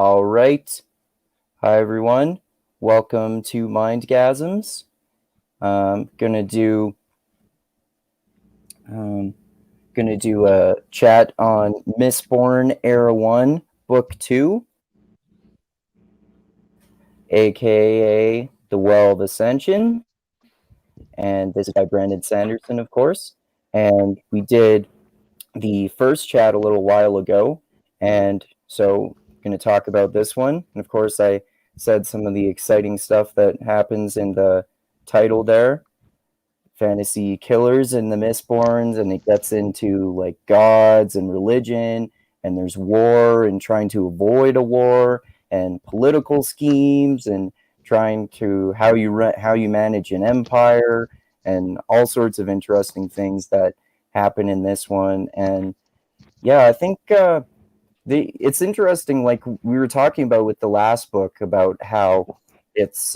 All right. Hi, everyone. Welcome to Mindgasms. Gonna do a chat on Mistborn Era 1, Book 2, aka The Well of Ascension. And this is by Brandon Sanderson, of course. And we did the first chat a little while ago, and so going to talk about this one. And of course, I said some of the exciting stuff that happens in the title there, fantasy killers in the Mistborns, and it gets into like gods and religion, and there's war and trying to avoid a war, and political schemes, and trying to how you manage an empire, and all sorts of interesting things that happen in this one. And yeah, I think it's interesting, like we were talking about with the last book, about how it's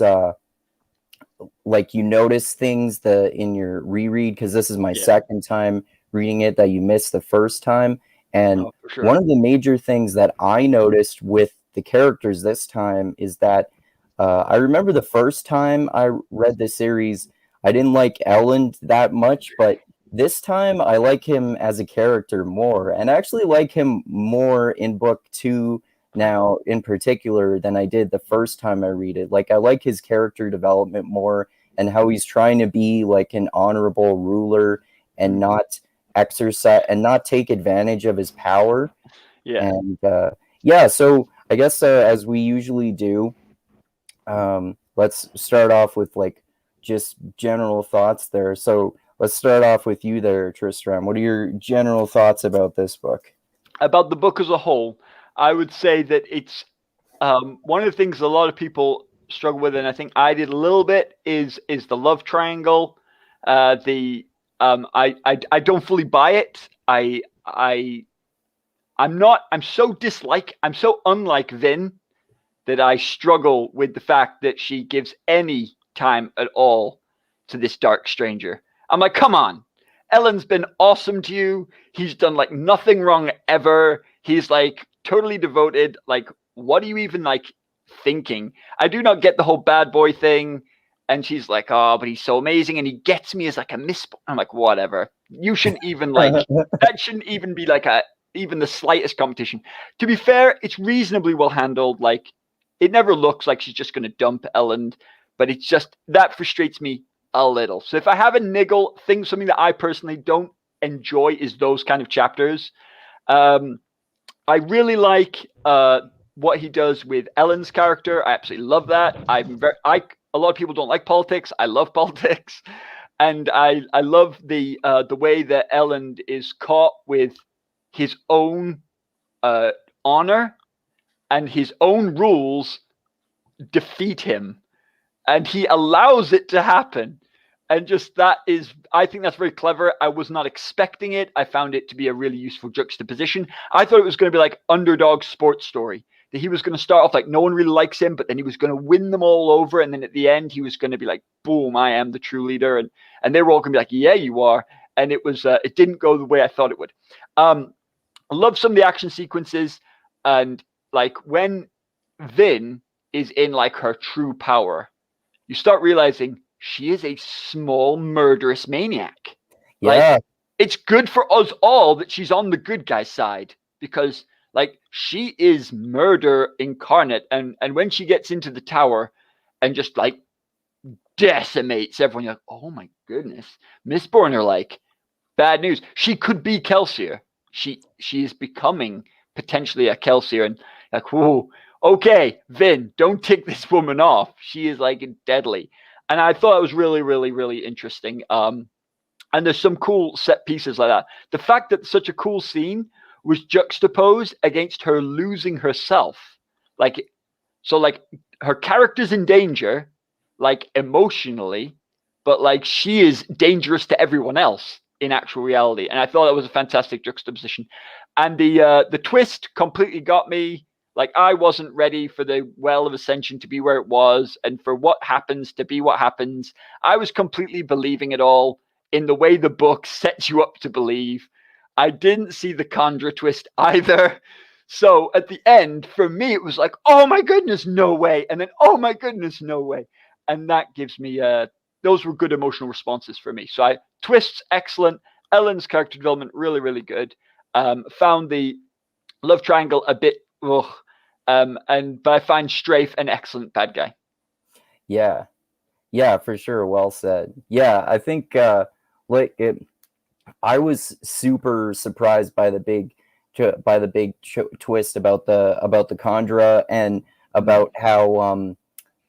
like you notice things in your reread, because this is my second time reading it, that you missed the first time. And one of the major things that I noticed with the characters this time is that I remember the first time I read the series, I didn't like Elend that much, but this time I like him as a character more, and I actually like him more in book 2 now in particular than I did the first time I read it. Like, I like his character development more, and how he's trying to be like an honorable ruler and not take advantage of his power. And so I guess as we usually do, let's start off with like just general thoughts there. So let's start off with you there, Tristram. What are your general thoughts about this book? About the book as a whole, I would say that it's one of the things a lot of people struggle with, and I think I did a little bit, is the love triangle. I don't fully buy it. I'm so unlike Vin that I struggle with the fact that she gives any time at all to this dark stranger. I'm like, come on, Elend's been awesome to you. He's done like nothing wrong ever. He's like totally devoted. Like, what are you even like thinking? I do not get the whole bad boy thing. And she's like, oh, but he's so amazing. And he gets me as like a Mistborn. I'm like, whatever. You shouldn't even like, that shouldn't even be like even the slightest competition. To be fair, it's reasonably well handled. Like, it never looks like she's just going to dump Elend, but it's just, that frustrates me a little. So if I have a niggle, something that I personally don't enjoy is those kind of chapters. I really like what he does with Elend's character. I absolutely love that. A lot of people don't like politics. I love politics, and I love the way that Elend is caught with his own honor and his own rules defeat him, and he allows it to happen. And just I think that's very clever. I was not expecting it. I found it to be a really useful juxtaposition. I thought it was going to be like underdog sports story, that he was going to start off like no one really likes him, but then he was going to win them all over. And then at the end, he was going to be like, boom, I am the true leader. And they were all going to be like, yeah, you are. And it was, it didn't go the way I thought it would. I love some of the action sequences, and like when Vin is in like her true power, you start realizing she is a small murderous maniac. Yeah. Like, it's good for us all that she's on the good guy's side, because like she is murder incarnate. And when she gets into the tower and just like decimates everyone, you're like, oh my goodness, Mistborn are like bad news. She could be Kelsier. She is becoming potentially a Kelsier, and like, whoa, okay, Vin, don't tick this woman off. She is like deadly. And I thought it was really, really, really interesting. And there's some cool set pieces like that. The fact that such a cool scene was juxtaposed against her losing herself. Like, so like her character's in danger, like emotionally, but like she is dangerous to everyone else in actual reality. And I thought that was a fantastic juxtaposition. And the twist completely got me. Like, I wasn't ready for the Well of Ascension to be where it was, and for what happens to be what happens. I was completely believing it all in the way the book sets you up to believe. I didn't see the Khandra twist either. So at the end, for me, it was like, oh my goodness, no way. And then, oh my goodness, no way. And that gives me, those were good emotional responses for me. So twists, excellent. Ellen's character development, really, really good. Found the love triangle a bit, ugh. But I find Strafe an excellent bad guy. Yeah. Yeah, for sure. Well said. Yeah, I think I was super surprised by the big twist about the Conjura and about how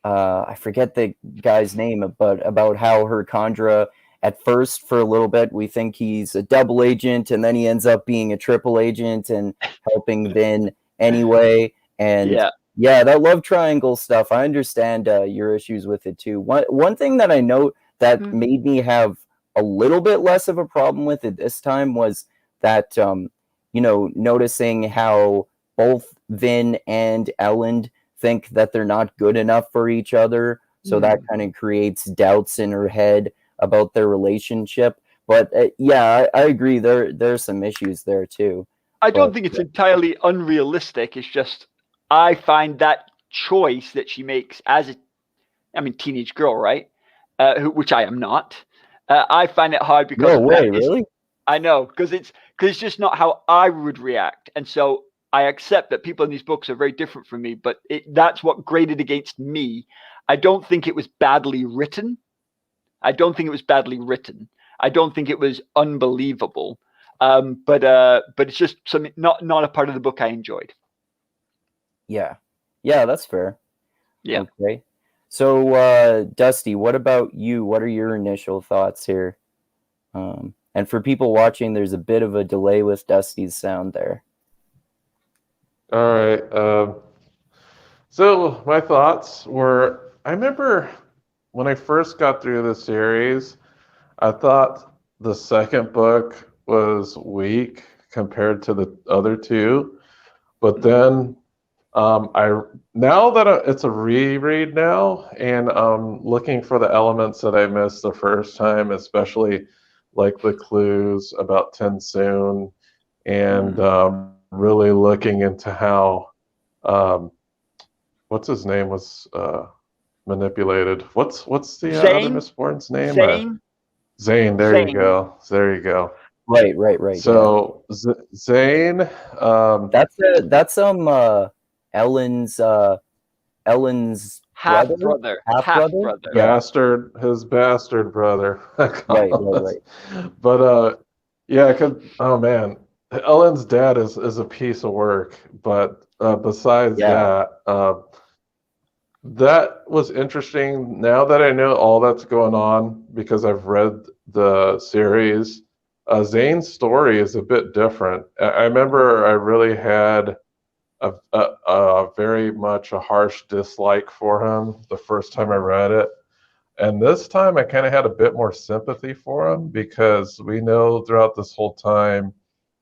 I forget the guy's name, but about how her Conjura at first for a little bit we think he's a double agent and then he ends up being a triple agent and helping Vin anyway. And yeah, that love triangle stuff, I understand your issues with it too. One thing that I note that made me have a little bit less of a problem with it this time was that noticing how both Vin and Ellen think that they're not good enough for each other, so that kind of creates doubts in her head about their relationship. But yeah, I agree, there's some issues there too. I don't think it's entirely unrealistic. It's just I find that choice that she makes as a teenage girl, right? Which I am not. I find it hard because no way, really? I know, because it's just not how I would react, and so I accept that people in these books are very different from me. But that's what graded against me. I don't think it was badly written. I don't think it was unbelievable. But it's just something not a part of the book I enjoyed. Yeah, that's fair. Yeah. Okay. So, Dusty, what about you? What are your initial thoughts here? And for people watching, there's a bit of a delay with Dusty's sound there. All right. So my thoughts were, I remember when I first got through the series, I thought the second book was weak compared to the other two. But then now that it's a reread now, and I'm looking for the elements that I missed the first time, especially like the clues about Tensoon, and really looking into how what's his name was manipulated. What's the other Mistborn's name? Zane. There you go. Right. So yeah. Zane. That's Ellen's half brother. His bastard brother. Right. But yeah, oh man, Ellen's dad is a piece of work. But besides that, that was interesting. Now that I know all that's going on, because I've read the series, Zane's story is a bit different. I remember I really had a very much a harsh dislike for him the first time I read it. And this time I kind of had a bit more sympathy for him, because we know throughout this whole time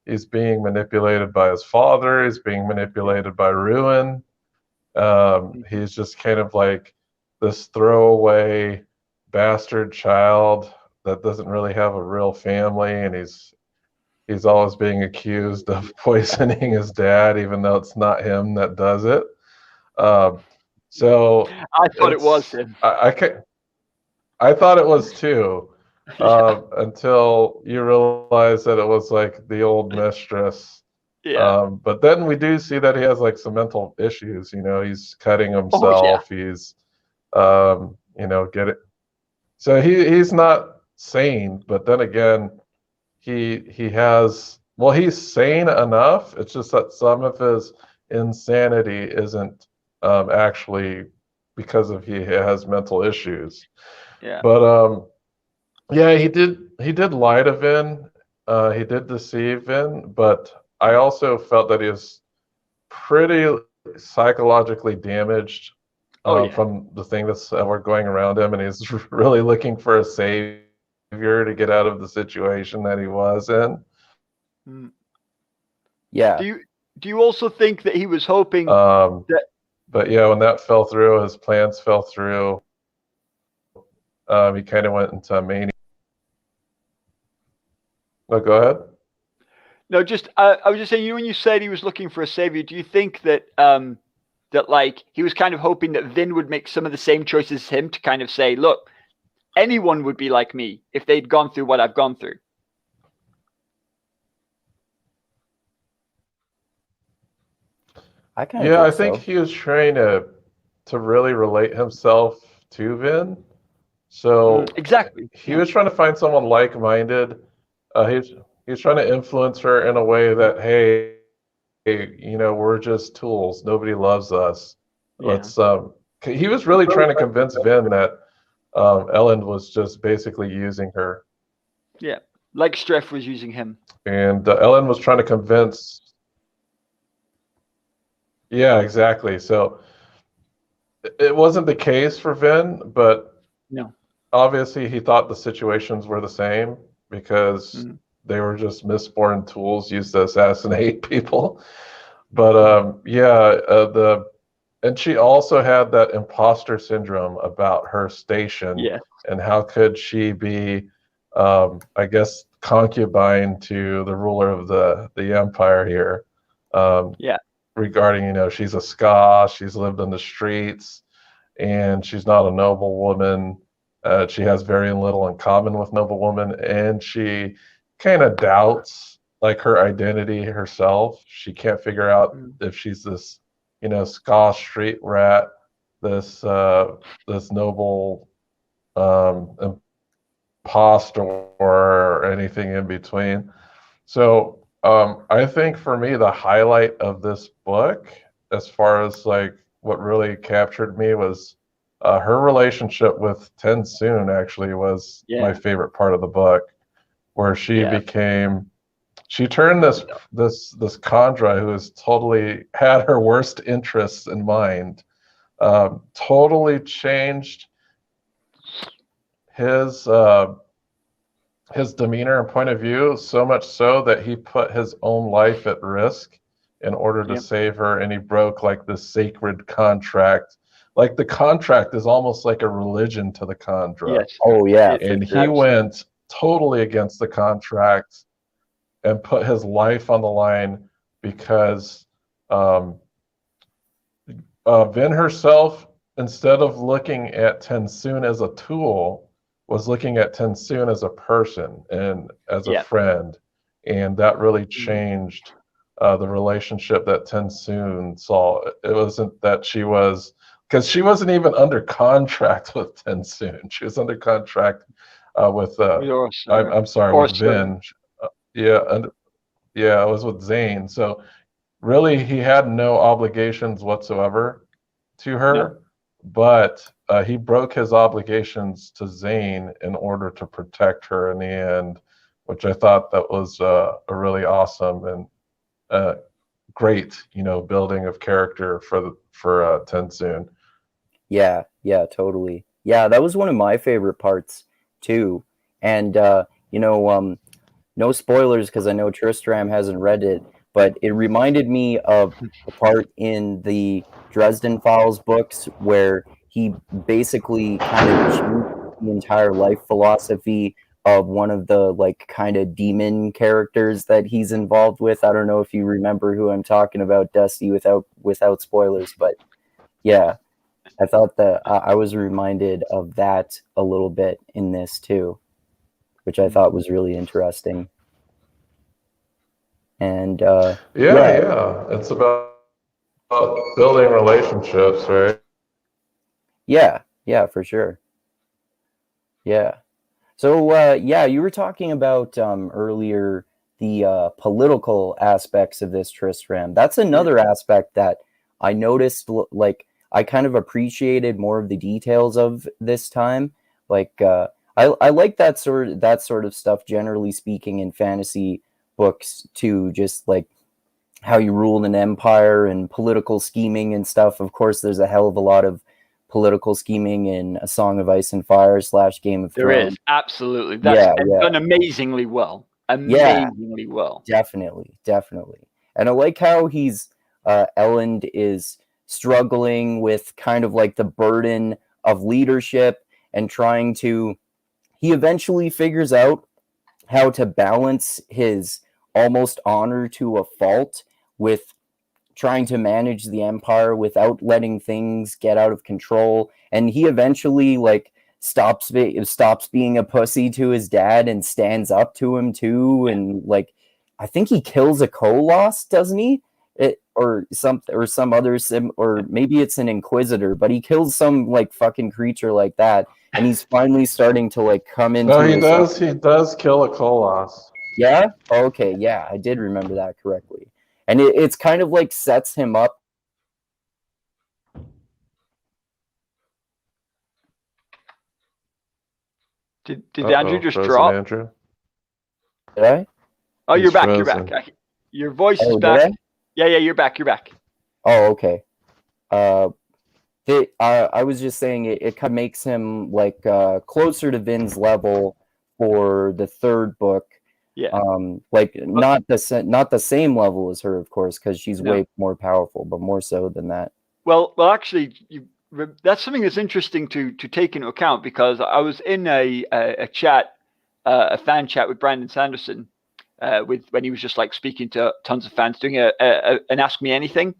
he's being manipulated by his father, he's being manipulated by Ruin. He's just kind of like this throwaway bastard child that doesn't really have a real family, and he's always being accused of poisoning his dad, even though it's not him that does it. So I thought it was him. I thought it was too, until you realize that it was like the old mistress. Yeah. But then we do see that he has like some mental issues. He's cutting himself. He's, get it. So he's not sane. But then again, he has. Well, he's sane enough. It's just that some of his insanity isn't actually because of he has mental issues. Yeah. But yeah, he did lie to Vin. He did deceive Vin, but I also felt that he was pretty psychologically damaged from the thing that's ever going around him, and he's really looking for a savior to get out of the situation that he was in. Yeah. Do you also think that he was hoping that? But yeah, when that fell through, his plans fell through. He kind of went into a mania. Oh, go ahead. No, just I was just saying, when you said he was looking for a savior, do you think that that like he was kind of hoping that Vin would make some of the same choices as him to kind of say, look, anyone would be like me if they'd gone through what I've gone through? I kind of I think think so. he was trying to really relate himself to Vin. So Exactly. he was trying to find someone like-minded. He was trying to influence her in a way that, hey, we're just tools. Nobody loves us. Yeah. Let's. He was really trying to convince Vin that Ellen was just basically using her, Yeah. Like Streff was using him. and Ellen was trying to convince. Yeah, exactly. So it wasn't the case for Vin, but No. obviously he thought the situations were the same because they were just Mistborn tools used to assassinate people. But and she also had that imposter syndrome about her station. Yeah. And how could she be, I guess, concubine to the ruler of the empire here? Yeah. Regarding, she's a ska, she's lived in the streets, and she's not a noble woman. She has very little in common with noble women, and she kind of doubts like her identity herself. She can't figure out if she's this, ska street rat, this noble imposter, or anything in between. So I think for me, the highlight of this book, as far as like what really captured me, was her relationship with Tensoon. Actually, was my favorite part of the book, where she turned this Chandra, who has totally had her worst interests in mind, totally changed his demeanor and point of view, so much so that he put his own life at risk in order to save her, and he broke like this sacred contract. Like the contract is almost like a religion to the Chandra. Yes. Oh yeah. And he went totally against the contract and put his life on the line because Vin herself, instead of looking at Tensoon as a tool, was looking at Tensoon as a person and as a friend. And that really changed the relationship that Tensoon saw. It wasn't that because she wasn't even under contract with Tensoon. She was under contract with, I'm sorry, with Vin. It was with Zane. So really, he had no obligations whatsoever to her, but he broke his obligations to Zane in order to protect her in the end, which I thought that was a really awesome and great, building of character for Tensoon. Yeah, totally. Yeah, that was one of my favorite parts too. And no spoilers because I know Tristram hasn't read it, but it reminded me of the part in the Dresden Files books where he basically kind of changed the entire life philosophy of one of the like kind of demon characters that he's involved with. I don't know if you remember who I'm talking about, Dusty, without spoilers, but yeah, I thought that I was reminded of that a little bit in this too, which I thought was really interesting. And it's about building relationships, right? Yeah, for sure. Yeah. So you were talking about earlier the political aspects of this Tristram. That's another aspect that I noticed. Like I kind of appreciated more of the details of this time. Like I like that sort of stuff, generally speaking, in fantasy books too. Just like how you ruled an empire and political scheming and stuff. Of course, there's a hell of a lot of political scheming in A Song of Ice and Fire / Game of Thrones. There is, absolutely. That's done amazingly well. Amazingly well. Definitely. And I like how Elend is struggling with kind of like the burden of leadership and he eventually figures out how to balance his almost honor to a fault with trying to manage the empire without letting things get out of control. And he eventually like stops being a pussy to his dad and stands up to him too. And like, I think he kills a Koloss, doesn't he? Or some other or maybe it's an Inquisitor, but he kills some like fucking creature like that, and he's finally starting to like come into. No, he does. He does kill a Koloss. Yeah. Okay. Yeah, I did remember that correctly, and it's kind of like sets him up. Did Andrew just drop? Andrew? Did I? Oh, He's you're back. frozen. You're back. Your voice is did back. I? Yeah, you're back. You're back. Oh, okay. I was just saying it kind of makes him like closer to Vin's level for the third book. Yeah. Like not the same level as her, of course, because she's way more powerful, but more so than that. Well, actually, that's something that's interesting to take into account, because I was in a chat, a fan chat with Brandon Sanderson, when he was just like speaking to tons of fans, doing an Ask Me Anything.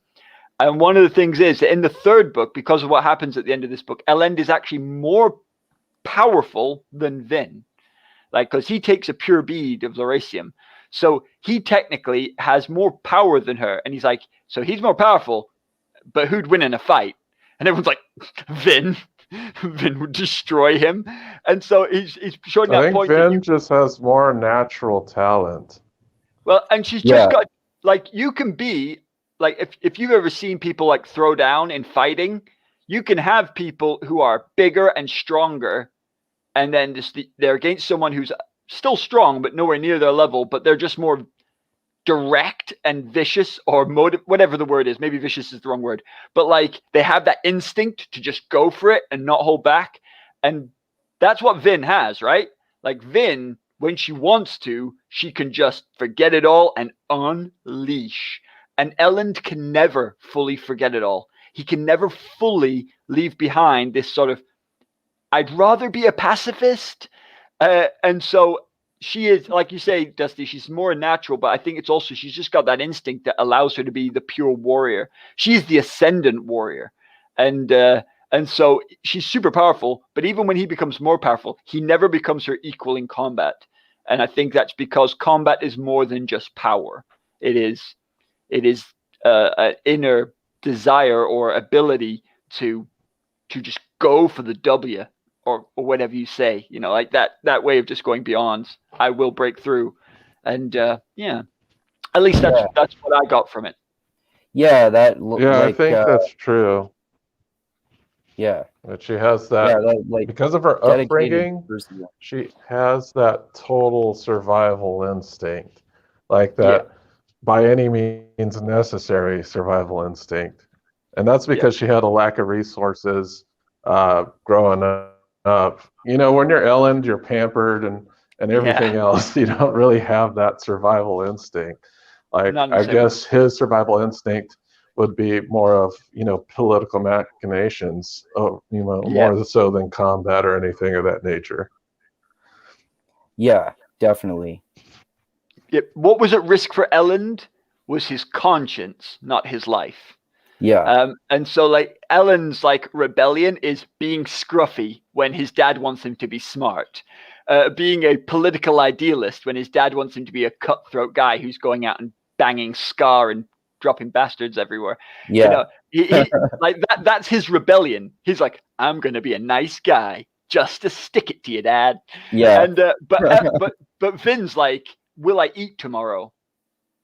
And one of the things is that in the third book, because of what happens at the end of this book, Elend is actually more powerful than Vin. Like, because he takes a pure bead of Lauracium. So he technically has more power than her. And he's like, so he's more powerful, but who'd win in a fight? And everyone's like, Vin. Vin would destroy him. And so he's showing that point. I think Vin just has more natural talent. Well, and she's just got, like, you can be, like, if you've ever seen people like throw down in fighting, you can have people who are bigger and stronger, and then they're against someone who's still strong but nowhere near their level, but they're just more direct and vicious, or whatever the word is. Maybe vicious is the wrong word, but like they have that instinct to just go for it and not hold back. And that's what Vin has, right? Like Vin, when she wants to, she can just forget it all and unleash. And Elend can never fully forget it all. He can never fully leave behind this sort of, I'd rather be a pacifist. And so she is, like you say, Dusty, she's more natural, but I think it's also, she's just got that instinct that allows her to be the pure warrior. She's the ascendant warrior. And so she's super powerful, but even when he becomes more powerful, he never becomes her equal in combat. And I think that's because combat is more than just power. It is an inner desire or ability to just go for the W, or whatever you say, you know, like that way of just going beyond. I will break through, and at least that's what I got from it. Yeah, I think that's true. Yeah, but she has that, because of her upbringing. She has that total survival instinct, like that by any means necessary survival instinct, and that's because she had a lack of resources growing up. You know, when you're Elend, you're pampered and everything else. You don't really have that survival instinct. Like, I guess his survival instinct would be more of, you know, political machinations, more so than combat or anything of that nature. Yeah, definitely. What was at risk for Elend was his conscience, not his life. Yeah. And so like Elend's like rebellion is being scruffy when his dad wants him to be smart, being a political idealist when his dad wants him to be a cutthroat guy who's going out and banging Scar and dropping bastards everywhere. Yeah. You know, he like that's his rebellion. He's like, I'm going to be a nice guy just to stick it to you, Dad. Yeah. And but Vin's like, will I eat tomorrow?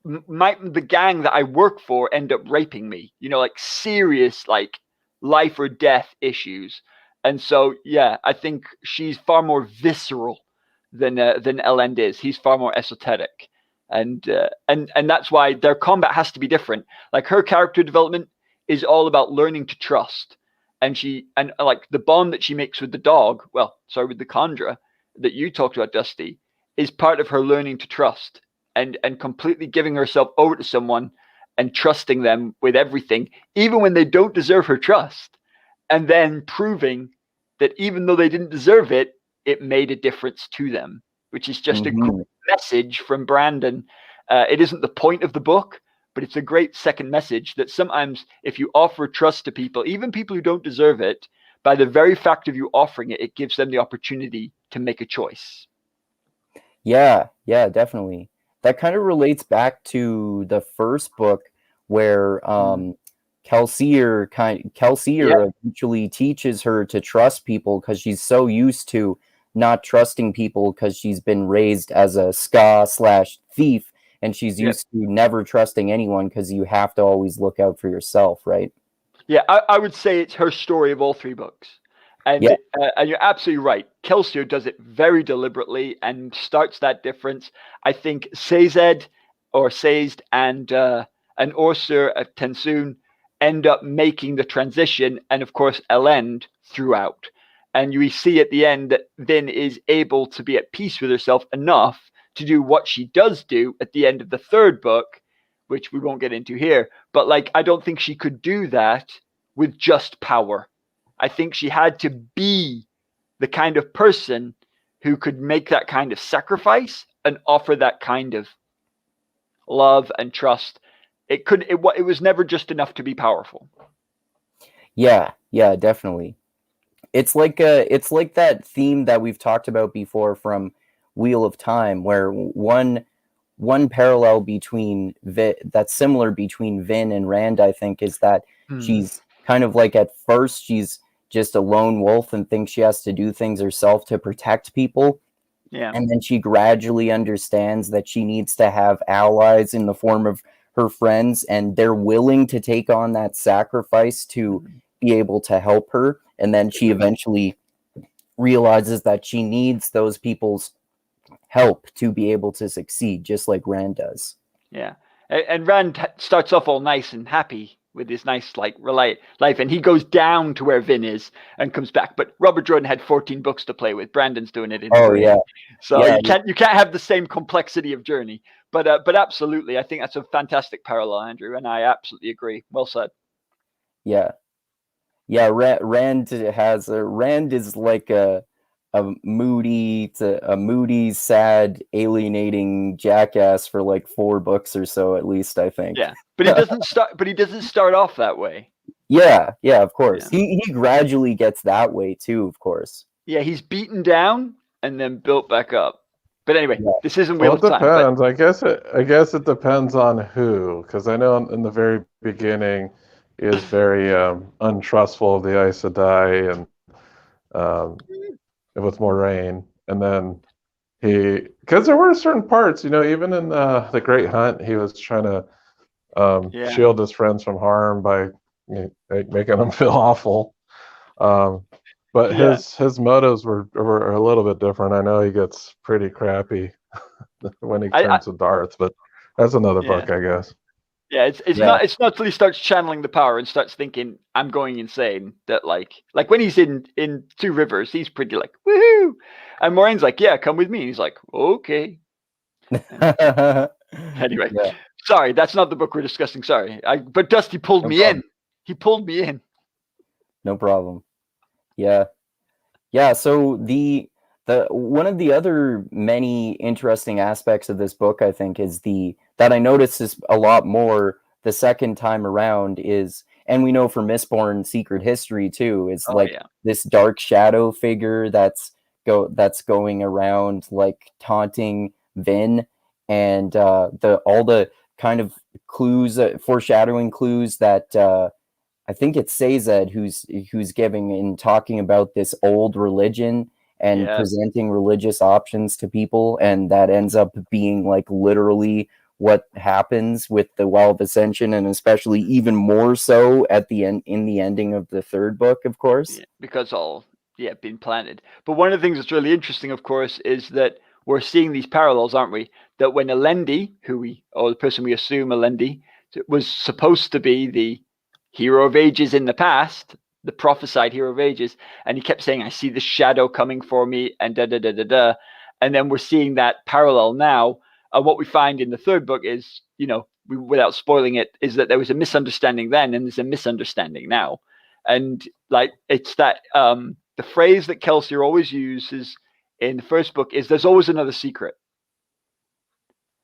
The gang that I work for end up raping me, you know, like serious, like life or death issues. And so, I think she's far more visceral than Elend is. He's far more esoteric. And that's why their combat has to be different. Like her character development is all about learning to trust. And like the bond that she makes with the dog, with the Kandra that you talked about, Dusty, is part of her learning to trust. And completely giving herself over to someone and trusting them with everything, even when they don't deserve her trust. And then proving that even though they didn't deserve it, it made a difference to them, which is just a great message from Brandon. It isn't the point of the book, but it's a great second message that sometimes if you offer trust to people, even people who don't deserve it, by the very fact of you offering it, it gives them the opportunity to make a choice. Yeah, definitely. That kind of relates back to the first book where Kelsier eventually teaches her to trust people because she's so used to not trusting people because she's been raised as a ska/thief, and she's used to never trusting anyone because you have to always look out for yourself, right? Yeah, I would say it's her story of all three books. And, and you're absolutely right. Kelsier does it very deliberately and starts that difference. I think Sazed and Orsur Tensoon end up making the transition, and of course Elend throughout. And we see at the end that Vin is able to be at peace with herself enough to do what she does do at the end of the third book, which we won't get into here. But like, I don't think she could do that with just power. I think she had to be the kind of person who could make that kind of sacrifice and offer that kind of love and trust. It was never just enough to be powerful. Yeah, definitely. It's like that theme that we've talked about before from Wheel of Time, where one parallel between that's similar between Vin and Rand, I think, is that she's kind of like, at first she's just a lone wolf and thinks she has to do things herself to protect people. Yeah. And then she gradually understands that she needs to have allies in the form of her friends, and they're willing to take on that sacrifice to be able to help her. And then she eventually realizes that she needs those people's help to be able to succeed, just like Rand does. Yeah. And Rand starts off all nice and happy with his nice life, and he goes down to where Vin is and comes back. But Robert Jordan had 14 books to play with. Brandon's doing it in 3. So you can't have the same complexity of journey. But absolutely, I think that's a fantastic parallel, Andrew, and I absolutely agree. Well said. Yeah. Rand is like a moody, sad, alienating jackass for like 4 books or so, at least, I think. Yeah, but he doesn't start off that way. Yeah, of course. Yeah. He gradually gets that way too, of course. Yeah, he's beaten down and then built back up. But anyway, this isn't Wheel of Time. It depends. I guess it depends on who, because I know in the very beginning he is very untrustful of the Aes Sedai and with Moraine, and then because there were certain parts, even in the Great Hunt, he was trying to shield his friends from harm by making them feel awful. But his motives were a little bit different. I know he gets pretty crappy when he turns to Darth, but that's another book, I guess. Yeah, it's not till he starts channeling the power and starts thinking, I'm going insane, that like when he's in Two Rivers, he's pretty like, woohoo! And Moraine's like, yeah, come with me. And he's like, okay. Anyway, sorry, that's not the book we're discussing. Sorry. But Dusty pulled me in. He pulled me in. No problem. Yeah. So the one of the other many interesting aspects of this book, I think, is that I noticed this a lot more the second time around is, and we know from Mistborn Secret History too, is this dark shadow figure that's going around like taunting Vin, and all the kind of clues, foreshadowing clues that I think it's Sazed who's giving and talking about this old religion and presenting religious options to people, and that ends up being like literally what happens with the Well of Ascension, and especially even more so at the end, in the ending of the third book, of course. Because all been planted. But one of the things that's really interesting, of course, is that we're seeing these parallels, aren't we? That when Elendi, the person we assume Elendi was supposed to be the hero of ages in the past, the prophesied hero of ages, and he kept saying, I see the shadow coming for me, and da. And then we're seeing that parallel now. And what we find in the third book is, without spoiling it, is that there was a misunderstanding then, and there's a misunderstanding now. And like, it's that the phrase that Kelsier always uses in the first book is, there's always another secret.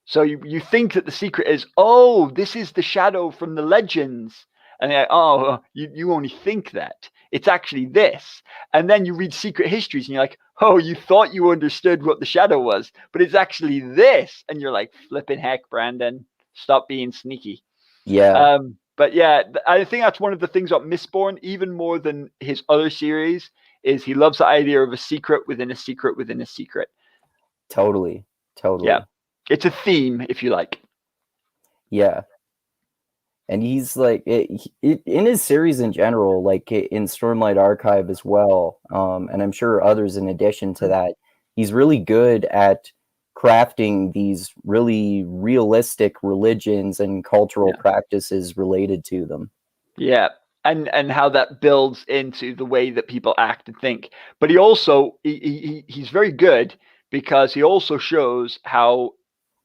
So you think that the secret is, oh, this is the shadow from the legends. And they're like, oh, you only think that. It's actually this. And then you read secret histories and you're like, oh, you thought you understood what the shadow was, but it's actually this. And you're like, flipping heck, Brandon, stop being sneaky. Yeah, But yeah, I think that's one of the things about Mistborn, even more than his other series, is he loves the idea of a secret within a secret within a secret. totally. Yeah. It's a theme, if you like. Yeah. And he's like in his series in general, like in Stormlight Archive as well, and I'm sure others in addition to that, he's really good at crafting these really realistic religions and cultural practices related to them. Yeah. And how that builds into the way that people act and think. But he also he's very good because he also shows how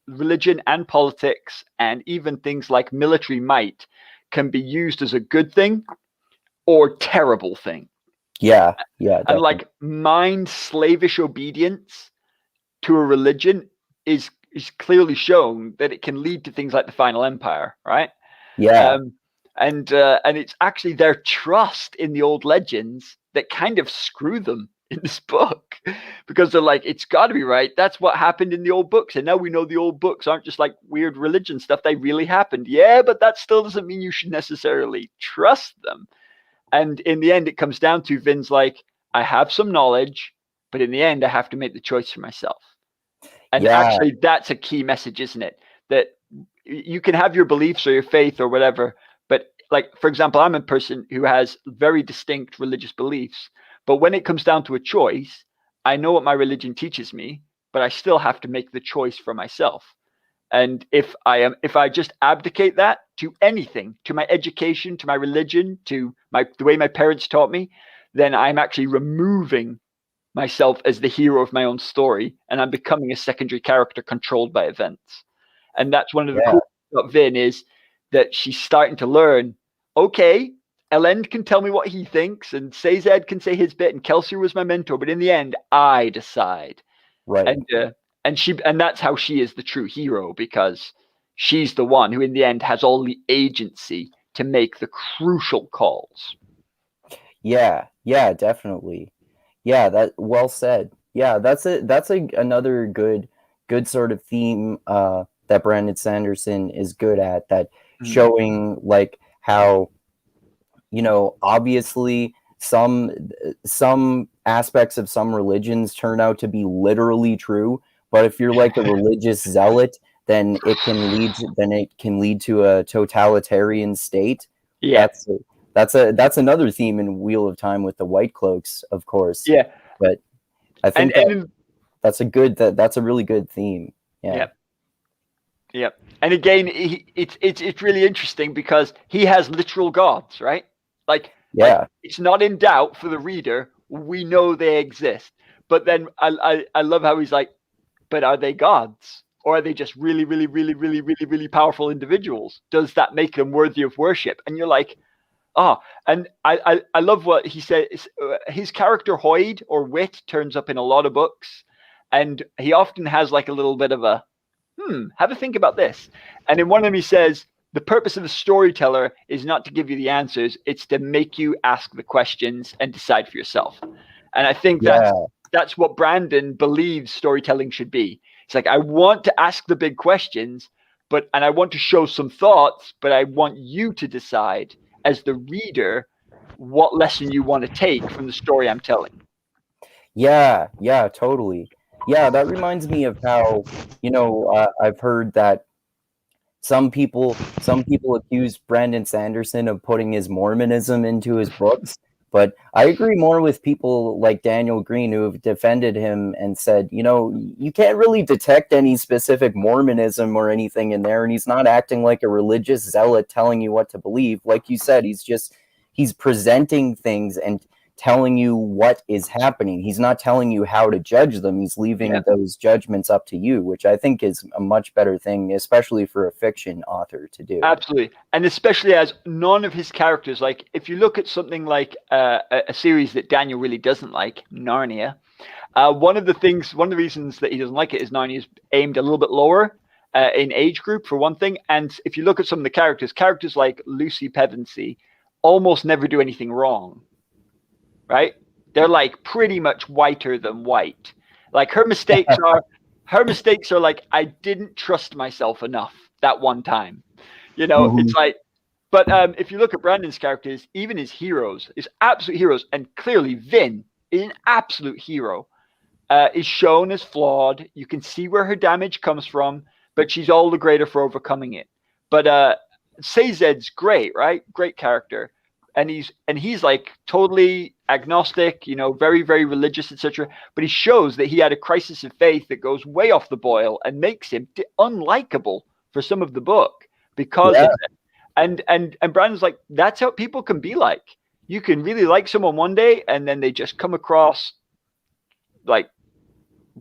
religion and politics and even things like military might can be used as a good thing or terrible thing. Yeah, definitely. And like mind slavish obedience to a religion is clearly shown that it can lead to things like the Final Empire, right? Yeah. And it's actually their trust in the old legends that kind of screw them in this book, because they're like, it's got to be right. That's what happened in the old books, and now we know the old books aren't just like weird religion stuff. They really happened. Yeah, but that still doesn't mean you should necessarily trust them. And in the end, it comes down to Vin's like, I have some knowledge, but in the end, I have to make the choice for myself. And actually, that's a key message, isn't it? That you can have your beliefs or your faith or whatever, but like, for example, I'm a person who has very distinct religious beliefs, but when it comes down to a choice, I know what my religion teaches me, but I still have to make the choice for myself. And if I just abdicate that to anything, to my education, to my religion, to the way my parents taught me, then I'm actually removing myself as the hero of my own story, and I'm becoming a secondary character controlled by events. And that's one of the cool things about Vin, is that she's starting to learn, okay, Elend can tell me what he thinks, and Sazed can say his bit, and Kelsier was my mentor, but in the end, I decide. Right. And that's how she is the true hero, because she's the one who in the end has all the agency to make the crucial calls. Yeah, definitely. Yeah, that well said. Yeah, that's another good sort of theme that Brandon Sanderson is good at, that showing like how, you know, obviously some aspects of some religions turn out to be literally true, but if you're like a religious zealot, then it can lead to a totalitarian state. Yeah. That's another theme in Wheel of Time with the White Cloaks, of course. Yeah. But I think that's a really good theme. Yeah. Yeah. And again, it's really interesting because he has literal gods, right? Like it's not in doubt for the reader. We know they exist. But then I love how he's like, but are they gods? Or are they just really, really, really, really, really, really powerful individuals? Does that make them worthy of worship? And you're like, and I love what he said. His character Hoyd, or Wit, turns up in a lot of books, and he often has like a little bit of a have a think about this. And in one of them he says, the purpose of the storyteller is not to give you the answers, it's to make you ask the questions and decide for yourself. And I think that's what Brandon believes storytelling should be. It's like, I want to ask the big questions, and I want to show some thoughts, but I want you to decide as the reader what lesson you want to take from the story I'm telling. Yeah, totally. Yeah, that reminds me of how, you know, I've heard that some people accuse Brandon Sanderson of putting his Mormonism into his books, but I agree more with people like Daniel Green, who have defended him and said, you know, you can't really detect any specific Mormonism or anything in there, and he's not acting like a religious zealot telling you what to believe. Like you said, he's presenting things and telling you what is happening. He's not telling you how to judge them. He's leaving those judgments up to you, which I think is a much better thing, especially for a fiction author to do. Absolutely. And especially as none of his characters, like if you look at something like a series that Daniel really doesn't like, Narnia, one of the reasons that he doesn't like it is Narnia is aimed a little bit lower. in age group, for one thing. And if you look at some of the characters like Lucy Pevensey almost never do anything wrong, right? They're like pretty much whiter than white. Like her mistakes are like, I didn't trust myself enough that one time. You know, it's like, but if you look at Brandon's characters, even his heroes, his absolute heroes, and clearly Vin is an absolute hero, is shown as flawed. You can see where her damage comes from, but she's all the greater for overcoming it. But Sazed's great, right? Great character. And he's like totally agnostic, you know, very, very religious, etc. But he shows that he had a crisis of faith that goes way off the boil and makes him unlikable for some of the book because of it. And Brandon's like, that's how people can be like. You can really like someone one day, and then they just come across like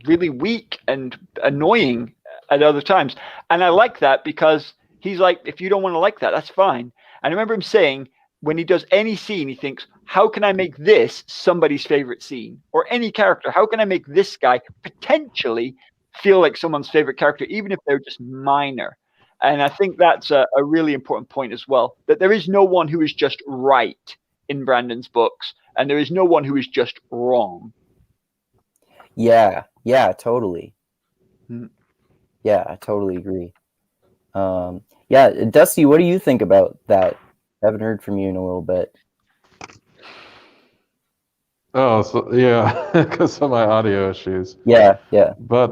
really weak and annoying at other times. And I like that because he's like, if you don't want to like that, that's fine. And I remember him saying, when he does any scene, he thinks, how can I make this somebody's favorite scene? Or any character, how can I make this guy potentially feel like someone's favorite character, even if they're just minor? And I think that's a really important point as well, that there is no one who is just right in Brandon's books, and there is no one who is just wrong. Yeah, totally. Yeah, I totally agree. Yeah, Dusty, what do you think about that? I haven't heard from you in a little bit. Oh, so yeah, because of my audio issues. Yeah. But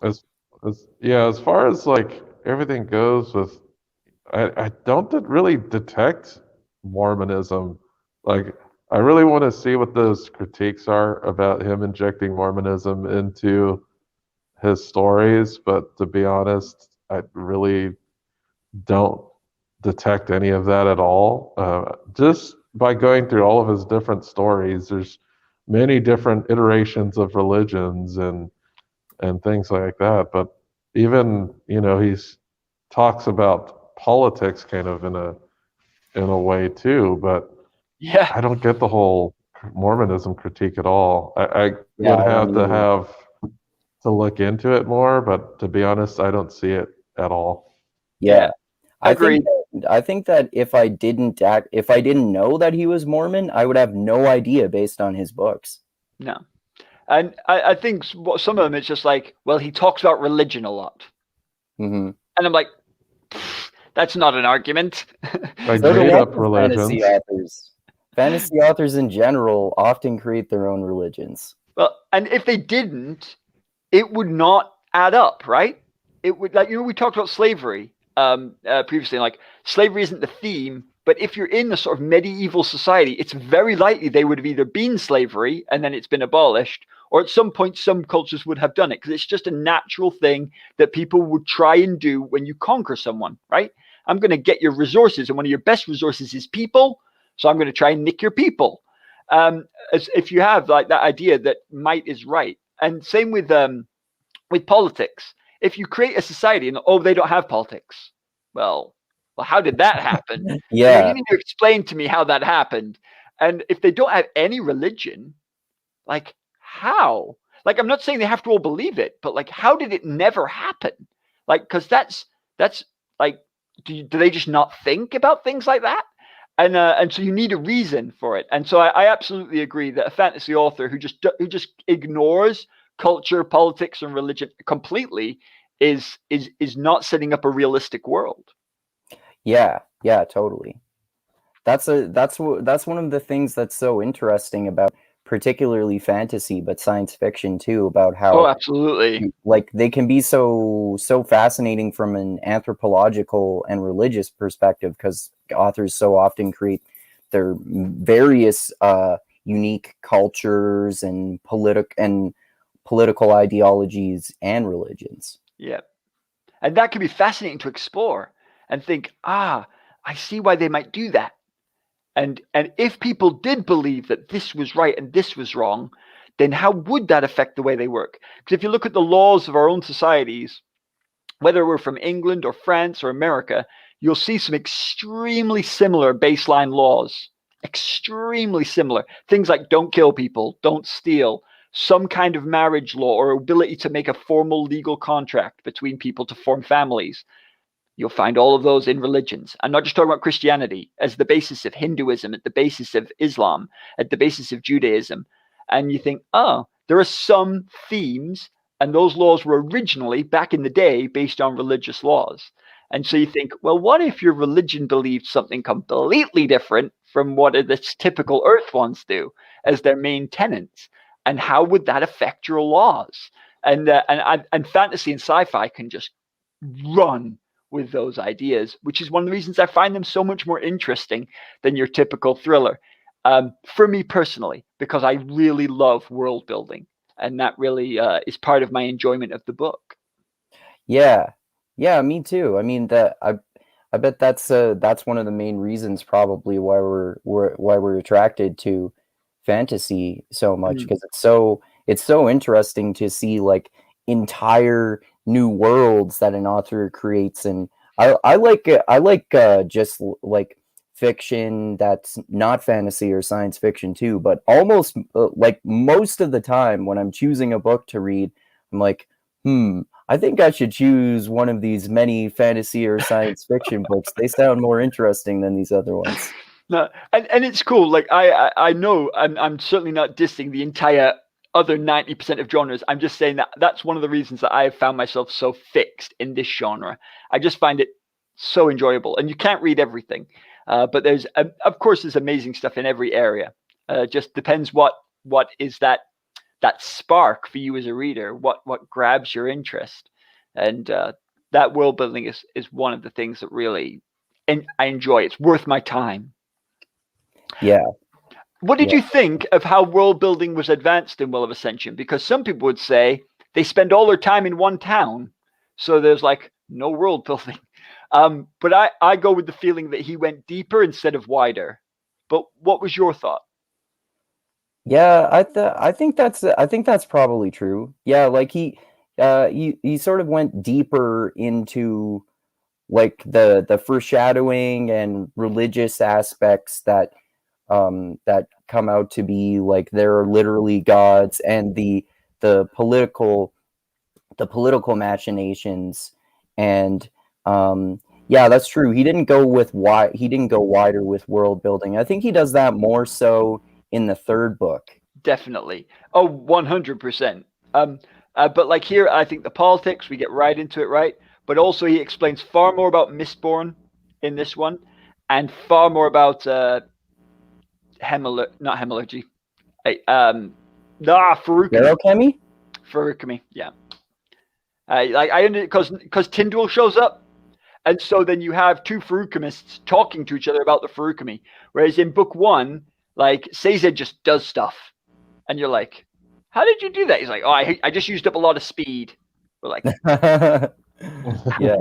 as far as like everything goes with, I don't really detect Mormonism. Like, I really want to see what those critiques are about him injecting Mormonism into his stories, but to be honest, I really don't detect any of that at all. Just by going through all of his different stories, there's many different iterations of religions and things like that. But even, you know, he's talks about politics kind of in a way too. But Yeah, I don't get the whole Mormonism critique at all. I would have to look into it more, but to be honest, I don't see it at all. Yeah. I agreed. think that if I didn't know that he was Mormon, I would have no idea based on his books. No. And I think some of them, it's just like, well, he talks about religion a lot. Mm-hmm. And I'm like, that's not an argument. Like made up religions. Fantasy authors. Fantasy authors in general often create their own religions. Well, and if they didn't, it would not add up, right? It would, like, you know, we talked about slavery previously, like slavery isn't the theme, but if you're in a sort of medieval society, it's very likely they would have either been slavery and then it's been abolished, or at some point some cultures would have done it, because it's just a natural thing that people would try and do when you conquer someone, right? I'm going to get your resources, and one of your best resources is people, so I'm going to try and nick your people. As if you have like that idea that might is right. And same with politics. If you create a society and, oh, they don't have politics, well, how did that happen? Yeah. You need to explain to me how that happened. And if they don't have any religion, like, how? Like, I'm not saying they have to all believe it, but like, how did it never happen? Like, because that's like, do they just not think about things like that? And so you need a reason for it. And so I absolutely agree that a fantasy author who just ignores culture, politics, and religion completely is not setting up a realistic world. Yeah, totally. That's one of the things that's so interesting about particularly fantasy, but science fiction too, about how absolutely, like they can be so fascinating from an anthropological and religious perspective, because authors so often create their various unique cultures and political ideologies and religions. Yeah. And that can be fascinating to explore and think, I see why they might do that. And if people did believe that this was right and this was wrong, then how would that affect the way they work? Because if you look at the laws of our own societies, whether we're from England or France or America, you'll see some extremely similar baseline laws. Extremely similar. Things like don't kill people, don't steal, some kind of marriage law or ability to make a formal legal contract between people to form families. You'll find all of those in religions. I'm not just talking about Christianity as the basis of Hinduism, at the basis of Islam, at the basis of Judaism. And you think, oh, there are some themes, and those laws were originally, back in the day, based on religious laws. And so you think, well, what if your religion believed something completely different from what the typical Earth ones do as their main tenets? And how would that affect your laws? And fantasy and sci-fi can just run with those ideas, which is one of the reasons I find them so much more interesting than your typical thriller. For me personally, because I really love world building, and that really is part of my enjoyment of the book. Yeah, me too. I mean, I bet that's one of the main reasons probably why we're attracted to fantasy so much, because it's so interesting to see like entire new worlds that an author creates. And I like just like fiction that's not fantasy or science fiction too, but almost like most of the time when I'm choosing a book to read, I'm like, I think I should choose one of these many fantasy or science fiction books. They sound more interesting than these other ones. No, and it's cool. Like I know I'm certainly not dissing the entire other 90% of genres. I'm just saying that that's one of the reasons that I have found myself so fixed in this genre. I just find it so enjoyable, and you can't read everything, but there's of course there's amazing stuff in every area. Just depends what is that spark for you as a reader, what grabs your interest, and that world building is one of the things that really I enjoy. It's worth my time. Yeah. What did you think of how world building was advanced in Well of Ascension? Because some people would say they spend all their time in one town, so there's like no world building. But I go with the feeling that he went deeper instead of wider. But what was your thought? Yeah, I think that's probably true. Yeah, like he sort of went deeper into like the foreshadowing and religious aspects that come out to be like there are literally gods, and the political machinations. And yeah, that's true. He didn't go wider with world building. I think he does that more so in the third book. Definitely. Oh, 100%. But like here, I think the politics, we get right into it, right? But also he explains far more about Mistborn in this one, and far more about Hemalurgy. Furukami. Furukami, yeah. Because Tyndall shows up, and so then you have two Furukamists talking to each other about the Furukami. Whereas in book one, like Sazed just does stuff, and you're like, "How did you do that?" He's like, "Oh, I just used up a lot of speed." We're like, yeah.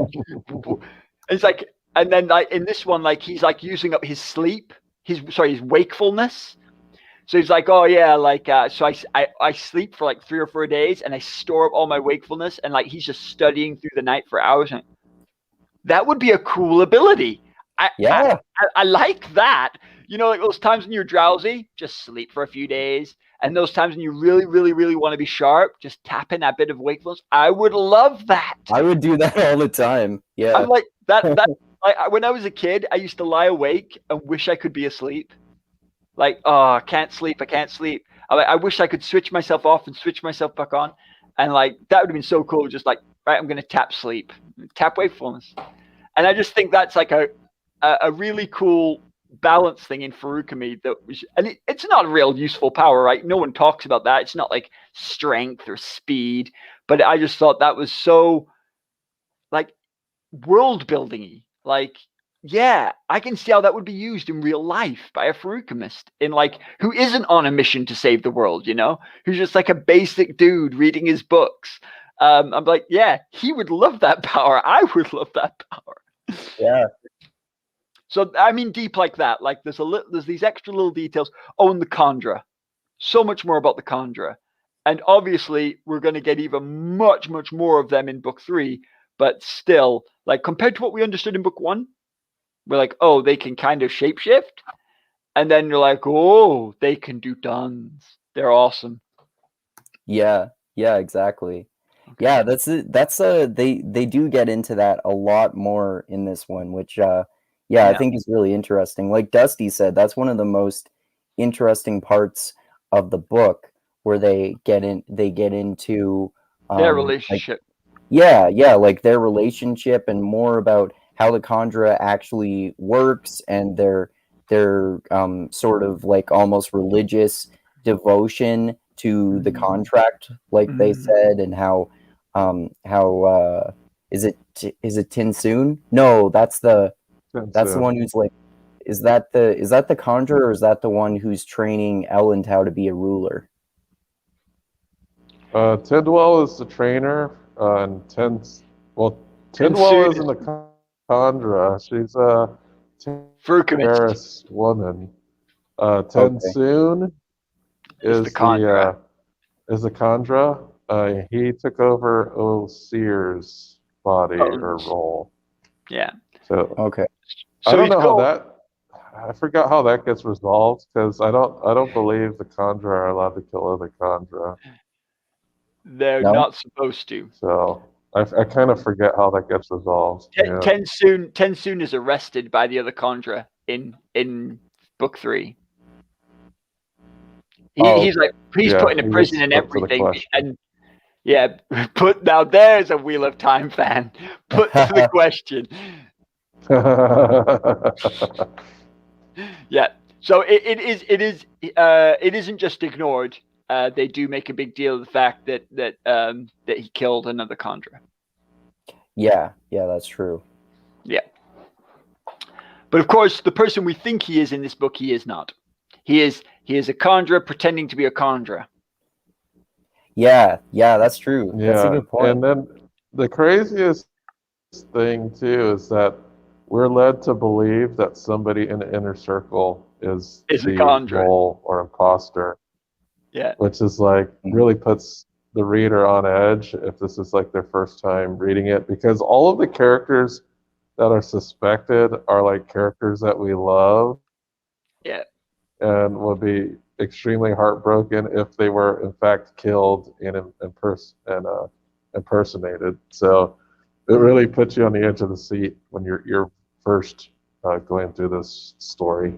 It's like, and then like in this one, like he's like using up his sleep, his wakefulness. So he's like, oh yeah, like so I sleep for like 3 or 4 days, and I store up all my wakefulness, and like he's just studying through the night for hours. And that would be a cool ability. I like that. You know, like those times when you're drowsy, just sleep for a few days. And those times when you really, really, really want to be sharp, just tap in that bit of wakefulness. I would love that. I would do that all the time. Yeah. I'm like that. When I was a kid, I used to lie awake and wish I could be asleep. Like, oh, I can't sleep. I wish I could switch myself off and switch myself back on. And like, that would have been so cool. Just like, right, I'm going to tap sleep, tap wakefulness. And I just think that's like a really cool balance thing in Furukami and it's not a real useful power, right? No one talks about that. It's not like strength or speed, but I just thought that was so like world building-y. Like, yeah, I can see how that would be used in real life by a Furukamist in like who isn't on a mission to save the world, you know, who's just like a basic dude reading his books. I'm like, yeah, he would love that power. I would love that power. Yeah. So I mean, deep like that. Like there's these extra little details. Oh, and the Khandra. So much more about the Khandra. And obviously, we're going to get even much, much more of them in book 3. But still, like compared to what we understood in book 1, we're like, oh, they can kind of shapeshift. And then you're like, oh, they can do tons. They're awesome. Yeah, yeah, exactly. Yeah, they do get into that a lot more in this one, which I Yeah. think is really interesting. Like Dusty said, that's one of the most interesting parts of the book where they get into Their like relationship. yeah, like their relationship and more about how the Khandra actually works and their sort of like almost religious devotion to the contract, like they said, and how is it Tinsoon? No, that's the one who's like is that the Khandra, or is that the one who's training Elend how to be a ruler? Tidwell is the trainer, and Tidwell Tensoon isn't a Chandra. She's a Frukamist Paris woman. Okay. Tensoon is the is Khandra. the Chandra. He took over Osir's body or role. Yeah. So Okay. I So don't he's know how called. that. I forgot how that gets resolved because I don't believe the Khandra are allowed to kill other Khandra. They're No? not supposed to. So I kind of forget how that gets resolved. Yeah. Tensoon is arrested by the other Khandra in book 3. He's put in a prison and everything, and yeah, now there's a Wheel of Time fan. Put to the question. Yeah. So it isn't just ignored. They do make a big deal of the fact that he killed another Khandra. Yeah, that's true. Yeah. But of course, the person we think he is in this book, he is not. He is a Khandra pretending to be a Khandra. Yeah, that's true. Yeah, that's a good point. And then the craziest thing too is that we're led to believe that somebody in the inner circle is the mole or imposter. Yeah. Which is like really puts the reader on edge if this is like their first time reading it, because all of the characters that are suspected are like characters that we love. Yeah. And would be extremely heartbroken if they were in fact killed and impersonated. So it really puts you on the edge of the seat when you're first going through this story.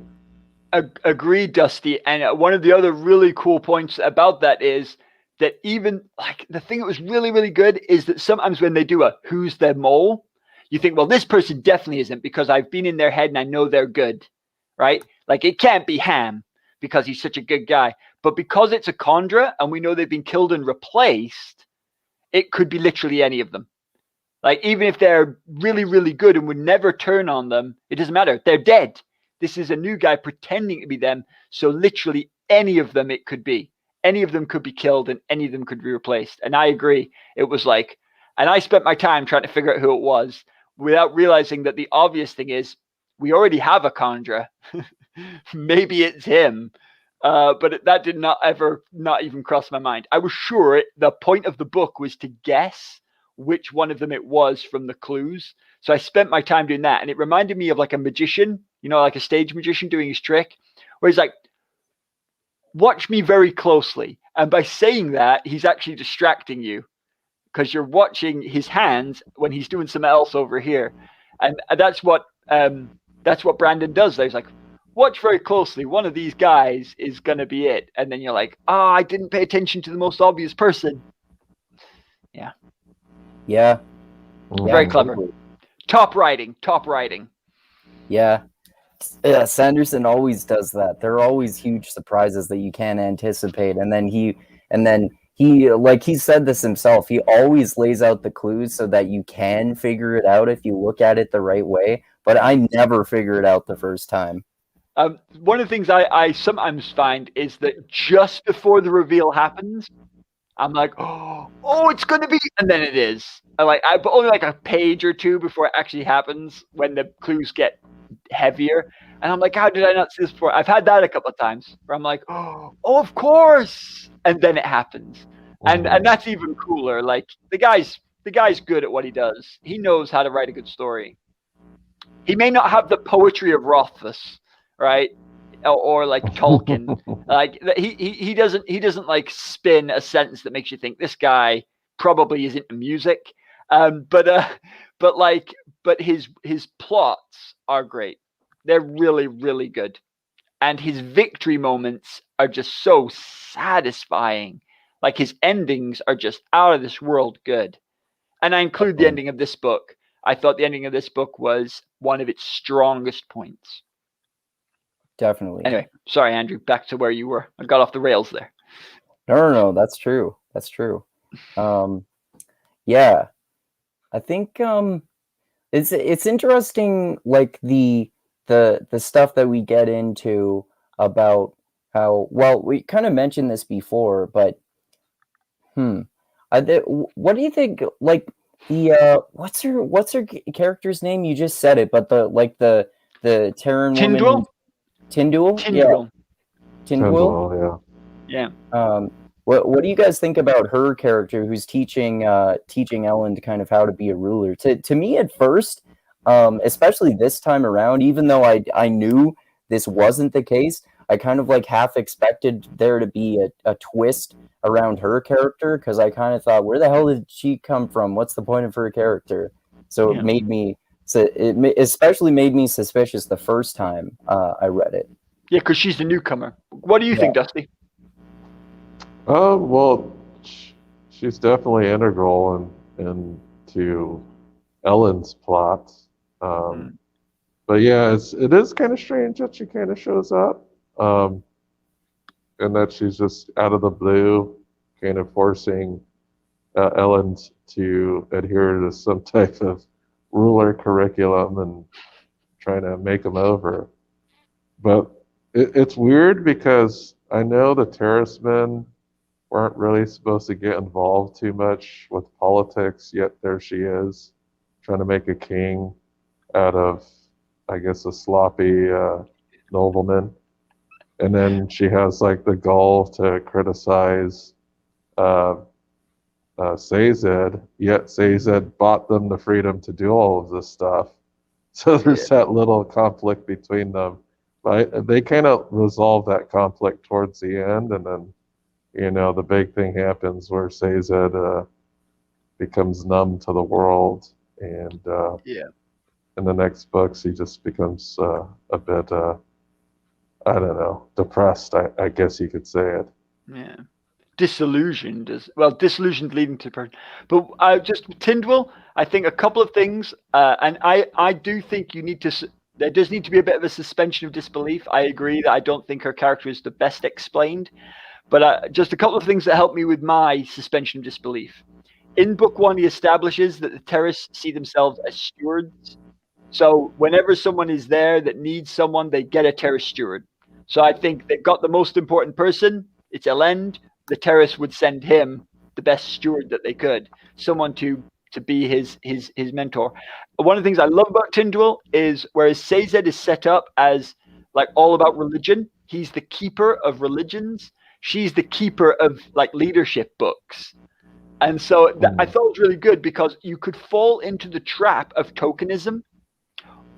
Agreed, Dusty. And one of the other really cool points about that is that even like the thing that was really, really good is that sometimes when they do a who's their mole, you think, well, this person definitely isn't because I've been in their head and I know they're good, right? Like it can't be Ham because he's such a good guy. But because it's a Khandra and we know they've been killed and replaced, it could be literally any of them. Like even if they're really, really good and would never turn on them, it doesn't matter. They're dead. This is a new guy pretending to be them. So literally any of them it could be. Any of them could be killed and any of them could be replaced. And I agree. It was like, and I spent my time trying to figure out who it was without realizing that the obvious thing is we already have a Khandra. Maybe it's him. But that did not even cross my mind. I was sure the point of the book was to guess which one of them it was from the clues. So I spent my time doing that. And it reminded me of like a magician, like a stage magician doing his trick, where he's like, watch me very closely. And by saying that, he's actually distracting you because you're watching his hands when he's doing something else over here. And that's what Brandon does. He's like, watch very closely. One of these guys is going to be it. And then you're like, I didn't pay attention to the most obvious person. Yeah. Yeah. Very clever. Totally. Top writing. Yeah. Sanderson always does that. There are always huge surprises that you can't anticipate. And then he, like he said this himself, he always lays out the clues so that you can figure it out if you look at it the right way. But I never figure it out the first time. One of the things I sometimes find is that just before the reveal happens, I'm like, oh, it's going to be, and then it is. But only like a page or two before it actually happens when the clues get heavier. And I'm like, how did I not see this before? I've had that a couple of times where I'm like, oh, of course. And then it happens. And that's even cooler. Like the guy's good at what he does. He knows how to write a good story. He may not have the poetry of Rothfuss, right? or like Tolkien. Like he doesn't like spin a sentence that makes you think this guy probably is into music. But his plots are great. They're really, really good. And his victory moments are just so satisfying. Like his endings are just out of this world good. And I include the ending of this book. I thought the ending of this book was one of its strongest points. Definitely. Anyway, sorry, Andrew, back to where you were. I got off the rails there. No, that's true. That's true. Yeah, I think it's interesting, like the stuff that we get into about how, well, we kind of mentioned this before, but what do you think? Like what's her character's name? You just said it, but the Terran woman, Tindule, Tindule. Tindule, yeah. What do you guys think about her character, who's teaching Ellen to kind of how to be a ruler? To me, at first, especially this time around, even though I knew this wasn't the case, I kind of like half expected there to be a twist around her character, because I kind of thought, where the hell did she come from? What's the point of her character? So it made me, especially made me suspicious the first time I read it. Yeah, because she's the newcomer. What do you think, Dusty? Well, she's definitely integral into Ellen's plots. But yeah, it is kind of strange that she kind of shows up, and that she's just out of the blue, kind of forcing Ellen to adhere to some type of ruler curriculum and trying to make them over. But it's weird, because I know the Terracemen weren't really supposed to get involved too much with politics, yet there she is, trying to make a king out of, I guess, a sloppy nobleman. And then she has like the gall to criticize Sazed, yet Sazed bought them the freedom to do all of this stuff. So there's that little conflict between them. But they kind of resolve that conflict towards the end, and then the big thing happens where Sazed becomes numb to the world, and in the next books he just becomes a bit, I don't know, depressed, I guess you could say it. Yeah. Disillusioned leading to person. But just Tindule, I think a couple of things, and I do think there does need to be a bit of a suspension of disbelief. I agree that I don't think her character is the best explained. But just a couple of things that help me with my suspension of disbelief. In book 1, he establishes that the Terrace see themselves as stewards. So whenever someone is there that needs someone, they get a Terrace steward. So I think they've got the most important person. It's Elend. The Terrace would send him the best steward that they could, someone to be his mentor. One of the things I love about Tindule is, whereas Sazed is set up as like all about religion, he's the keeper of religions. She's the keeper of like leadership books. And so I thought it was really good, because you could fall into the trap of tokenism.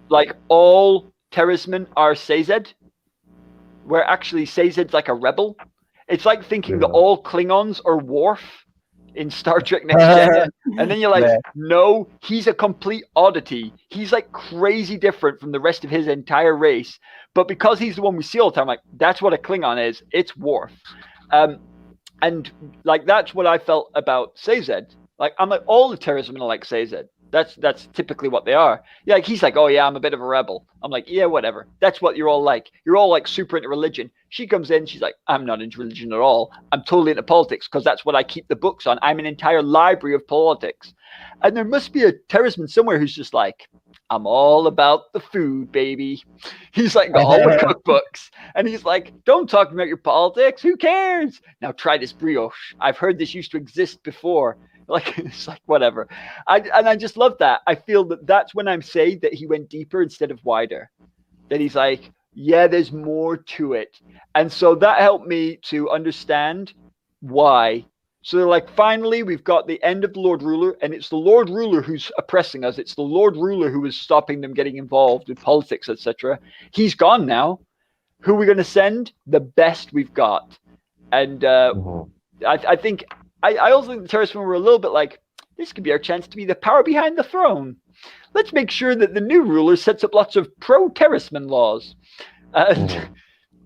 Like all Terracemen are Sazed, where actually Sazed's like a rebel. It's like thinking that all Klingons are Worf in Star Trek Next Gen. And then you're like, no, he's a complete oddity. He's like crazy different from the rest of his entire race. But because he's the one we see all the time, like, that's what a Klingon is. It's Worf. And like, that's what I felt about Sazed. Like, I'm like, all the Terracemen are like Sazed. That's typically what they are. Yeah, like he's like, oh yeah, I'm a bit of a rebel. I'm like, yeah, whatever. That's what you're all like. You're all like super into religion. She comes in, she's like, I'm not into religion at all. I'm totally into politics, because that's what I keep the books on. I'm an entire library of politics. And there must be a Terraceman somewhere who's just like, I'm all about the food, baby. He's like got all the cookbooks, and he's like, don't talk about your politics. Who cares? Now try this brioche. I've heard this used to exist before. Like, it's like, whatever. I just love that. I feel that that's when I'm saying that he went deeper instead of wider. That he's like, yeah, there's more to it. And so that helped me to understand why. So they're like, finally, we've got the end of the Lord Ruler, and it's the Lord Ruler who's oppressing us. It's the Lord Ruler who is stopping them getting involved with politics, etc. He's gone now. who we're going to send, the best we've got. And I think I also think the terrorists were a little bit like, this could be our chance to be the power behind the throne. Let's make sure that the new ruler sets up lots of pro-terrorisman laws.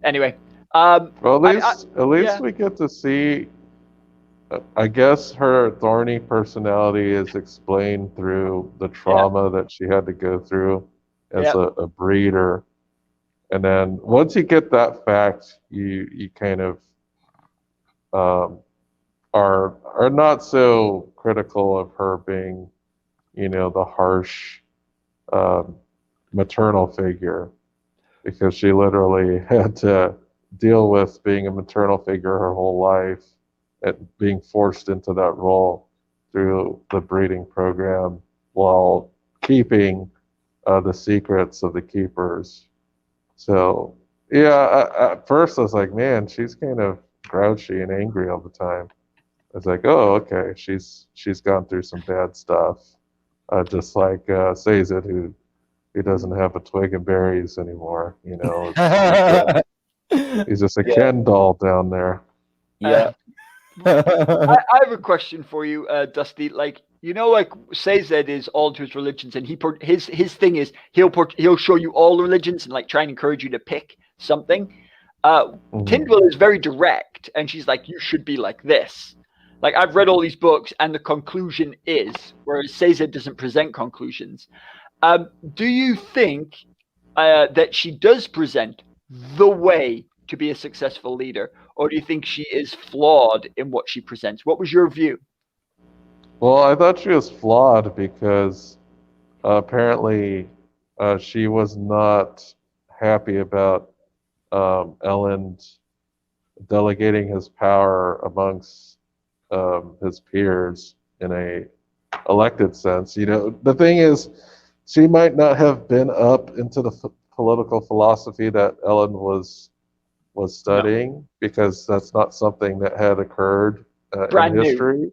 Anyway. Well, at least we get to see, I guess her thorny personality is explained through the trauma that she had to go through as a breeder. And then once you get that fact, you kind of are not so critical of her being, the harsh maternal figure, because she literally had to deal with being a maternal figure her whole life and being forced into that role through the breeding program while keeping the secrets of the keepers. So at first I was like, man, she's kind of grouchy and angry all the time. I was like, oh, okay, she's gone through some bad stuff, just like Sazed, who doesn't have a twig and berries anymore. He's just a Ken doll down there. Yeah. I have a question for you, Dusty. Like, like Sazed is all to his religions, and his thing is he'll show you all religions and like try and encourage you to pick something. Tyndall is very direct, and she's like, you should be like this. Like, I've read all these books, and the conclusion is, whereas Sazed doesn't present conclusions. Do you think that she does present the way to be a successful leader, or do you think she is flawed in what she presents? What was your view? Well, I thought she was flawed because apparently she was not happy about Elend delegating his power amongst his peers in a elected sense. The thing is, she might not have been up into the political philosophy that Elend was studying, because that's not something that had occurred in history. New.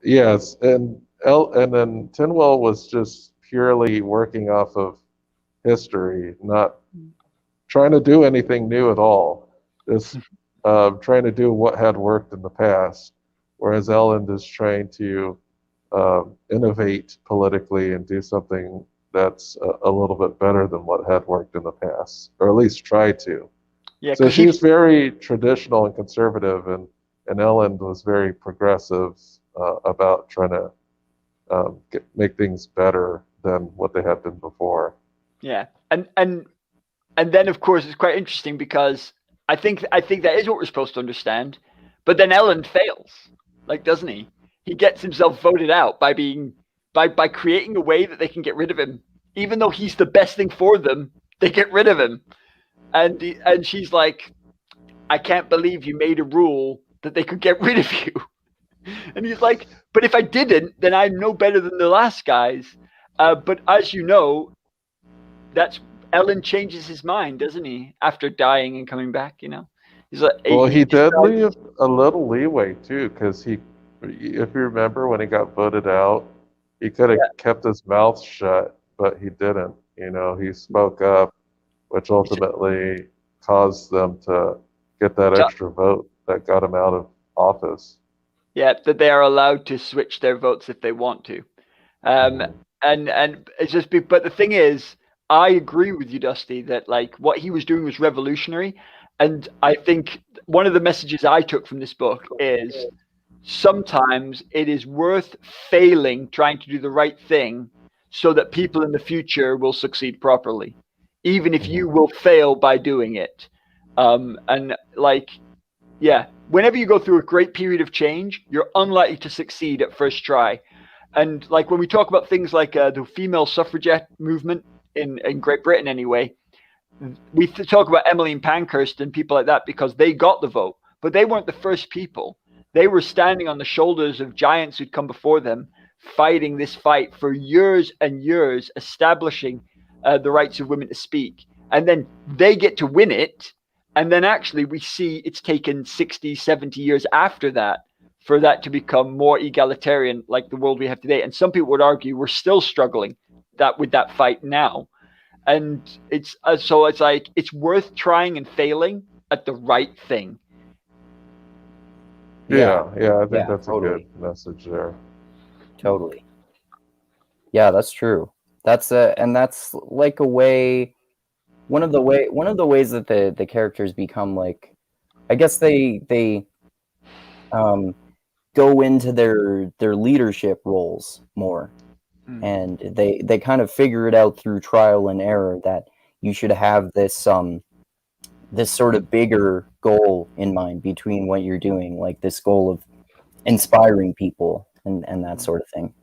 Yes, and then Tinwell was just purely working off of history, not trying to do anything new at all. Just trying to do what had worked in the past, whereas Elend is trying to innovate politically and do something that's a little bit better than what had worked in the past, or at least try to. Yeah, so she's very traditional and conservative, and Elend was very progressive about trying to make things better than what they had been before. Yeah, and then of course it's quite interesting, because I think that is what we're supposed to understand, but then Elend fails, like, doesn't he? He gets himself voted out by creating a way that they can get rid of him, even though he's the best thing for them. They get rid of him. And she's like, I can't believe you made a rule that they could get rid of you. And he's like, but if I didn't, then I'm no better than the last guys. But as you know, that's Elend changes his mind, doesn't he? After dying and coming back, He's like, well, he did leave a little leeway too, because if you remember when he got voted out, he could have kept his mouth shut, but he didn't. He spoke up, which ultimately caused them to get that extra vote that got him out of office. Yeah, that they are allowed to switch their votes if they want to. And it's just, but the thing is, I agree with you, Dusty, that like what he was doing was revolutionary. And I think one of the messages I took from this book is sometimes it is worth failing trying to do the right thing so that people in the future will succeed properly, even if you will fail by doing it. And like, yeah, whenever you go through a great period of change, you're unlikely to succeed at first try. And like when we talk about things like the female suffragette movement in Great Britain anyway, we talk about Emmeline Pankhurst and people like that because they got the vote, but they weren't the first people. They were standing on the shoulders of giants who'd come before them, fighting this fight for years and years, establishing the rights of women to speak. And then they get to win it. And then actually we see it's taken 60, 70 years after that for that to become more egalitarian like the world we have today. And some people would argue we're still struggling with that fight now. And it's so it's like it's worth trying and failing at the right thing. Yeah, I think that's totally. a good message there. Totally. Yeah, that's true. That's and that's like a way. One of the ways that the characters become like, I guess they go into their leadership roles more, and they kind of figure it out through trial and error that you should have this this sort of bigger goal in mind between what you're doing, like this goal of inspiring people and that sort of thing.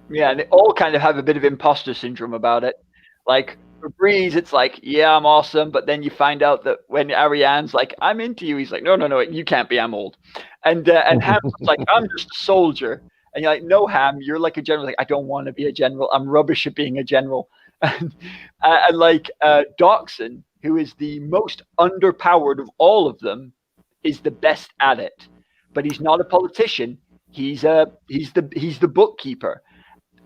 Yeah, and they all kind of have a bit of imposter syndrome about it. Like for Breeze, it's like, yeah, I'm awesome, but then you find out that when Ariane's like, I'm into you, he's like, no, you can't be, I'm old. And Ham's like, I'm just a soldier. And you're like, no, Ham, you're like a general. Like, I don't want to be a general. I'm rubbish at being a general. And like Doxson, who is the most underpowered of all of them, is the best at it. But he's not a politician. He's the bookkeeper.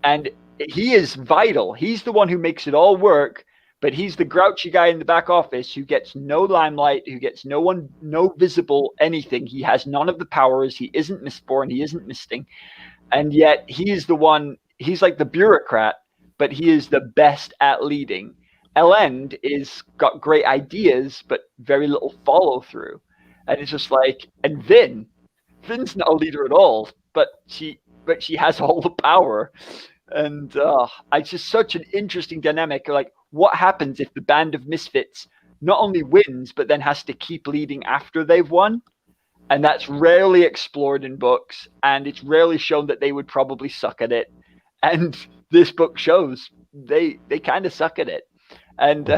And he is vital. He's the one who makes it all work, but he's the grouchy guy in the back office who gets no limelight, who gets no visible anything. He has none of the powers. He isn't Mistborn. He isn't Misting. And yet he is the one, he's like the bureaucrat, but he is the best at leading. Elend is got great ideas, but very little follow through. And it's just like, and Vin's not a leader at all, but she has all the power. And it's just such an interesting dynamic. Like, what happens if the band of misfits not only wins, but then has to keep leading after they've won? And that's rarely explored in books, and it's rarely shown that they would probably suck at it. And this book shows they kind of suck at it. And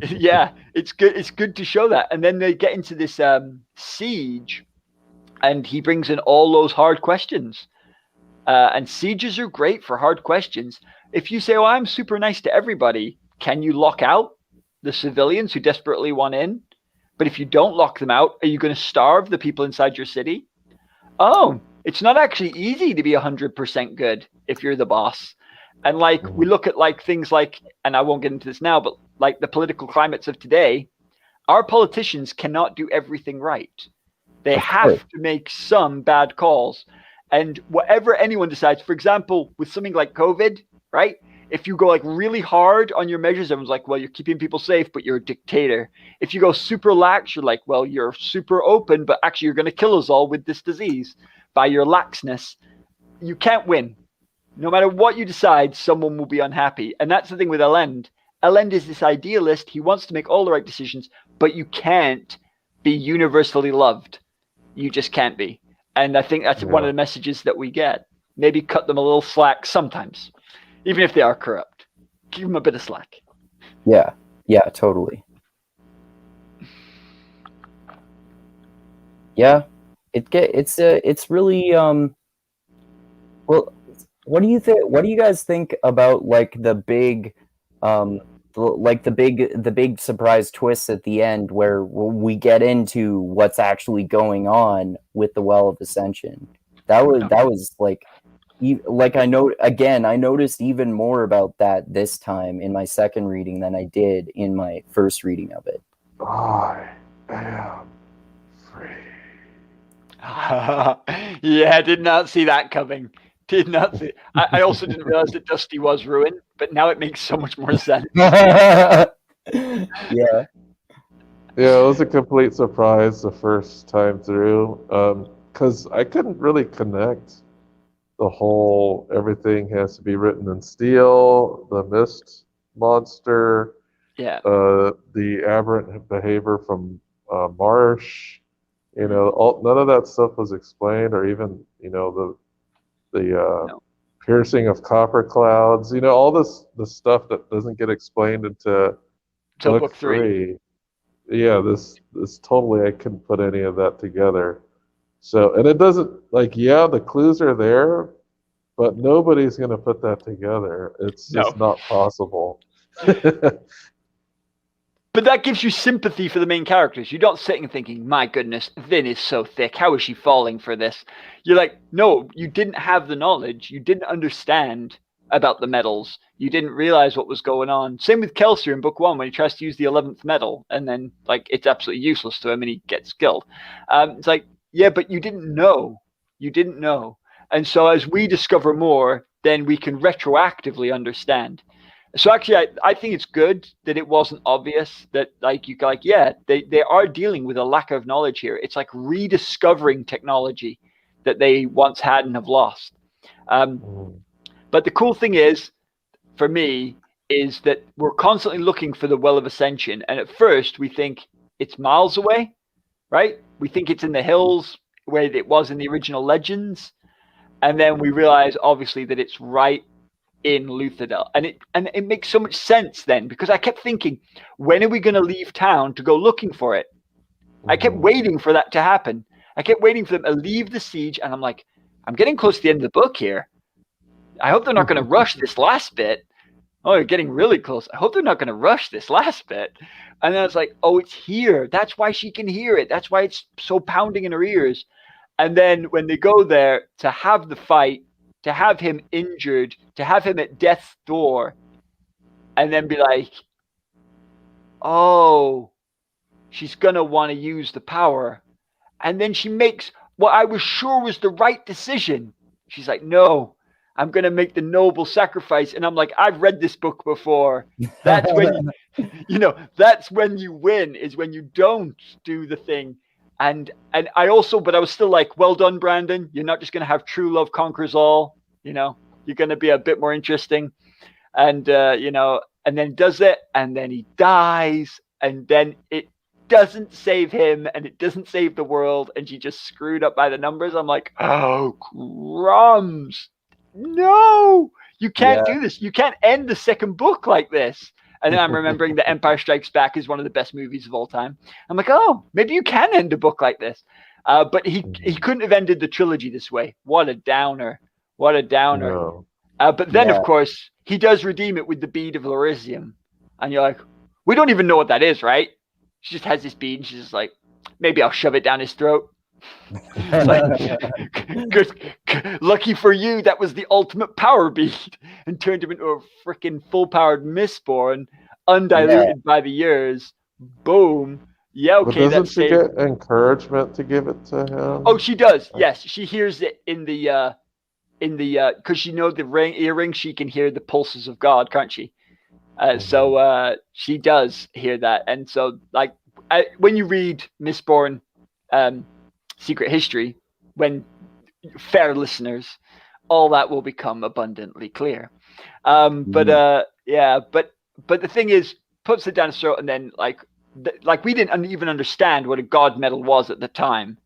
yeah, it's good. It's good to show that. And then they get into this siege, and he brings in all those hard questions. And sieges are great for hard questions. If you say, oh, I'm super nice to everybody, can you lock out the civilians who desperately want in? But if you don't lock them out, are you going to starve the people inside your city? Oh, it's not actually easy to be 100% good if you're the boss. And like we look at like things like, and I won't get into this now, but like the political climates of today, our politicians cannot do everything right. They have to make some bad calls. And whatever anyone decides, for example, with something like COVID, right? If you go like really hard on your measures, everyone's like, well, you're keeping people safe, but you're a dictator. If you go super lax, you're like, well, you're super open, but actually you're going to kill us all with this disease by your laxness. You can't win. No matter what you decide, someone will be unhappy. And that's the thing with Elend. Elend is this idealist. He wants to make all the right decisions, but you can't be universally loved. You just can't be. And I think that's one of the messages that we get. Maybe cut them a little slack sometimes, even if they are corrupt. Give them a bit of slack. Yeah, totally. Yeah, it's really well. What do you think? What do you guys think about like the big the big surprise twist at the end where we get into what's actually going on with the Well of Ascension? That was like I noticed even more about that this time in my second reading than I did in my first reading of it. I am free. Yeah, did not see that coming. Did not see. I also didn't realize that Dusty was ruined, but now it makes so much more sense. Yeah. Yeah, it was a complete surprise the first time through, because I couldn't really connect the whole everything has to be written in steel, the mist monster, the aberrant behavior from Marsh. You know, none of that stuff was explained, or even the piercing of copper clouds. You know, all the stuff that doesn't get explained into book 3. Yeah, this totally, I couldn't put any of that together. So, and it doesn't, like, the clues are there, but nobody's going to put that together. It's just not possible. But that gives you sympathy for the main characters. You're not sitting and thinking, my goodness, Vin is so thick. How is she falling for this? You're like, no, you didn't have the knowledge. You didn't understand about the metals. You didn't realize what was going on. Same with Kelsier in book 1 when he tries to use the 11th metal, and then like it's absolutely useless to him and he gets killed. It's like, yeah, but you didn't know. You didn't know. And so as we discover more, then we can retroactively understand. So actually, I think it's good that it wasn't obvious that they are dealing with a lack of knowledge here. It's like rediscovering technology that they once had and have lost. But the cool thing is, for me, is that we're constantly looking for the Well of Ascension. And at first we think it's miles away, right? We think it's in the hills where it was in the original legends. And then we realize, obviously, that it's right in Luthadel. And it makes so much sense then, because I kept thinking, when are we going to leave town to go looking for it? I kept waiting for that to happen. I kept waiting for them to leave the siege. And I'm like, I'm getting close to the end of the book here. I hope they're not going to rush this last bit. Oh, you're getting really close. I hope they're not going to rush this last bit. And then I was like, oh, it's here. That's why she can hear it. That's why it's so pounding in her ears. And then when they go there to have the fight, to have him injured, to have him at death's door, and then be like, oh, she's going to want to use the power. And then she makes what I was sure was the right decision. She's like, no, I'm going to make the noble sacrifice. And I'm like, I've read this book before. That's when, that's when you win, is when you don't do the thing. And I also, but I was still like, well done, Brandon. You're not just going to have true love conquers all, you're going to be a bit more interesting. And, and then does it, and then he dies, and then it doesn't save him, and it doesn't save the world, and she just screwed up by the numbers. I'm like, oh, crumbs. No, you can't do this. You can't end the second book like this. And then I'm remembering that Empire Strikes Back is one of the best movies of all time. I'm like, oh, maybe you can end a book like this. But he couldn't have ended the trilogy this way. What a downer. What a downer. No. But then, of course, he does redeem it with the bead of Elysium. And you're like, we don't even know what that is, right? She just has this bead and she's just like, maybe I'll shove it down his throat. Good. Lucky for you, that was the ultimate power bead, and turned him into a freaking full-powered Mistborn, undiluted by the years. Boom. Yeah, okay. But doesn't she get encouragement to give it to him? Oh, she does. Yes, she hears it in the because she knows the earring. She can hear the pulses of God, can't she? So she does hear that, and so like when you read Mistborn, Secret History, when fair listeners, all that will become abundantly clear. But the thing is, puts it down his throat, and then like we didn't even understand what a god metal was at the time,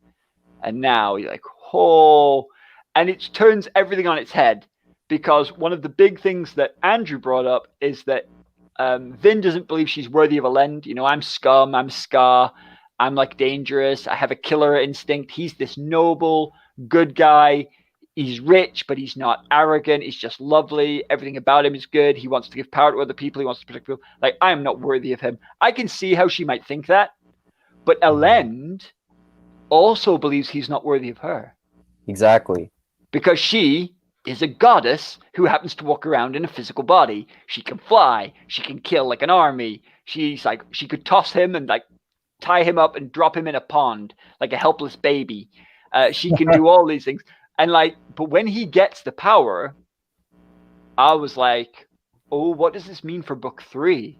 and now you're like, oh, and it turns everything on its head, because one of the big things that Andrew brought up is that Vin doesn't believe she's worthy of Elend. I'm scum, I'm Scar, I'm like dangerous, I have a killer instinct. He's this noble, good guy. He's rich, but he's not arrogant. He's just lovely. Everything about him is good. He wants to give power to other people. He wants to protect people. Like, I am not worthy of him. I can see how she might think that. But Elend also believes he's not worthy of her. Exactly. Because she is a goddess who happens to walk around in a physical body. She can fly. She can kill like an army. She's like, she could toss him and like tie him up and drop him in a pond like a helpless baby. She can do all these things. And like, but when he gets the power, I was like, oh, what does this mean for book 3?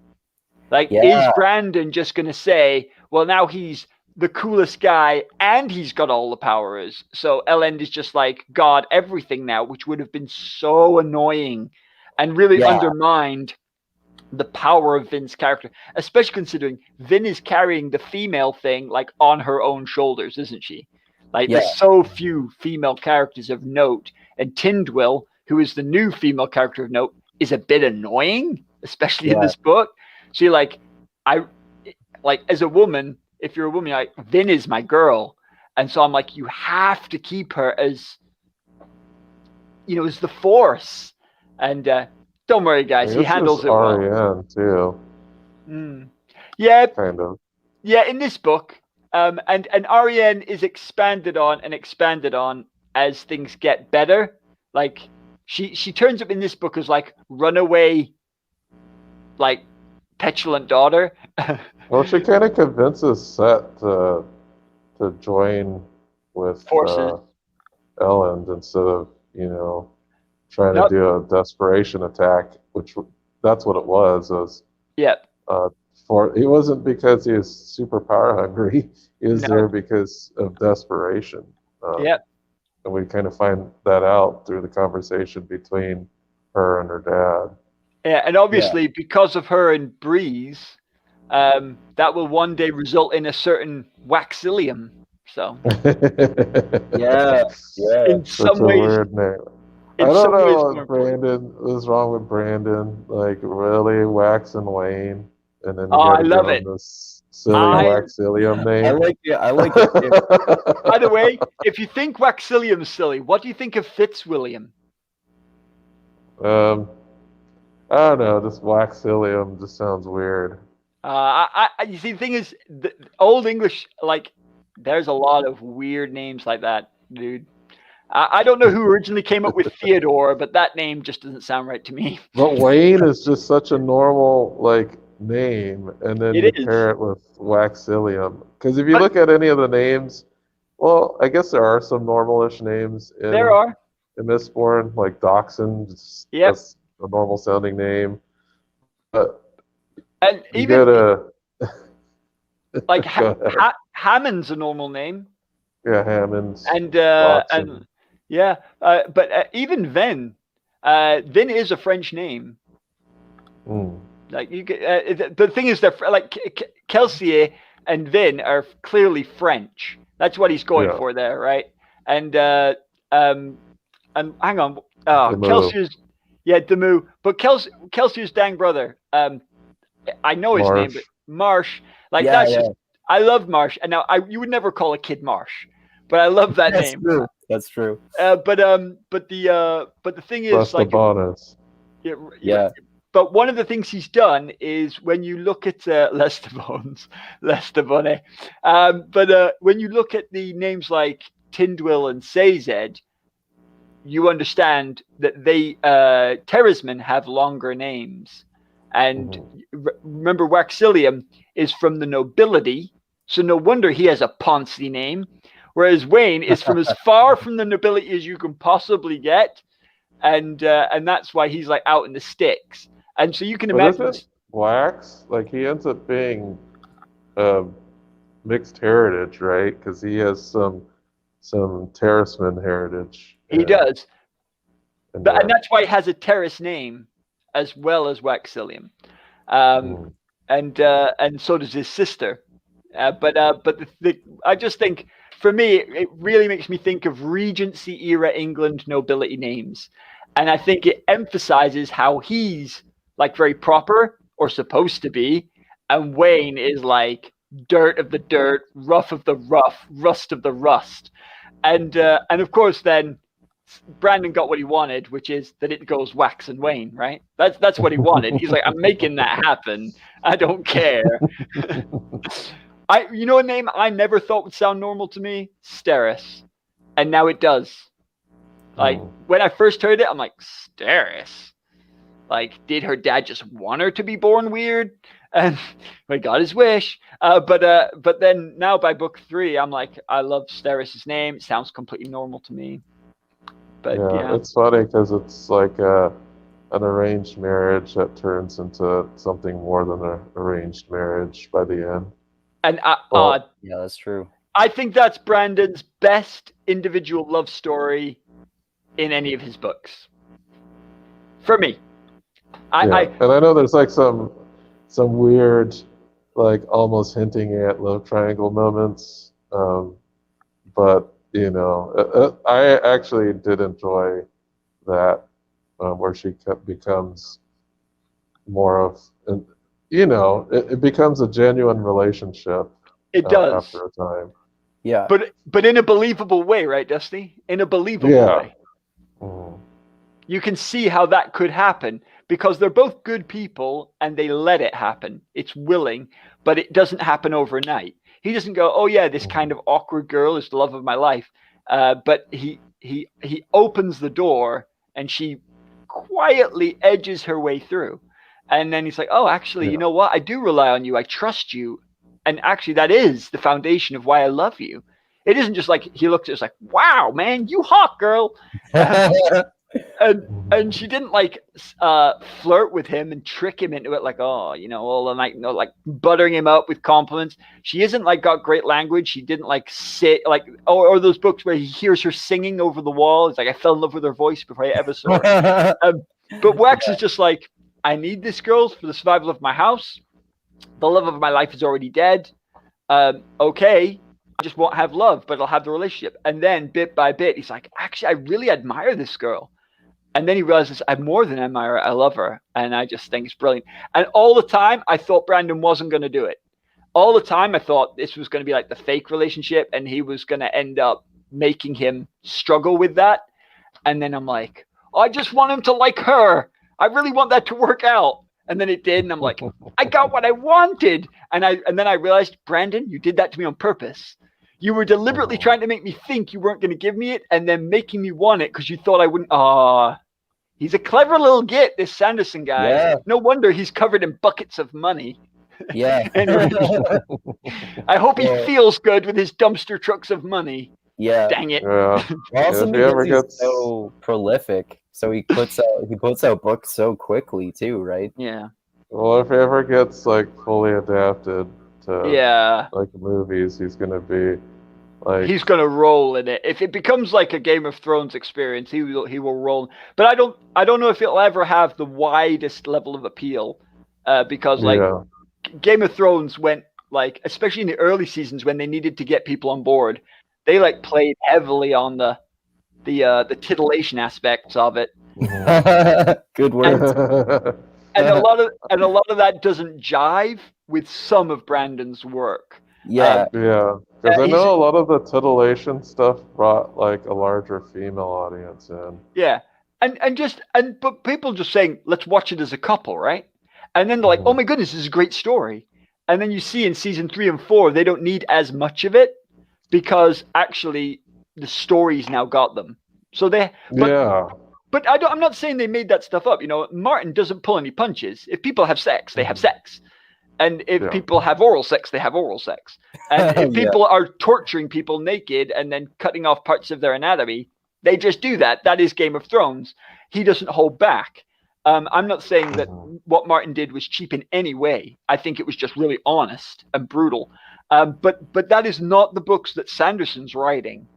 Like, is Brandon just going to say, well, now he's the coolest guy and he's got all the powers, so Elend is just like God everything now, which would have been so annoying and really undermined the power of Vin's character, especially considering Vin is carrying the female thing like on her own shoulders, isn't she? Like, there's so few female characters of note, and Tindwyl, who is the new female character of note, is a bit annoying, especially in this book. So you're like, as a woman, if you're a woman, you're like, Vin is my girl. And so I'm like, you have to keep her as, as the Force. And don't worry, guys, he handles it well. Ariane, too. Yeah. Kind of. Yeah, in this book. And Ariane is expanded on as things get better. Like, she turns up in this book as like runaway, like petulant daughter. Well, she kind of convinces Set to join with Forces. Ellen instead of, trying to do a desperation attack, which that's what it was. Yep. It wasn't because he was super power hungry. He was there because of desperation. Yep. And we kind of find that out through the conversation between her and her dad. Yeah, and obviously because of her and Breeze, that will one day result in a certain Waxilium. So Yeah. in Such some a ways, weird name. I don't know what Brandon was wrong with Brandon. Like, really, Wax and Wayne, and then you got to give him this silly Waxilium name. I like it. I like it too. By the way, if you think Waxilium's silly, what do you think of Fitzwilliam? I don't know. This Waxilium just sounds weird. You see, the thing is, the Old English, like, there's a lot of weird names like that, dude. I don't know who originally came up with Theodore, but that name just doesn't sound right to me. But Wayne is just such a normal, like, name, and then you pair it with Waxilium. Because if you look at any of the names, well, I guess there are some normalish names in Mistborn, like Dachshund. That's a normal sounding name. But and you even gotta like Hammond's a normal name. Yeah, Hammond's and but even Vin is a French name. Like you get the thing is that like Kelsier and Vin are clearly French. That's what he's going for there, right? And hang on, Kelsier's Demu, but Kelsier's dang brother. I know his name, but Marsh. Like just I love Marsh, and now you would never call a kid Marsh, but I love that name. True. That's true. But the thing is, like, But one of the things he's done is when you look at Lesterbone, but when you look at the names like Tindwyl and Sazed, you understand that they Terrismen have longer names, and remember Waxilium is from the nobility, so no wonder he has a Poncy name. Whereas Wayne is from as far from the nobility as you can possibly get, and that's why he's like out in the sticks. And so you can imagine Wax, like he ends up being mixed heritage, right? Because he has some Terrisman heritage. He does, and that's why he has a Terris name as well as Waxilium, and so does his sister. But I just think, for me, it really makes me think of Regency era England nobility names. And I think it emphasizes how he's like very proper or supposed to be. And Wayne is like dirt of the dirt, rough of the rough, rust of the rust. And of course, then Brandon got what he wanted, which is that it goes Wax and Wayne, right? That's what he wanted. He's like, I'm making that happen. I don't care. You know a name I never thought would sound normal to me? Steris. And now it does. Like, when I first heard it, I'm like, Steris? Like, did her dad just want her to be born weird? And he got his wish. But then now by book 3, I'm like, I love Steris' name. It sounds completely normal to me. But it's funny because it's like an arranged marriage that turns into something more than an arranged marriage by the end. And yeah, that's true. I think that's Brandon's best individual love story in any of his books. For me. And I know there's like some weird, like almost hinting at love triangle moments. But, I actually did enjoy that, where she becomes more of it becomes a genuine relationship. It does after a time. Yeah, but in a believable way, right, Dusty? In a believable way. You can see how that could happen because they're both good people and they let it happen. It's willing, but it doesn't happen overnight. He doesn't go, "Oh yeah, this kind of awkward girl is the love of my life," but he opens the door and she quietly edges her way through. And then he's like, oh, actually, you know what? I do rely on you. I trust you. And actually, that is the foundation of why I love you. It isn't just like he looks at us like, wow, man, you hot, girl. And she didn't like flirt with him and trick him into it like, oh, you know, all the night, you know, like buttering him up with compliments. She isn't like got great language. She didn't like sit like or those books where he hears her singing over the wall. It's like I fell in love with her voice before I ever saw her. But Wax is just like, I need this girl for the survival of my house. The love of my life is already dead. Okay, I just won't have love, but I'll have the relationship. And then bit by bit, he's like, actually, I really admire this girl. And then he realizes I more than admire her. I love her. And I just think it's brilliant. And all the time, I thought Brandon wasn't going to do it. All the time, I thought this was going to be like the fake relationship, and he was going to end up making him struggle with that. And then I'm like, I just want him to like her. I really want that to work out. And then it did. And I'm like, I got what I wanted. And then I realized, Brandon, you did that to me on purpose. You were deliberately trying to make me think you weren't going to give me it and then making me want it because you thought I wouldn't. He's a clever little git, this Sanderson guy. Yeah. No wonder he's covered in buckets of money. Yeah. Anyway, I hope he feels good with his dumpster trucks of money. Yeah. Dang it. Yeah. Also, because he's so prolific, so he puts out books so quickly too, right? Yeah. Well, if he ever gets like fully adapted to like movies, he's gonna be like he's gonna roll in it. If it becomes like a Game of Thrones experience, he will roll. But I don't know if it'll ever have the widest level of appeal, because like Game of Thrones went like, especially in the early seasons when they needed to get people on board, they like played heavily on the titillation aspects of it. Good word. And a lot of that doesn't jive with some of Brandon's work. Yeah. Because I know a lot of the titillation stuff brought like a larger female audience in. Yeah. But people just saying, let's watch it as a couple, right? And then they're like, oh my goodness, this is a great story. And then you see in season 3 and 4, they don't need as much of it because actually the story's now got them. So But I'm not saying they made that stuff up. You know, Martin doesn't pull any punches. If people have sex, they have sex. And if people have oral sex, they have oral sex. And if people are torturing people naked and then cutting off parts of their anatomy, they just do that. That is Game of Thrones. He doesn't hold back. I'm not saying that what Martin did was cheap in any way. I think it was just really honest and brutal. But that is not the books that Sanderson's writing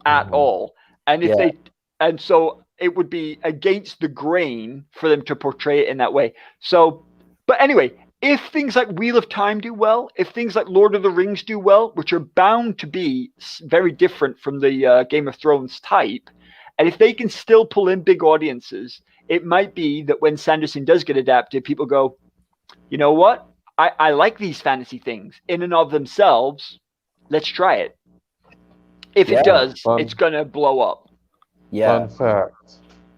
at all. And so it would be against the grain for them to portray it in that way. So, but anyway, if things like Wheel of Time do well, if things like Lord of the Rings do well, which are bound to be very different from the Game of Thrones type, and if they can still pull in big audiences, it might be that when Sanderson does get adapted, people go, you know what? I like these fantasy things in and of themselves. Let's try it. If it does, it's going to blow up. Yeah. Fun fact.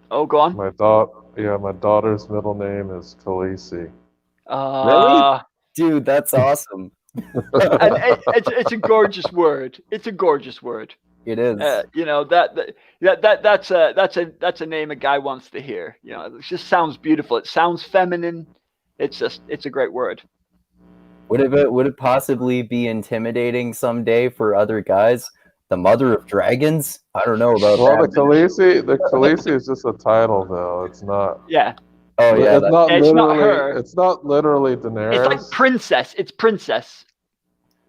Oh, go on. My daughter's middle name is Khaleesi. Really? Dude, that's awesome. And it's a gorgeous word. It's a gorgeous word. It is. You know, that's a name a guy wants to hear. You know, it just sounds beautiful. It sounds feminine. It's a great word. Would it possibly be intimidating someday for other guys? The Mother of Dragons? I don't know about that. Well, the Khaleesi is just a title, though. It's not. Yeah. Oh yeah. It's not her. It's not literally Daenerys. It's like princess. It's princess.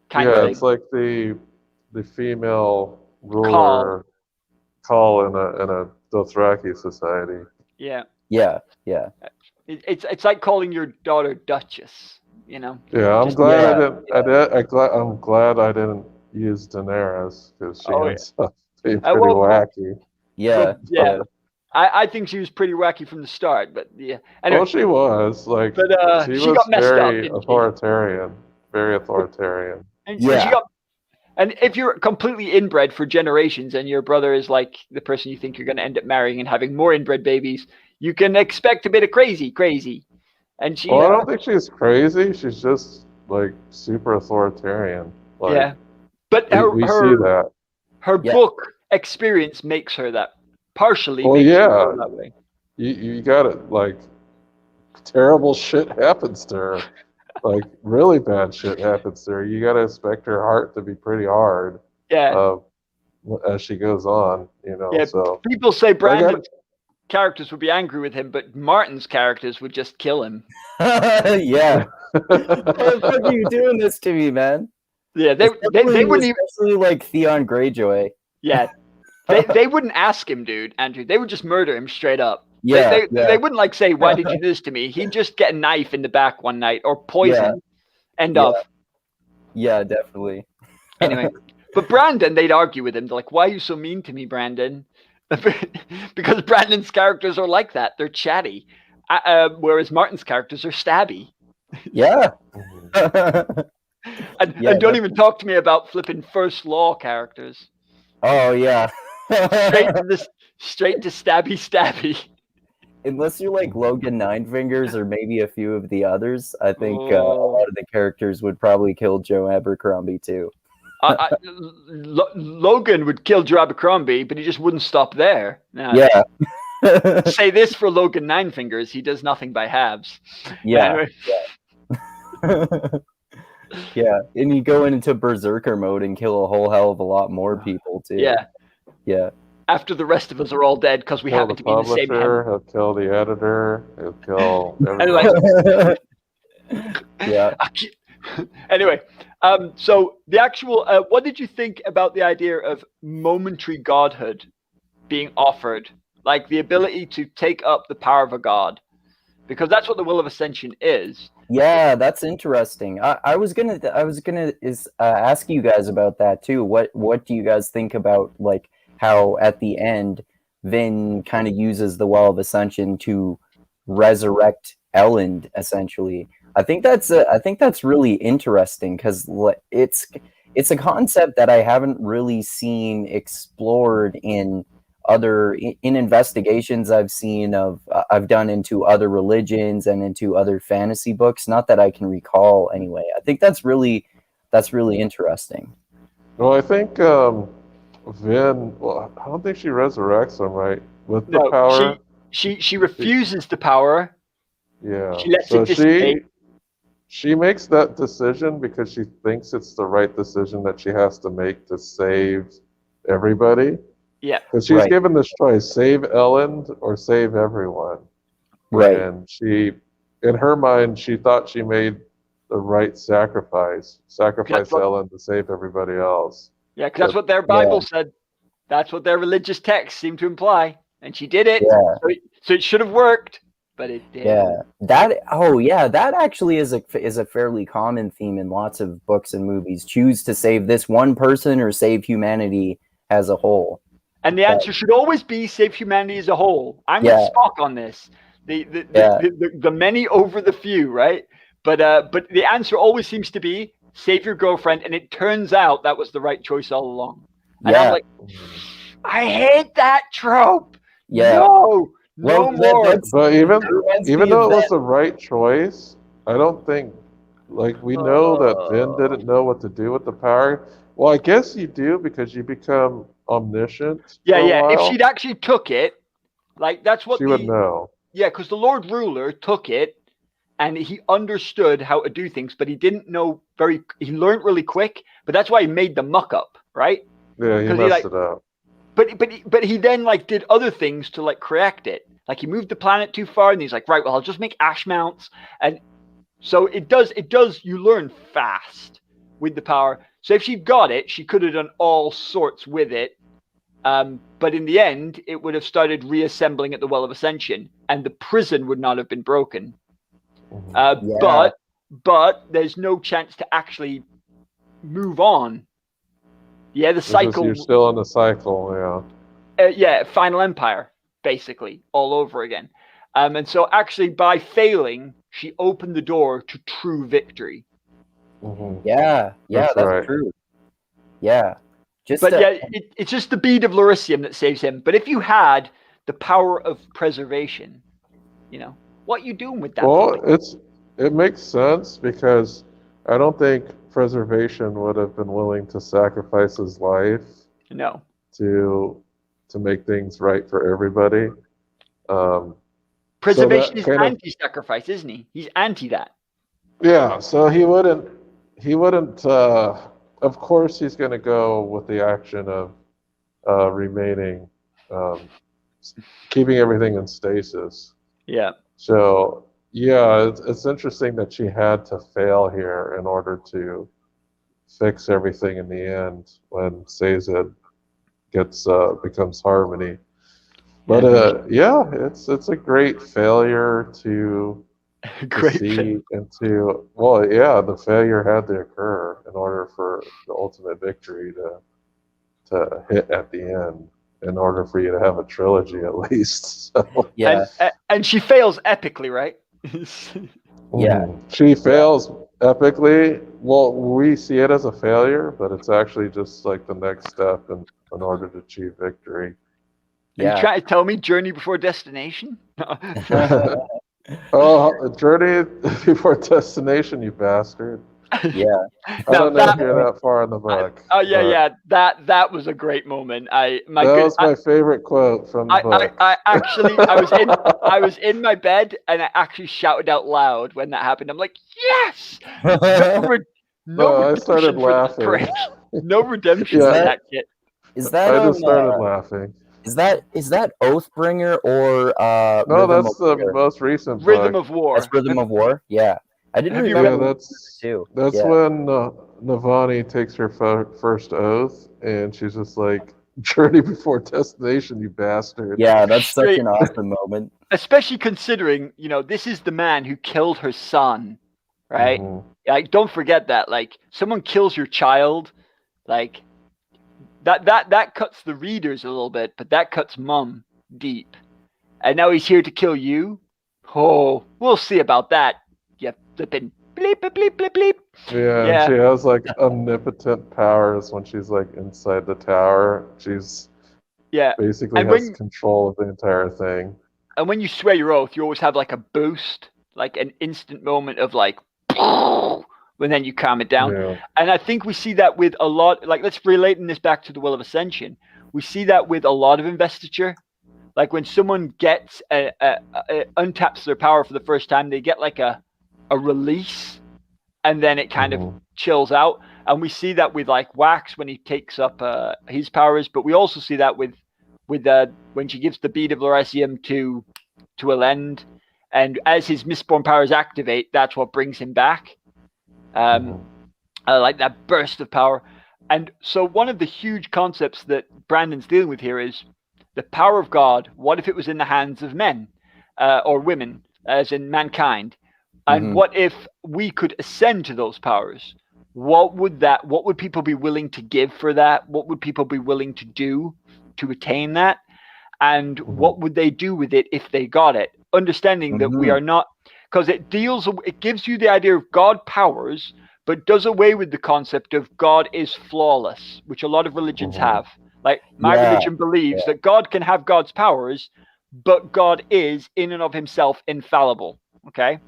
Kind of thing. It's like the female ruler call in a Dothraki society. Yeah. Yeah. Yeah. It's like calling your daughter Duchess. You know. Yeah, I'm glad I'm glad I didn't use Daenerys because she ends up being pretty wacky. Yeah. Yeah. I think she was pretty wacky from the start, but yeah. Anyway, well, she was like, but she got messed very authoritarian, very authoritarian. And and if you're completely inbred for generations, and your brother is like the person you think you're going to end up marrying and having more inbred babies, you can expect a bit of crazy. And she. Well, I don't think she's crazy. She's just like super authoritarian. Like, yeah, but we see that. Her book experience makes her that. partially Well, makes you yeah. feel that way. You got it. Like, terrible shit happens to her. Like, really bad shit happens to her. You got to expect her heart to be pretty hard. Yeah. As she goes on, you know. Yeah. So people say I got Brandon's characters would be angry with him, but Martin's characters would just kill him. Yeah. Why the fuck are you doing this to me, man? Yeah, they wouldn't even. Especially like Theon Greyjoy. Yeah, they wouldn't ask him, dude, Andrew. They would just murder him straight up. Yeah, They wouldn't like say, "Why did you do this to me?" He'd just get a knife in the back one night or poison. End of. Yeah, definitely. Anyway, but Brandon, they'd argue with him. They're like, "Why are you so mean to me, Brandon?" Because Brandon's characters are like that. They're chatty, whereas Martin's characters are stabby. Yeah. And don't even talk to me about flipping first law characters. Oh yeah. straight to stabby. Unless you're like Logan Ninefingers or maybe a few of the others, I think a lot of the characters would probably kill Joe Abercrombie too. Logan would kill Joe Abercrombie, but he just wouldn't stop there. Yeah. Say this for Logan Ninefingers, he does nothing by halves. Yeah. Anyway. Yeah, and you go into Berserker mode and kill a whole hell of a lot more people too. Yeah. After the rest of us are all dead because we happen to be in the same publisher, he'll kill the editor, he'll kill everyone. Yeah. Anyway, so the actual, what did you think about the idea of momentary godhood being offered, like the ability to take up the power of a god? Because that's what the Will of Ascension is. Yeah, that's interesting. I was gonna ask you guys about that too. What do you guys think about like how at the end Vin kind of uses the Well of Ascension to resurrect Elend essentially? I think that's really interesting because it's a concept that I haven't really seen explored in investigations I've done into other religions and into other fantasy books. Not that I can recall anyway. I think that's really interesting. Well, I think Vin. Well, I don't think she resurrects him, right? With the power. She refuses the power. Yeah. She lets it dissipate. She makes that decision because she thinks it's the right decision that she has to make to save everybody. Yeah. Because she's given this choice: save Elend or save everyone. Right. And she, in her mind, she thought she made the right sacrifice Elend to save everybody else. Yeah, because that's what their Bible said. That's what their religious texts seem to imply. And she did it. Yeah. So it should have worked, but it didn't. Yeah. That actually is a fairly common theme in lots of books and movies. Choose to save this one person or save humanity as a whole. And the answer should always be save humanity as a whole. I'm with Spock on this. The many over the few, right? But the answer always seems to be save your girlfriend, and it turns out that was the right choice all along. And I'm like, I hate that trope. Yeah. No more. But even though it was the right choice, I don't think, like, we know that Vin didn't know what to do with the power. Well, I guess you do because you become omniscient. Yeah. If she'd actually took it, like that's what she would know. Yeah, because the Lord Ruler took it, and he understood how to do things, but he didn't know he learned really quick. But that's why he made the muck up, right? Yeah, he messed it up. But he then like did other things to like correct it. Like he moved the planet too far, and he's like, right, well, I'll just make ash mounts, and so it does. You learn fast with the power. So if she got it, she could have done all sorts with it. But in the end, it would have started reassembling at the Well of Ascension, and the prison would not have been broken. But there's no chance to actually move on. Yeah, the cycle. You're still in the cycle, Final Empire, basically, all over again. And so actually by failing, she opened the door to true victory. Mm-hmm. Yeah, that's right. True. Yeah. It's just the bead of Larysium that saves him. But if you had the power of preservation, what are you doing with that? Well, it makes sense because I don't think preservation would have been willing to sacrifice his life. No. To to make things right for everybody. Preservation is anti-sacrifice, isn't he? He's anti that. Yeah, so he wouldn't. Of course, he's going to go with the action of remaining, keeping everything in stasis. Yeah. So yeah, it's interesting that she had to fail here in order to fix everything in the end when Sazed becomes Harmony. But it's a great failure to see into. Well, yeah, the failure had to occur in order for the ultimate victory to hit at the end. In order for you to have a trilogy, at least. So. Yeah, and she fails epically, right? Yeah. She fails epically. Well, we see it as a failure, but it's actually just like the next step in order to achieve victory. Are you trying to tell me Journey Before Destination? Oh, Journey Before Destination, you bastard. Yeah. I don't know if you're that far in the book. That was a great moment. That was my favorite quote from the book. I was in my bed and I actually shouted out loud when that happened. I'm like, yes! I started laughing. No redemption for that kid. Is that I just started laughing. Is that Oathbringer or no? That's the most recent book. Rhythm of War. That's Rhythm of War. Yeah, I didn't remember that's when Navani takes her first oath, and she's just like, "Journey Before Destination, you bastard." Yeah, that's such an awesome moment. Especially considering, this is the man who killed her son, right? Mm-hmm. Like, don't forget that. Like, someone kills your child, like. That cuts the readers a little bit, but that cuts Mum deep. And now he's here to kill you? Oh, we'll see about that. You flipping bleep, bleep, bleep, bleep. Yeah, she has like omnipotent powers when she's like inside the tower. She's basically has control of the entire thing. And when you swear your oath, you always have like a boost, like an instant moment of like, when then you calm it down. Yeah. And I think we see that with a lot, like, let's relating this back to the Well of Ascension. We see that with a lot of investiture. Like when someone gets untaps their power for the first time, they get like a release, and then it kind of chills out. And we see that with like Wax when he takes up his powers, but we also see that with when she gives the bead of Lauresium to Elend, and as his Mistborn powers activate, that's what brings him back. Like that burst of power. And so one of the huge concepts that Brandon's dealing with here is the power of God. What if it was in the hands of men or women, as in mankind? And what if we could ascend to those powers? What would people be willing to give for that? What would people be willing to do to attain that? And what would they do with it if they got it? Understanding that we are not, because it gives you the idea of God powers, but does away with the concept of God is flawless, which a lot of religions have. Like my religion believes that God can have God's powers, but God is in and of himself infallible. Okay.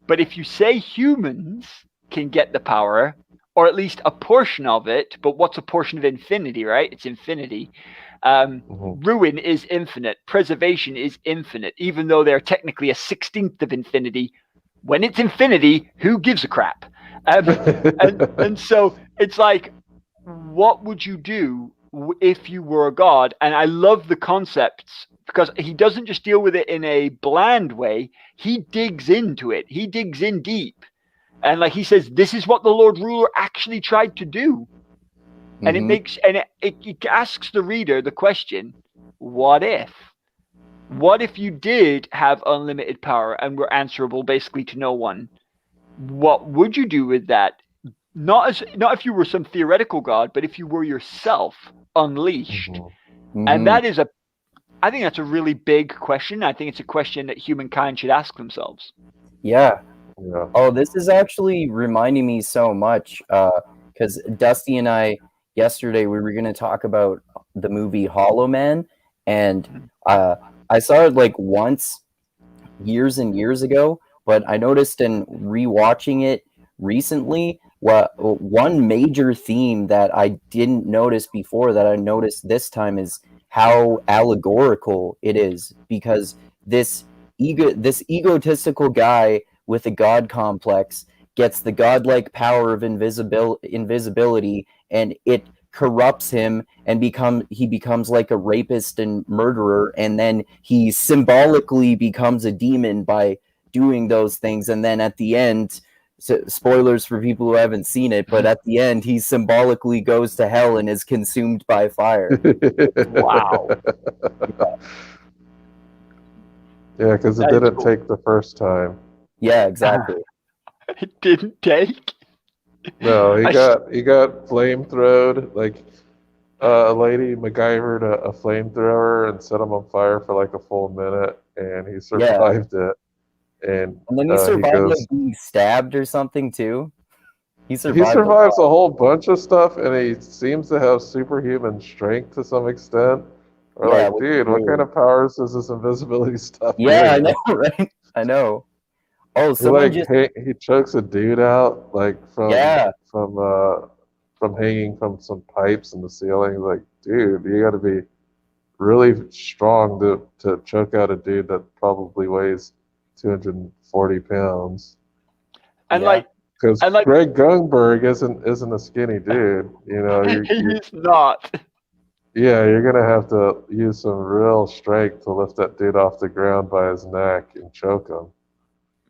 But if you say humans can get the power, or at least a portion of it, but what's a portion of infinity, right? It's infinity. Ruin is infinite. Preservation is infinite, even though they're technically a 16th of infinity. When it's infinity, who gives a crap? And so it's like, what would you do if you were a god? And I love the concepts because he doesn't just deal with it in a bland way. He digs into it. He digs in deep. And like he says, this is what the Lord Ruler actually tried to do. And it asks the reader the question, what if? What if you did have unlimited power and were answerable basically to no one? What would you do with that? Not if you were some theoretical god, but if you were yourself unleashed. And that is I think that's a really big question. I think it's a question that humankind should ask themselves. Yeah. Oh, this is actually reminding me so much because Dusty and I, yesterday, we were going to talk about the movie Hollow Man, and I saw it like once years and years ago, but I noticed in rewatching it recently, one major theme that I didn't notice before that I noticed this time is how allegorical it is, because this egotistical guy with a god complex gets the godlike power of invisibility, and it corrupts him, and he becomes like a rapist and murderer, and then he symbolically becomes a demon by doing those things, and then at the end, so, spoilers for people who haven't seen it, but at the end he symbolically goes to hell and is consumed by fire. Wow. Yeah, because it That is didn't cool. take the first time. Yeah, exactly. It didn't take. No, he I got flamethrowed. Like a lady MacGyvered a flamethrower and set him on fire for like a full minute, and he survived it. And then he he survived goes. like being stabbed or something too. He He survived survives a whole bunch of stuff, and he seems to have superhuman strength to some extent. We're Yeah, like, which is dude, what weird. kind of powers does this invisibility stuff Yeah, I bring know, him? right? I know. Oh, He someone like just he chokes a dude out like yeah. from hanging from some pipes in the ceiling. Like, dude, you got to be really strong to choke out a dude that probably weighs 240 pounds. and Yeah. like Because and like Greg Gungberg isn't a skinny dude. You know, he's not. yeah, you're gonna have to use some real strength to lift that dude off the ground by his neck and choke him.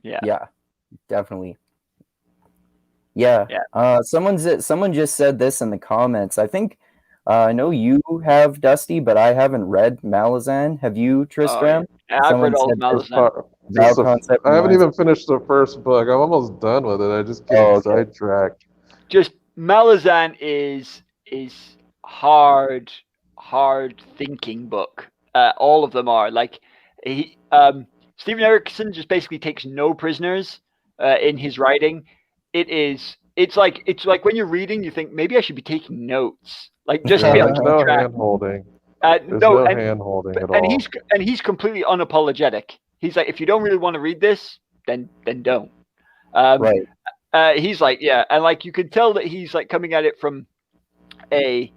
Yeah, definitely. Yeah. Someone just said this in the comments. I think I know you have, Dusty, but I haven't read Malazan. Have you, Tristram? I've read all of It's Malazan. Val concept I haven't reminds even finished the first book. I'm almost done with it. I just get okay. sidetracked. Just Malazan is hard thinking book. All of them are like Stephen Erickson just basically takes no prisoners in his writing. It's like when you're reading, you think maybe I should be taking notes, like just to be able There's to no keep track. hand holding. There's No, no hand holding at and all. he's completely unapologetic. He's like, if you don't really want to read this, then don't. Right. He's like, yeah, and like you can tell that he's like coming at it from a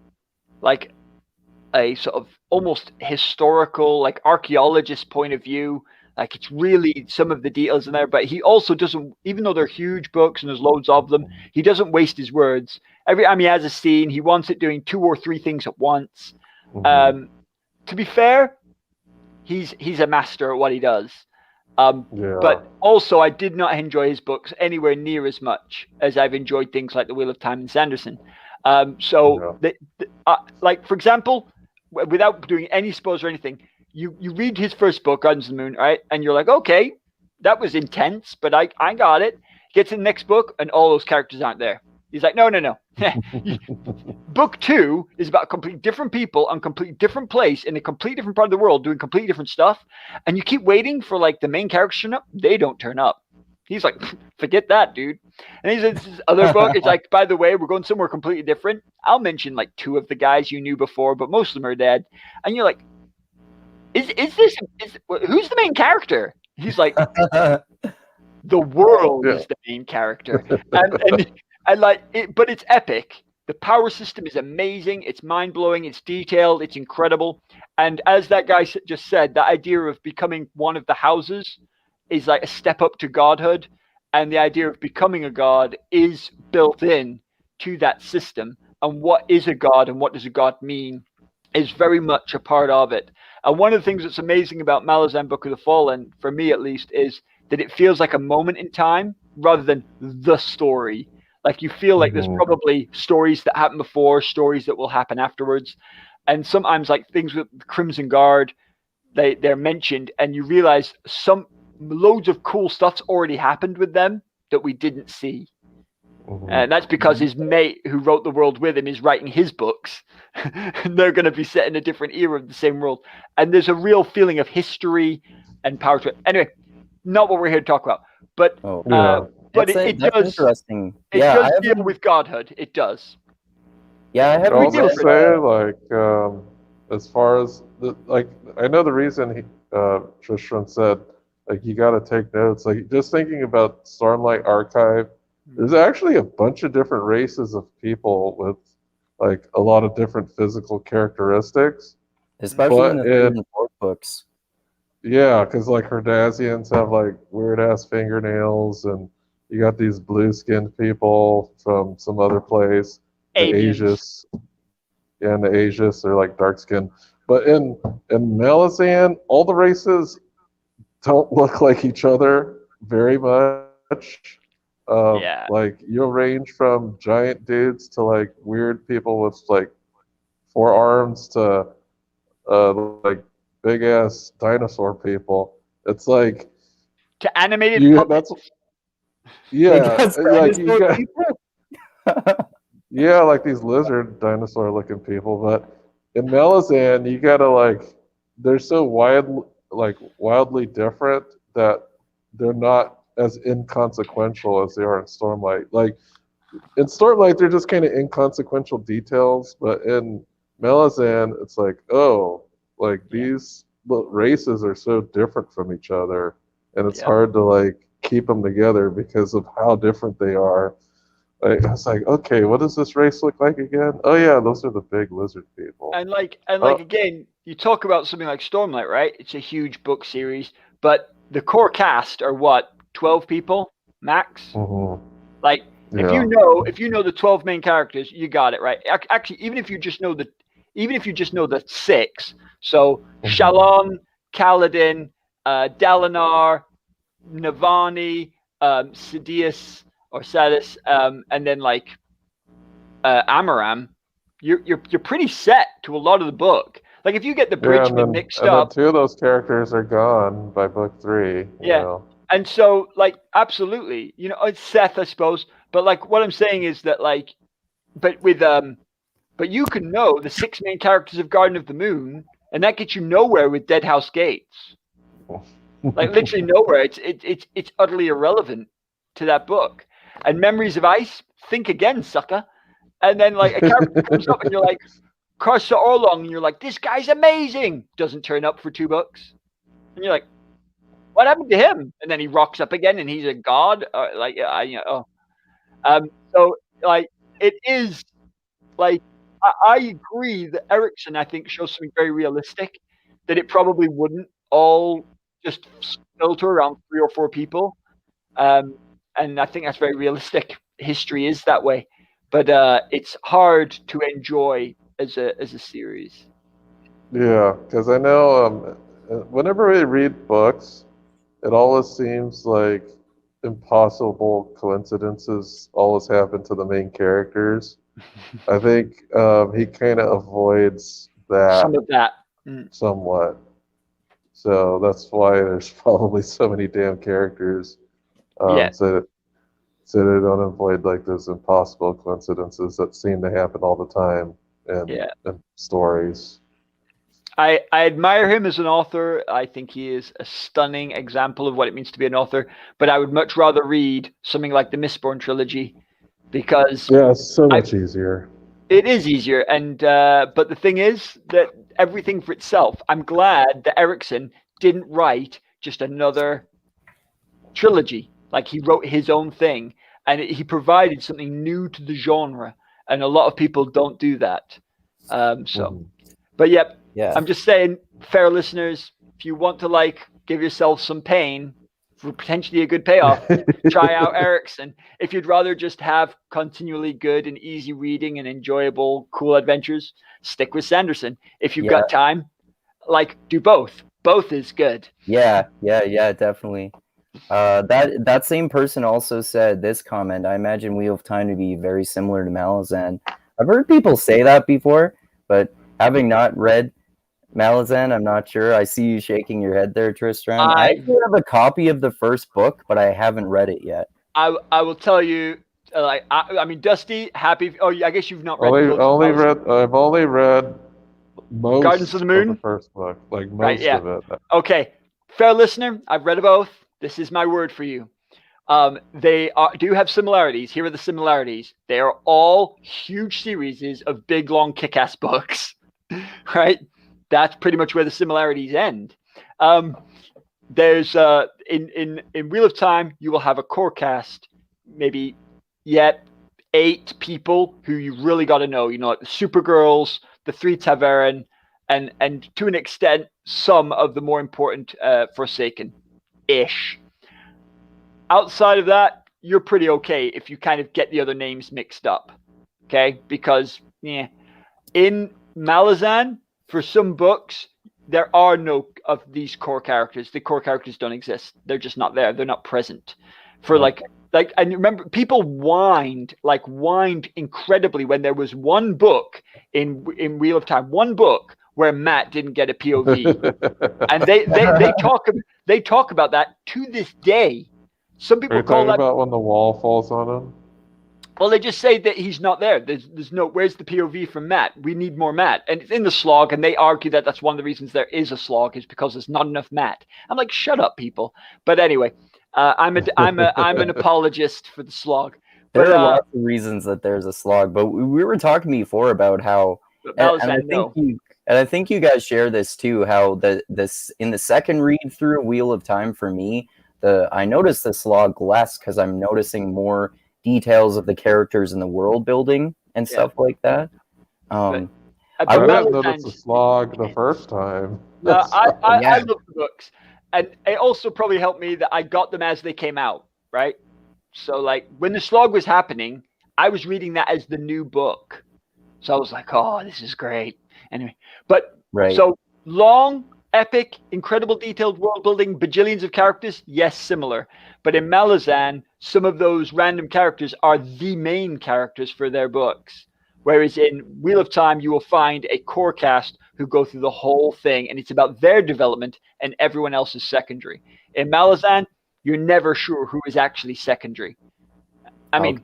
sort of almost historical, like archaeologist point of view. Like it's really some of the details in there, but he also doesn't, even though they're huge books and there's loads of them, he doesn't waste his words. Every time he has a scene, he wants it doing 2 or 3 things at once. To be fair, he's a master at what he does. But also, I did not enjoy his books anywhere near as much as I've enjoyed things like The Wheel of Time and Sanderson. Like, for example, without doing any spoilers or anything, you read his first book, Gardens of the Moon, right? And you're like, okay, that was intense, but I got it. Gets in the next book, and all those characters aren't there. He's like, no. Book 2 is about completely different people on a completely different place in a completely different part of the world doing completely different stuff. And you keep waiting for like the main characters to turn up. They don't turn up. He's like, forget that, dude. And he's in this other book. It's like, by the way, we're going somewhere completely different. I'll mention like 2 of the guys you knew before, but most of them are dead. And you're like, who's the main character? He's like, the world is the main character. And like it, but it's epic. The power system is amazing. It's mind-blowing. It's detailed. It's incredible. And as that guy just said, the idea of becoming one of the houses is like a step up to godhood. And the idea of becoming a god is built in to that system. And what is a god and what does a god mean is very much a part of it. And one of the things that's amazing about Malazan Book of the Fallen, for me at least, is that it feels like a moment in time rather than the story. Like you feel like there's probably stories that happened before, stories that will happen afterwards. And sometimes like things with Crimson Guard, they're mentioned and you realize loads of cool stuff's already happened with them that we didn't see. And that's because his mate who wrote the world with him is writing his books. And they're going to be set in a different era of the same world. And there's a real feeling of history and power to it. Anyway, not what we're here to talk about. But but it does. Interesting. It does deal with godhood. It does. Yeah, I have to also say, like, as far as I know the reason Tristram said, like, you got to take notes. Like, just thinking about Stormlight Archive, there's actually a bunch of different races of people with, like, a lot of different physical characteristics. especially in But the third and fourth books. yeah, because like Herdazians have like weird ass fingernails, and you got these blue skinned people from some other place. The Avians. Asius, yeah, and the Asius are like dark skinned. But in Malazan, all the races don't look like each other very much. Yeah. Like you'll range from giant dudes to like weird people with like forearms to like big ass dinosaur people. It's like To animated you puppets. that's yeah, Because like you dinosaur got people. yeah, like these lizard dinosaur looking people, but in Malazan you gotta like they're so wildly different that they're not as inconsequential as they are in Stormlight. Like in Stormlight they're just kind of inconsequential details, but in Malazan it's like, oh, like these races are so different from each other, and it's hard to like keep them together because of how different they are. Like, I was like, okay, what does this race look like again? Oh yeah, those are the big lizard people. And like Oh. again, you talk about something like Stormlight, right? It's a huge book series, but the core cast are what, 12 people max? Mhm. Like Yeah. if you know the 12 main characters, you got it, right? Actually, even if you just know the 6, so Shalon, Kaladin, Dalinar, Navani, Sidious or Sadis, and then like Amaram, you're pretty set to a lot of the book. Like if you get the bridgemen mixed up, then 2 of those characters are gone by book 3. You know? And so like absolutely, you know, it's Seth, I suppose. But like what I'm saying is that like, but you can know the 6 main characters of Garden of the Moon, and that gets you nowhere with Deadhouse Gates. Like literally nowhere. It's utterly irrelevant to that book. And Memories of Ice, think again, sucker. And then like a character comes up and you're like, Karsa Orlong, and you're like, this guy's amazing. Doesn't turn up for 2 books. And you're like, what happened to him? And then he rocks up again and he's a god. So like it is like I agree that Erickson, I think, shows something very realistic, that it probably wouldn't all just filter around 3 or 4 people. And I think that's very realistic. History is that way. But it's hard to enjoy as a series. Yeah, because I know whenever we read books, it always seems like impossible coincidences always happen to the main characters. I think he kind of avoids that Some of that. somewhat. So that's why there's probably so many damn characters. So they don't avoid like those impossible coincidences that seem to happen all the time in stories. I admire him as an author. I think he is a stunning example of what it means to be an author. But I would much rather read something like the Mistborn trilogy, because it's so much easier. It is easier, and but the thing is that everything for itself. I'm glad that Erickson didn't write just another trilogy. Like he wrote his own thing, and he provided something new to the genre. And a lot of people don't do that. But yeah. I'm just saying, fair listeners, if you want to like give yourself some pain for potentially a good payoff, try out Erickson. If you'd rather just have continually good and easy reading and enjoyable, cool adventures, stick with Sanderson. If you've got time, like do both. Both is good. Yeah, definitely. That same person also said this comment. I imagine Wheel of Time to be very similar to Malazan. I've heard people say that before, but having not read Malazan, I'm not sure. I see you shaking your head there, Tristram. I actually have a copy of the first book, but I haven't read it yet. I will tell you, like I mean, Dusty, happy. Oh, I guess you've not read. I've only read most Gardens of the Moon, of the first book, like most of it. Okay, fair listener, I've read both. This is my word for you. They do have similarities. Here are the similarities. They are all huge series of big, long, kick-ass books, right? That's pretty much where the similarities end. There's in Wheel of Time, you will have a core cast, maybe 8 people who you really got to know. You know, like the Supergirls, the 3 Tavern, and to an extent, some of the more important Forsaken-ish. Outside of that, you're pretty okay if you kind of get the other names mixed up, okay? Because in Malazan, for some books, there are no of these core characters. The core characters don't exist. They're just not there. They're not present. For like, and remember, people whined incredibly when there was one book in Wheel of Time, one book where Matt didn't get a POV, and they talk about that to this day. Some people call that about when the wall falls on him. Well, they just say that he's not there. There's no. Where's the POV from Matt? We need more Matt, and it's in the slog. And they argue that that's one of the reasons there is a slog is because there's not enough Matt. I'm like, shut up, people. But anyway, I'm an apologist for the slog. There are lots of reasons that there's a slog, but we were talking before about how, and I think you guys share this too. How this in the second read through Wheel of Time for me, I noticed the slog less because I'm noticing more details of the characters and the world building and stuff like that. I didn't notice the slog the first time. I love the books, and it also probably helped me that I got them as they came out, right? So like when the slog was happening, I was reading that as the new book, so I was like, oh, this is great. Anyway, but so long, epic, incredible detailed world building, bajillions of characters, yes, similar. But in Malazan, some of those random characters are the main characters for their books. Whereas in Wheel of Time, you will find a core cast who go through the whole thing, and it's about their development, and everyone else is secondary. In Malazan, you're never sure who is actually secondary. I mean,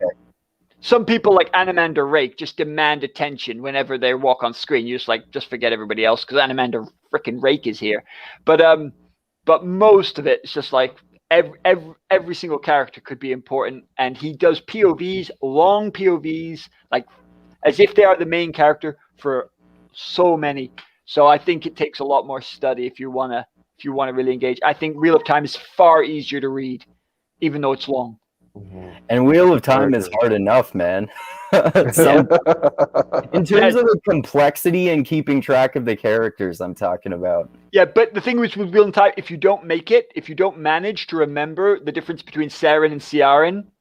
some people like Animander Rake just demand attention whenever they walk on screen. You just forget everybody else because Animander frickin' Rake is here. But most of it is just like every single character could be important, and he does POVs, long POVs, like as if they are the main character for so many. So I think it takes a lot more study if you wanna really engage. I think Wheel of Time is far easier to read, even though it's long. And Wheel of Time is hard enough, man. In terms of the complexity and keeping track of the characters I'm talking about. Yeah, but the thing with Wheel of Time, if you don't manage to remember the difference between Saren and Ciaran,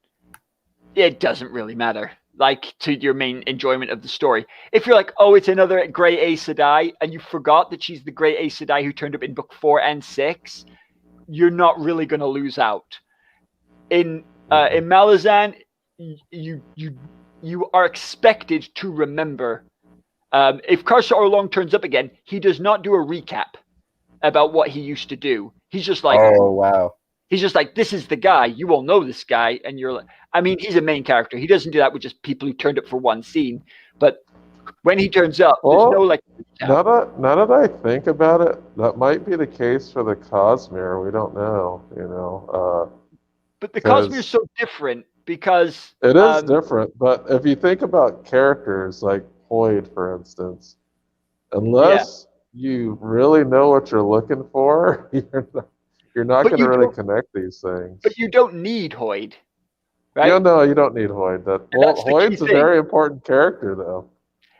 it doesn't really matter, like, to your main enjoyment of the story. If you're like, oh, it's another Grey Aes Sedai, and you forgot that she's the Grey Aes Sedai who turned up in book 4 and 6, you're not really going to lose out. In Malazan, you are expected to remember. If Karsa Orlong turns up again, he does not do a recap about what he used to do. He's just like, oh wow. He's just like, this is the guy. You all know this guy, and you're like, I mean, he's a main character. He doesn't do that with just people who turned up for one scene. But when he turns up, there's no like. Now that I think about it, that might be the case for the Cosmere. We don't know, But the Cosmere is so different because it is different. But if you think about characters like Hoyd, for instance, unless you really know what you're looking for, you're not going to really connect these things. But you don't need Hoyd, right? No, you don't need Hoyd. Hoyd's a very important character, though.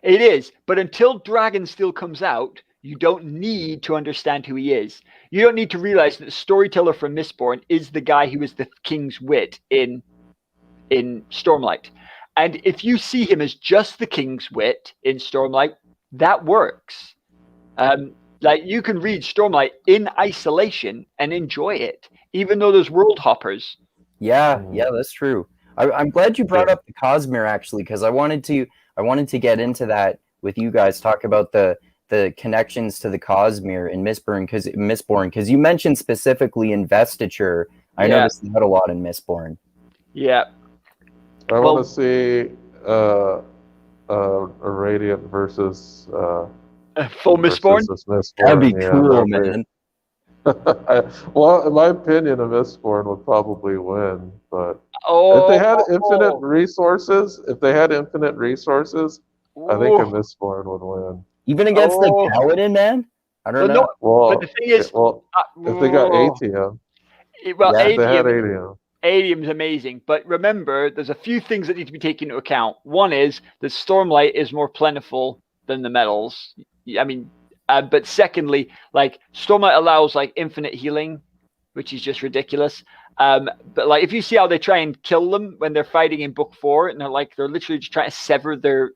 It is, but until Dragonsteel comes out, you don't need to understand who he is. You don't need to realize that the storyteller from Mistborn is the guy who is the King's Wit in Stormlight. And if you see him as just the King's Wit in Stormlight, that works. Like, you can read Stormlight in isolation and enjoy it, even though there's world hoppers. Yeah, that's true. I'm glad you brought up the Cosmere, actually, because I wanted to get into that with you guys, talk about the connections to the Cosmere in Mistborn, because you mentioned specifically investiture. I noticed that a lot in Mistborn. Yeah. I want to see a Radiant versus full Mistborn? That'd be cool, man. Well, in my opinion, a Mistborn would probably win, but if they had infinite resources, I think a Mistborn would win. Even against the Paladin, man? I don't know. But the thing is, if they got Atium. Well, if they had Atium. Atium's amazing, but remember, there's a few things that need to be taken into account. One is that Stormlight is more plentiful than the metals. I mean, But secondly, like Stormlight allows like infinite healing, which is just ridiculous. But like if you see how they try and kill them when they're fighting in book 4, and they're literally just trying to sever their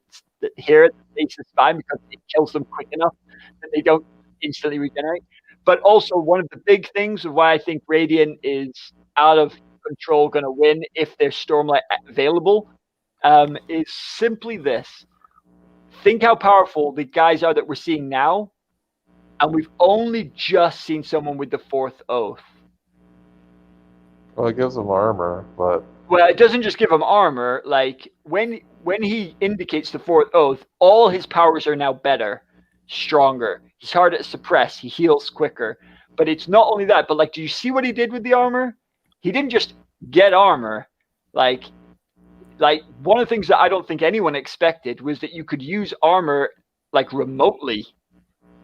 hair at the base of the spine because it kills them quick enough that they don't instantly regenerate. But also one of the big things of why I think Radiant is out of control going to win if there's Stormlight available is simply this. Think how powerful the guys are that we're seeing now, and we've only just seen someone with the 4th oath. Well, it gives them armor, but... Well, it doesn't just give him armor. Like, when he indicates the 4th oath, all his powers are now better, stronger. He's harder to suppress. He heals quicker. But it's not only that, but, like, do you see what he did with the armor? He didn't just get armor. Like one of the things that I don't think anyone expected was that you could use armor, like, remotely.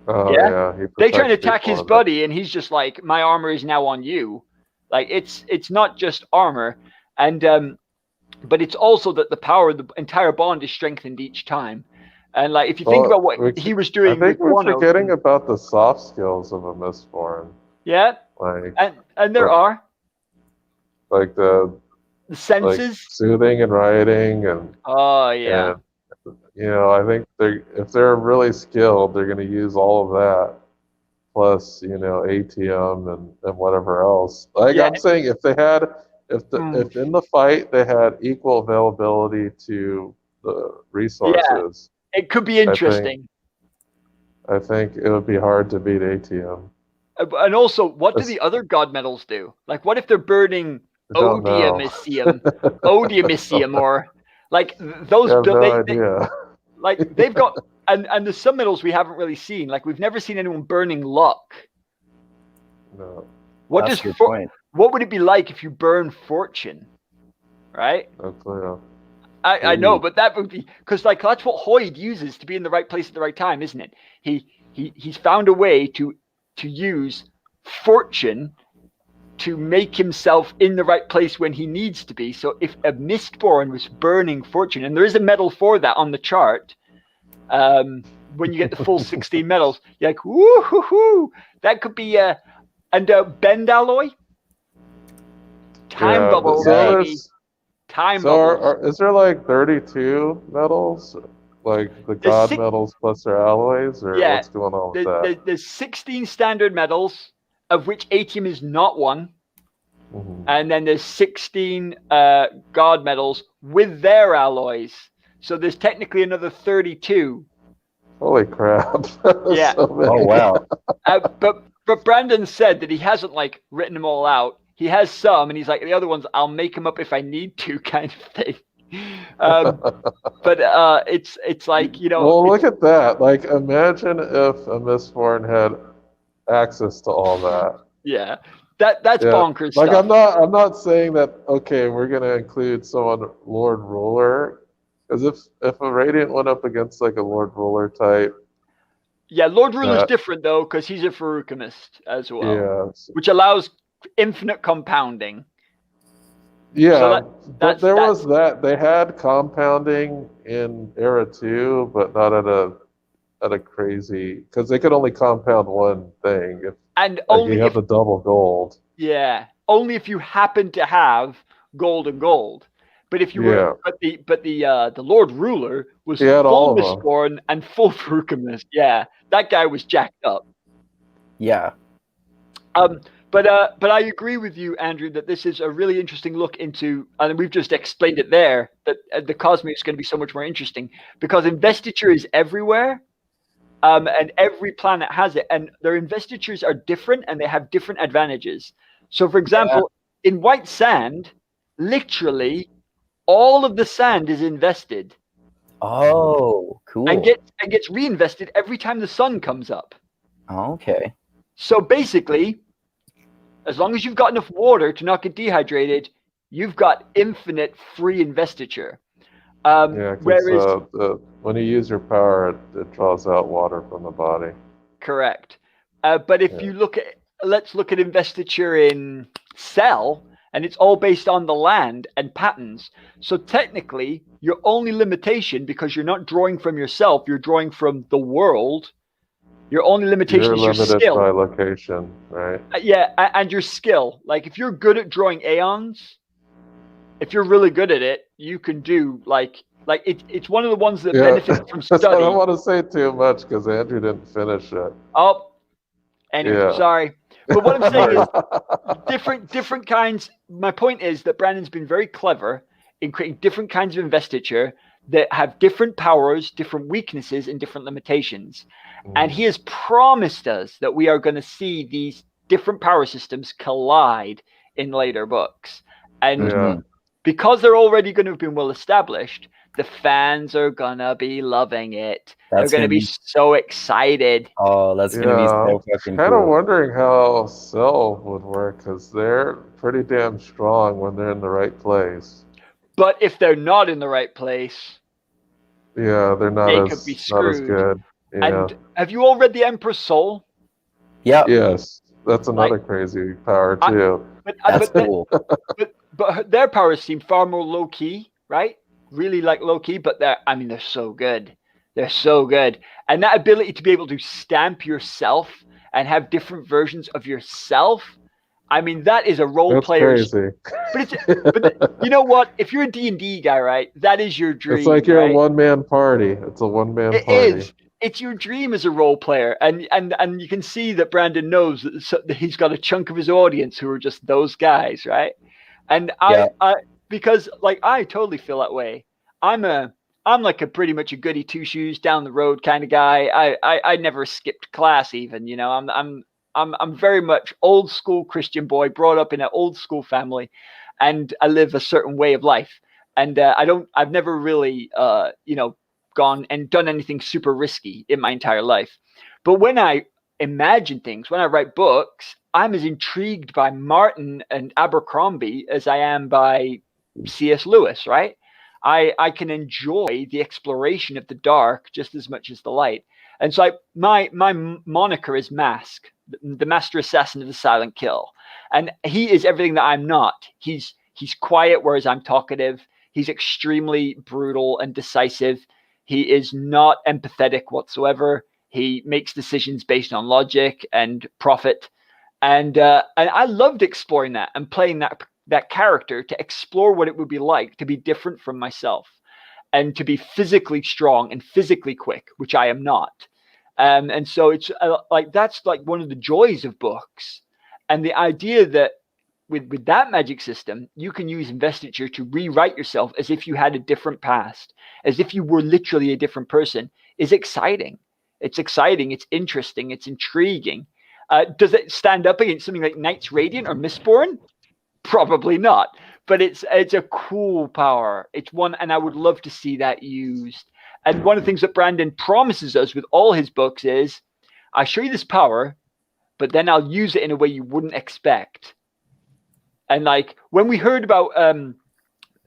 Oh, yeah. They try to attack his buddy, and he's just like, my armor is now on you. Like, it's not just armor. And but it's also that the power of the entire bond is strengthened each time. And like if you think about what he was doing, I think we're forgetting about the soft skills of a Mistborn. Yeah, like and there are like the senses, like soothing and writing, and yeah. And, I think if they're really skilled, they're going to use all of that, plus ATM and whatever else. Like I'm saying, if they had. If in the fight they had equal availability to the resources, it could be interesting. I think it would be hard to beat ATM. And also, what do the other god metals do? Like, what if they're burning Odiumicium, or like those? I have no idea. Like they've got, and the some metals we haven't really seen. Like we've never seen anyone burning luck. No. That's your point. What would it be like if you burn fortune, right? I know, but that would be because like that's what Hoyd uses to be in the right place at the right time, isn't it? He's found a way to use fortune to make himself in the right place when he needs to be. So if a Mistborn was burning fortune, and there is a medal for that on the chart, when you get the full 16 medals, you're like, woo-hoo-hoo, that could be and bend alloy. Time bubbles, baby. Time bubbles. Is there like 32 medals? Like the god medals plus their alloys? Or what's going on with that? There's 16 standard medals, of which ATM is not one. Mm-hmm. And then there's 16 god medals with their alloys. So there's technically another 32. Holy crap. Yeah. So oh, wow. But Brandon said that he hasn't like written them all out. He has some, and he's like, the other ones, I'll make them up if I need to, kind of thing. But it's like, Well, look at that. Like, imagine if a Mistborn had access to all that. Yeah, that's bonkers like, stuff. I'm not saying that, okay, we're going to include someone Lord Ruler. Because if a Radiant went up against, like, a Lord Ruler type. Yeah, Lord Ruler's different, though, because he's a Feruchemist as well. Yeah. Which allows infinite compounding. Yeah, so but there was that. They had compounding in Era 2, but not at a crazy, because they could only compound one thing. Only you have the double gold. Yeah, only if you happen to have gold and gold. But if you were, but the Lord Ruler was full Mistborn and full Feruchemist. Yeah, that guy was jacked up. Yeah. But I agree with you, Andrew, that this is a really interesting look into, and we've just explained it there, that the Cosmere is going to be so much more interesting because investiture is everywhere, and every planet has it, and their investitures are different and they have different advantages. So, for example, in White Sand, literally all of the sand is invested. Oh, cool. And gets reinvested every time the sun comes up. Okay. So basically, as long as you've got enough water to not get dehydrated, you've got infinite free investiture. Whereas when you use your power, it draws out water from the body. Correct. But if you let's look at investiture in Cell, and it's all based on the land and patterns. So technically, your only limitation, because you're not drawing from yourself, you're drawing from the world, Your only limitation You're is your limited skill. by location, right? Yeah, and your skill. Like if you're good at drawing aeons, if you're really good at it, you can do it's one of the ones that benefits from I study. don't want to say too much because Andrew didn't finish it. Oh, anyway, Yeah. sorry. But what I'm saying is different kinds. My point is that Brandon's been very clever in creating different kinds of investiture that have different powers, different weaknesses, and different limitations. And he has promised us that we are going to see these different power systems collide in later books. And because they're already going to have been well established, the fans are going to be loving it. They're going to be so excited. Oh, that's going to be so fucking cool. Kind of wondering how Cell would work because they're pretty damn strong when they're in the right place. But if they're not in the right place, yeah, they're not they as could be screwed. Not as good. Yeah. And have you all read The Emperor's Soul? Yeah. Yes, that's another crazy power too. That's cool. But their powers seem far more low key, right? Really low key, but they're so good. They're so good. And that ability to be able to stamp yourself and have different versions of yourself, that is a role player's. Crazy. But you know what? If you're a D&D guy, right, that is your dream. It's like you're a one-man party. It's a one-man party. It is. It's your dream as a role player, and you can see that Brandon knows that he's got a chunk of his audience who are just those guys, right? And I because I totally feel that way. I'm like a pretty much a goody two shoes down the road kind of guy. I never skipped class even, I'm very much old school Christian boy, brought up in an old school family, and I live a certain way of life. And I've never really gone and done anything super risky in my entire life. But when I imagine things, when I write books, I'm as intrigued by Martin and Abercrombie as I am by C.S. Lewis, right? I can enjoy the exploration of the dark just as much as the light. And so my moniker is Mask, the master assassin of the silent kill. And he is everything that I'm not. He's quiet, whereas I'm talkative. He's extremely brutal and decisive. He is not empathetic whatsoever. He makes decisions based on logic and profit. And I loved exploring that and playing that character to explore what it would be like to be different from myself and to be physically strong and physically quick, which I am not. And so it's that's one of the joys of books. And the idea that with that magic system, you can use investiture to rewrite yourself as if you had a different past, as if you were literally a different person, is exciting. It's exciting. It's interesting. It's intriguing. Does it stand up against something like Knights Radiant or Mistborn? Probably not. But it's a cool power. It's one, and I would love to see that used. And one of the things that Brandon promises us with all his books is, I show you this power, but then I'll use it in a way you wouldn't expect. And when we heard about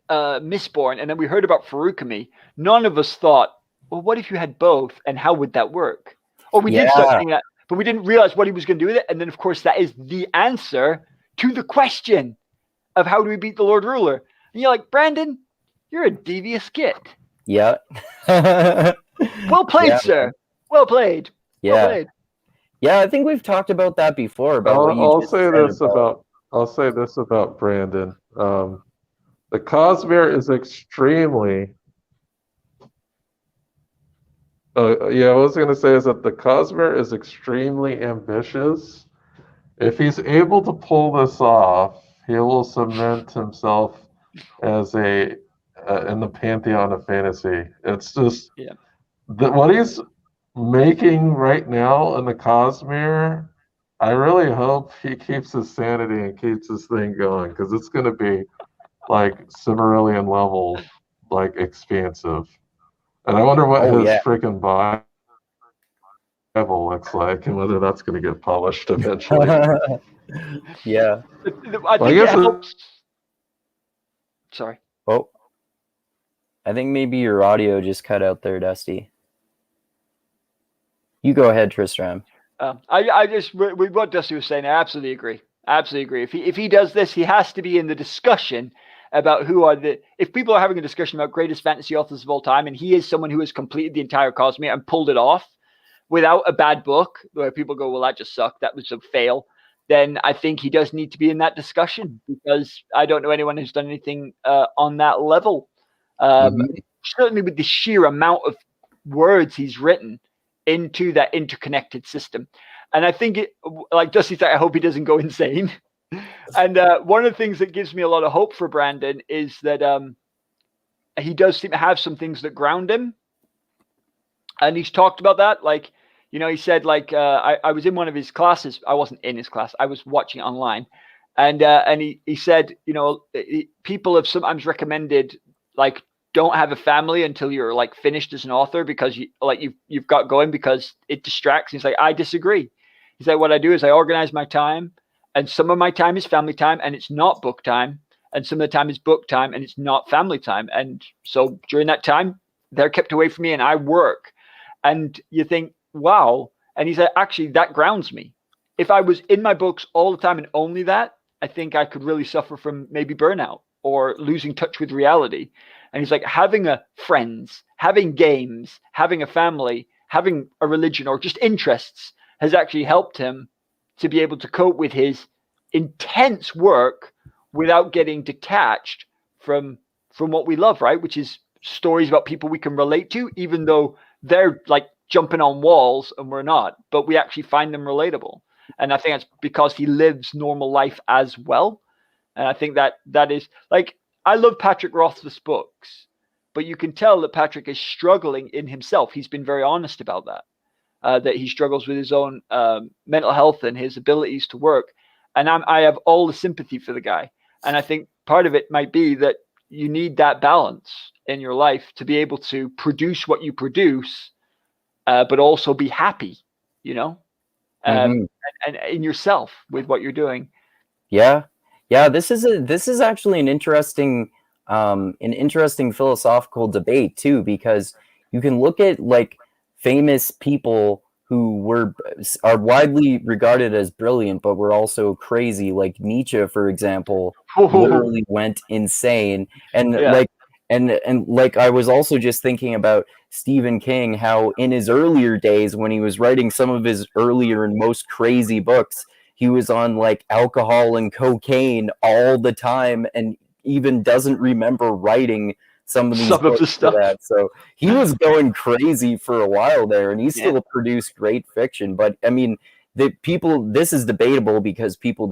Mistborn and then we heard about Furukami, none of us thought, well, what if you had both and how would that work? Or we did start saying that, but we didn't realize what he was going to do with it. And then, of course, that is the answer to the question of how do we beat the Lord Ruler? And you're like, Brandon, you're a devious git. Yeah. Well played, sir. Well played. Yeah. Well played. Yeah, I think we've talked about that before. I'll say this about Brandon. The Cosmere is extremely. What I was going to say is that the Cosmere is extremely ambitious. If he's able to pull this off, he will cement himself as in the pantheon of fantasy. It's just what he's making right now in the Cosmere. I really hope he keeps his sanity and keeps this thing going because it's going to be like Silmarillion level, expansive. And I wonder what his freaking Bible looks like and whether that's going to get published eventually. Yeah. I think it helps. Sorry. Oh, I think maybe your audio just cut out there, Dusty. You go ahead, Tristram. I just, with what Dusty was saying, I absolutely agree. Absolutely agree. If he does this, he has to be in the discussion about if people are having a discussion about greatest fantasy authors of all time, and he is someone who has completed the entire Cosmere and pulled it off, without a bad book where people go, well, that just sucked, that was a fail, then I think he does need to be in that discussion, because I don't know anyone who's done anything on that level. Certainly with the sheer amount of words he's written into that interconnected system. And I think it, like Dusty said, I hope he doesn't go insane. And one of the things that gives me a lot of hope for Brandon is that he does seem to have some things that ground him. And he's talked about that. Like, you know, he said, like, I was in one of his classes. I wasn't in his class. I was watching it online. And he said, you know, people have sometimes recommended, like, don't have a family until you're like finished as an author, because you've got going, because it distracts. He's like, I disagree. He's like, what I do is I organize my time, and some of my time is family time and it's not book time. And some of the time is book time and it's not family time. And so during that time, they're kept away from me and I work. And you think, wow. And he said, actually, that grounds me. If I was in my books all the time and only that, I think I could really suffer from maybe burnout or losing touch with reality. And he's like, having friends, having games, having a family, having a religion, or just interests has actually helped him to be able to cope with his intense work without getting detached from what we love, right? Which is stories about people we can relate to, even though they're like jumping on walls and we're not, but we actually find them relatable. And I think that's because he lives normal life as well. And I think that is, like, I love Patrick Rothfuss's books, but you can tell that Patrick is struggling in himself. He's been very honest about that. That he struggles with his own mental health and his abilities to work. And I have all the sympathy for the guy. And I think part of it might be that you need that balance in your life to be able to produce what you produce, but also be happy, you know, and in yourself with what you're doing. Yeah. This is actually an interesting philosophical debate too, because you can look at like famous people who are widely regarded as brilliant, but were also crazy. Like Nietzsche, for example, literally went insane. And like, and like, I was also just thinking about Stephen King, how in his earlier days, when he was writing some of his earlier and most crazy books, he was on like alcohol and cocaine all the time, and even doesn't remember writing some of the stuff. That. So he was going crazy for a while there, and he still produced great fiction. But I mean, this is debatable because people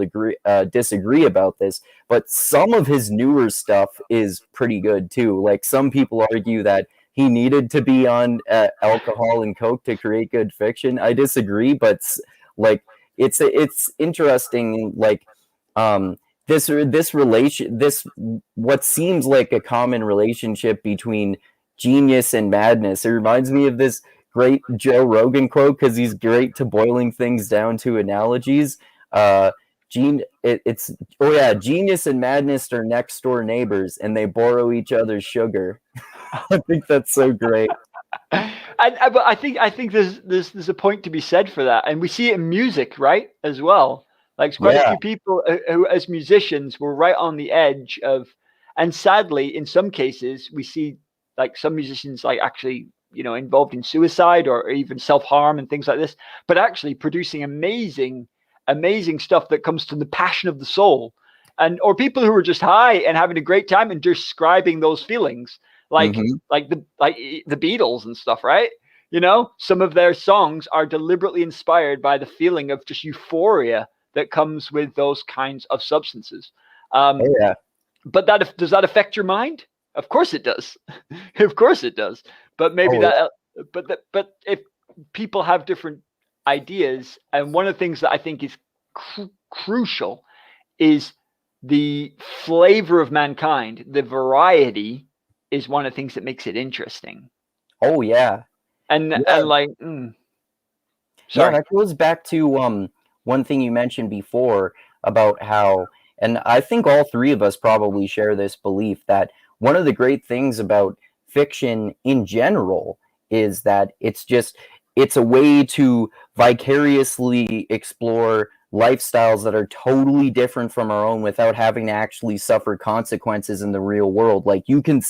disagree about this. But some of his newer stuff is pretty good too. Like, some people argue that he needed to be on alcohol and coke to create good fiction. I disagree, but like, it's interesting. Like, this what seems like a common relationship between genius and madness. It reminds me of this great Joe Rogan quote, because he's great to boiling things down to analogies. Genius and madness are next door neighbors, and they borrow each other's sugar. I think that's so great. But I think there's a point to be said for that, and we see it in music, right, as well. Like, quite a few people who, as musicians, were right on the edge of, and sadly, in some cases, we see like some musicians like actually, you know, involved in suicide or even self-harm and things like this, but actually producing amazing stuff that comes from the passion of the soul, or people who are just high and having a great time and describing those feelings, like the Beatles and stuff, right? You know, some of their songs are deliberately inspired by the feeling of just euphoria that comes with those kinds of substances. But does that affect your mind? Of course it does. Of course it does. But maybe but if people have different ideas, and one of the things that I think is crucial is the flavor of mankind. The variety is one of the things that makes it interesting. Oh yeah. And like, sorry. Yeah, that goes back to one thing you mentioned before about how, and I think all three of us probably share this belief, that one of the great things about fiction in general is that it's a way to vicariously explore lifestyles that are totally different from our own without having to actually suffer consequences in the real world. Like, you can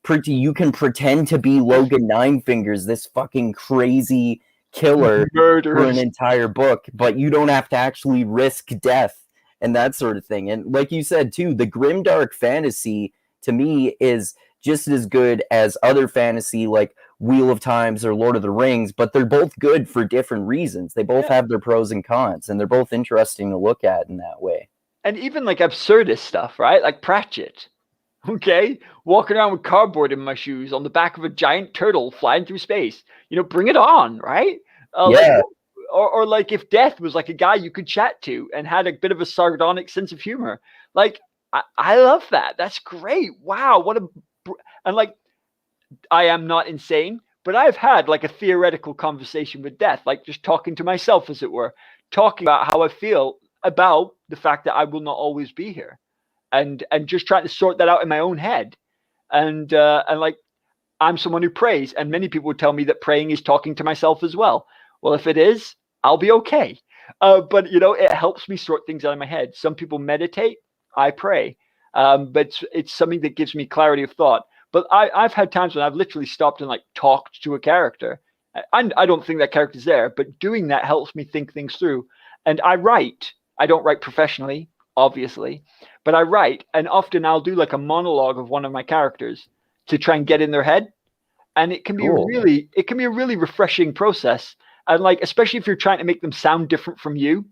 pretend to be Logan Ninefingers, this fucking crazy killer for an Murderers. entire book, but you don't have to actually risk death and that sort of thing. And like you said too, the grimdark fantasy to me is just as good as other fantasy like Wheel of Times or Lord of the Rings, but they're both good for different reasons. They both have their pros and cons, and they're both interesting to look at in that way. And even like absurdist stuff, right? Like Pratchett. Okay, walking around with cardboard in my shoes on the back of a giant turtle flying through space. Bring it on, right? Yeah. Or like if Death was like a guy you could chat to and had a bit of a sardonic sense of humor. Like I love that. That's great. Wow, and like I am not insane, but I've had like a theoretical conversation with Death, like just talking to myself, as it were, talking about how I feel about the fact that I will not always be here. And just trying to sort that out in my own head, and like I'm someone who prays, and many people would tell me that praying is talking to myself as well. Well, if it is, I'll be okay. But it helps me sort things out in my head. Some people meditate, I pray, but it's something that gives me clarity of thought. But I've had times when I've literally stopped and like talked to a character. I don't think that character's there, but doing that helps me think things through. And I write. I don't write professionally, obviously, but I write, and often I'll do like a monologue of one of my characters to try and get in their head, and it can be a really refreshing process. And like, especially if you're trying to make them sound different from you.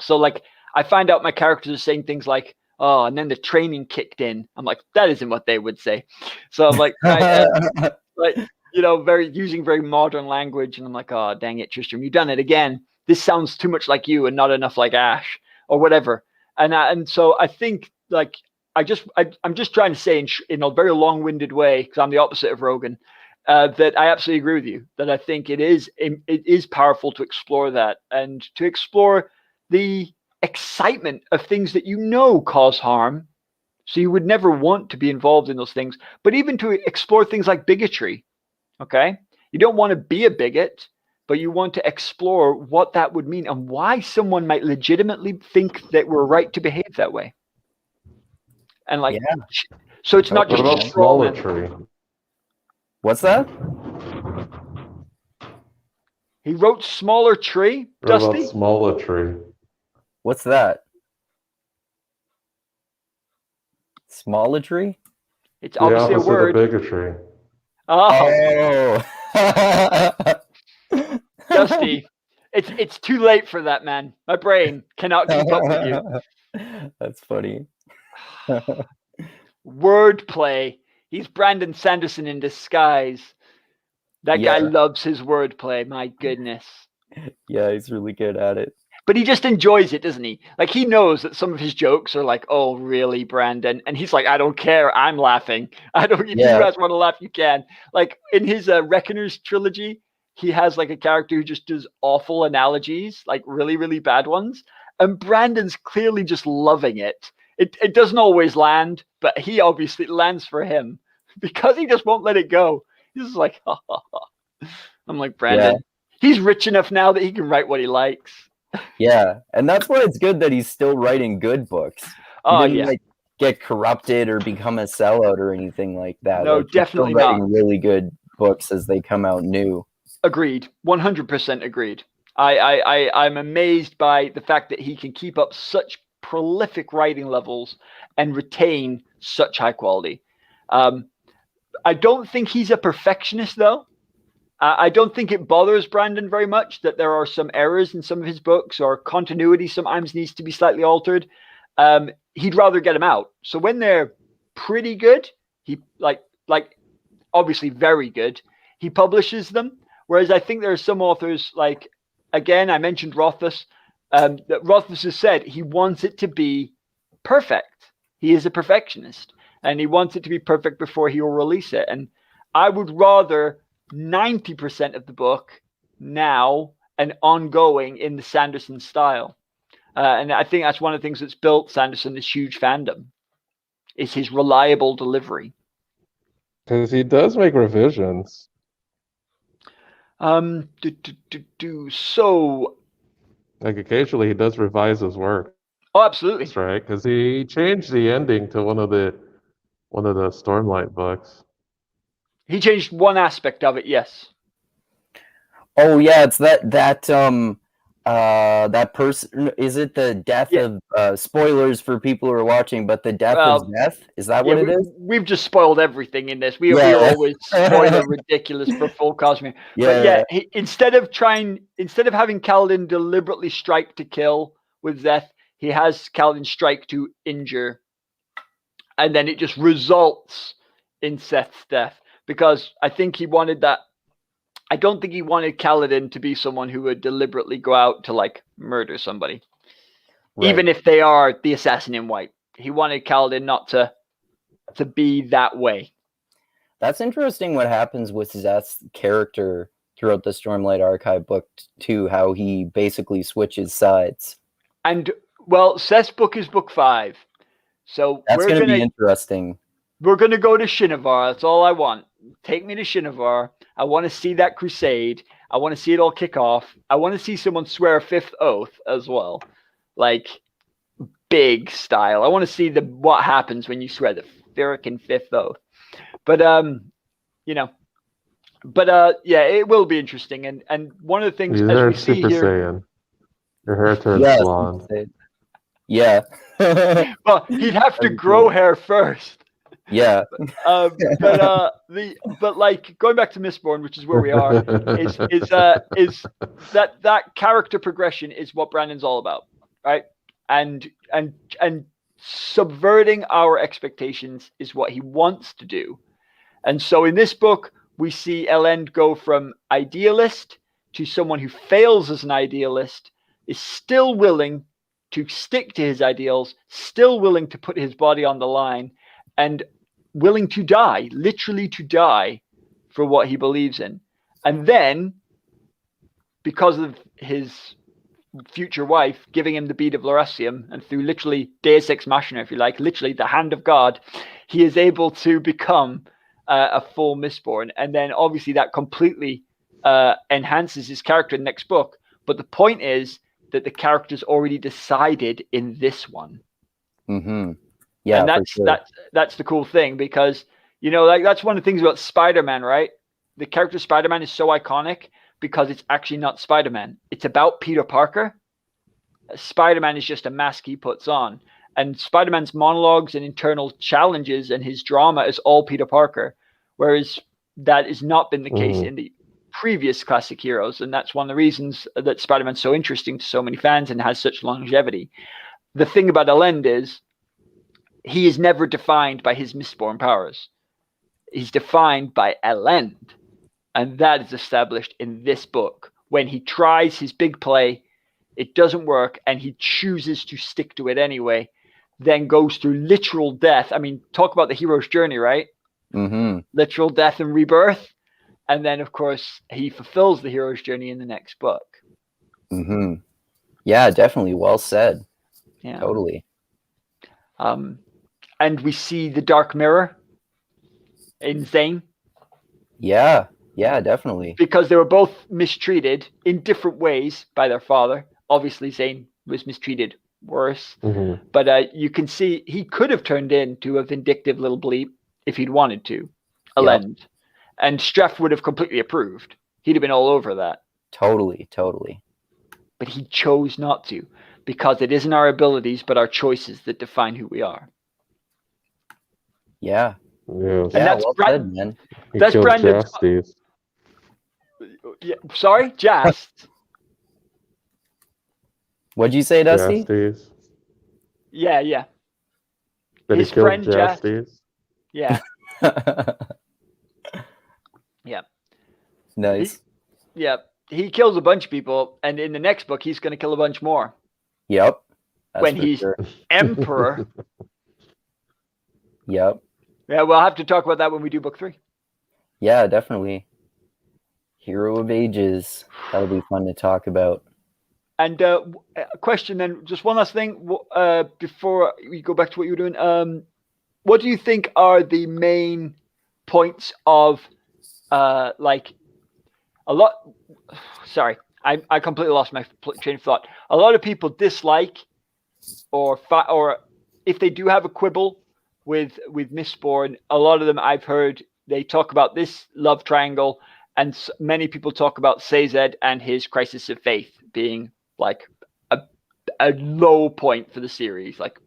So like, I find out my characters are saying things like, "Oh," and then the training kicked in. I'm like, that isn't what they would say. So I'm like, like using very modern language, and I'm like, "Oh, dang it, Tristram, you've done it again. This sounds too much like you and not enough like Ash," or whatever. And so I think like I'm just trying to say in a very long-winded way, because I'm the opposite of Rogan, that I absolutely agree with you. That I think it is powerful to explore that, and to explore the excitement of things that cause harm, so you would never want to be involved in those things. But even to explore things like bigotry. Okay, you don't want to be a bigot, but you want to explore what that would mean and why someone might legitimately think that we're right to behave that way. And like, so it's not just a smaller tree. What's that? He wrote Smaller Tree, Dusty? Smaller tree. What's that? Smaller tree? It's obviously a word. The bigotry. Oh. Dusty, it's too late for that, man. My brain cannot keep up with you. That's funny. Wordplay. He's Brandon Sanderson in disguise. That guy loves his wordplay. My goodness. Yeah, he's really good at it. But he just enjoys it, doesn't he? Like, he knows that some of his jokes are like, "Oh, really, Brandon?" And he's like, "I don't care. I'm laughing. If you guys want to laugh, you can." Like, in his Reckoner's trilogy, he has like a character who just does awful analogies, like really, really bad ones. And Brandon's clearly just loving it. It doesn't always land, but he obviously lands for him because he just won't let it go. He's just like, ha, ha, ha. I'm like, Brandon, he's rich enough now that he can write what he likes. Yeah, and that's why it's good that he's still writing good books. He didn't like get corrupted or become a sellout or anything like that. No, like, definitely he's still not. writing really good books as they come out new. Agreed. 100% agreed. I'm amazed by the fact that he can keep up such prolific writing levels and retain such high quality. I don't think he's a perfectionist, though. I don't think it bothers Brandon very much that there are some errors in some of his books, or continuity sometimes needs to be slightly altered. He'd rather get them out. So when they're pretty good, he like obviously very good, he publishes them. Whereas I think there are some authors, like, again, I mentioned Rothfuss, that Rothfuss has said he wants it to be perfect. He is a perfectionist, and he wants it to be perfect before he will release it. And I would rather 90% of the book now and ongoing in the Sanderson style. And I think that's one of the things that's built Sanderson this huge fandom, is his reliable delivery. Because he does make revisions. So, like, occasionally he does revise his work. Oh, absolutely. That's right, because he changed the ending to one of the Stormlight books. He changed one aspect of it, yes. Oh yeah, it's that person. Is it the death Yeah. of spoilers for people who are watching? But the death of Well, Zeth, is that yeah, what it is? we've just spoiled everything in this. We Yeah, are always spoiler ridiculous for full Cosmere. But yeah, yeah, instead of having Kaladin deliberately strike to kill with Zeth, he has Kaladin strike to injure, and then it just results in Seth's death, because I think he wanted that. I don't think he wanted Kaladin to be someone who would deliberately go out to like murder somebody, even right. if they are the assassin in white. He wanted Kaladin not to be that way. That's interesting. What happens with Zeth's character throughout the Stormlight Archive book too? How he basically switches sides. And well, Seth's book is book 5, so That's going to be interesting. We're gonna go to Shinovar. That's all I want. Take me to Shinovar. I want to see that crusade. I want to see it all kick off. I want to see someone swear a 5th oath as well, like big style. I want to see what happens when you swear the freaking 5th oath. But you know, but yeah, it will be interesting. And one of the things He's as there we see Super here, Saiyan. Your hair turns Yeah, blonde. yeah. well, he'd have to That'd be grow cool. hair first. Yeah. But like going back to Mistborn, which is where we are, is that character progression is what Brandon's all about, right? And subverting our expectations is what he wants to do. And so in this book, we see Elend go from idealist to someone who fails as an idealist, is still willing to stick to his ideals, still willing to put his body on the line, and willing to die, literally to die for what he believes in. And then, because of his future wife giving him the bead of Laurasium, and through literally Deus Ex Machina, if you like, literally the hand of God, he is able to become a full Mistborn. And then obviously that completely enhances his character in the next book. But the point is that the character's already decided in this one. Mm-hmm. Yeah, and that's the cool thing, because like that's one of the things about Spider-Man, right? The character Spider-Man is so iconic because it's actually not Spider-Man. It's about Peter Parker. Spider-Man is just a mask he puts on. And Spider-Man's monologues and internal challenges and his drama is all Peter Parker. Whereas that has not been the case in the previous classic heroes. And that's one of the reasons that Spider-Man's so interesting to so many fans and has such longevity. The thing about Elend is he is never defined by his Mistborn powers. He's defined by Elend. And that is established in this book. When he tries his big play, it doesn't work, and he chooses to stick to it anyway, then goes through literal death. I mean, talk about the hero's journey, right? Mm-hmm. Literal death and rebirth. And then, of course, he fulfills the hero's journey in the next book. Mm-hmm. Yeah, definitely. Well said. Yeah. Totally. And we see the Dark Mirror in Zane. Yeah, definitely. Because they were both mistreated in different ways by their father. Obviously, Zane was mistreated worse. Mm-hmm. But you can see he could have turned into a vindictive little bleep if he'd wanted to. Elend. Yep. And Streff would have completely approved. He'd have been all over that. Totally. But he chose not to, because it isn't our abilities, but our choices that define who we are. Yeah. Yeah. And that's well said, man. That's Brandon. Yeah, sorry, Jast. What'd you say, Dusty? Jasties. Yeah. That his he killed friend Jasties. Yeah. Yeah. Nice. He kills a bunch of people, and in the next book, he's going to kill a bunch more. Yep. When he's emperor. Yep. Yeah, we'll have to talk about that when we do book 3. Yeah, definitely. Hero of Ages. That'll be fun to talk about. And a question then, just one last thing before we go back to what you were doing. What do you think are the main points of like a lot? Sorry, I completely lost my train of thought. A lot of people dislike or if they do have a quibble with Mistborn, a lot of them I've heard they talk about this love triangle and many people talk about Sazed and his crisis of faith being like a low point for the series, like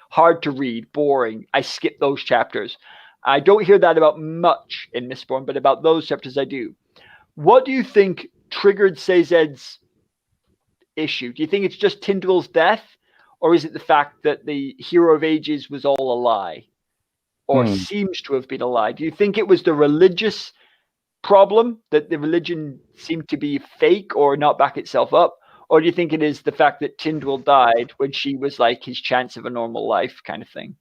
hard to read, boring. I skip those chapters. I don't hear that about much in Mistborn, but about those chapters I do. What do you think triggered Sazed's issue? Do you think it's just Tindrill's death, or is it the fact that the Hero of Ages was all a lie, or seems to have been a lie? Do you think it was the religious problem, that the religion seemed to be fake or not back itself up? Or do you think it is the fact that Tindrill died when she was like his chance of a normal life kind of thing?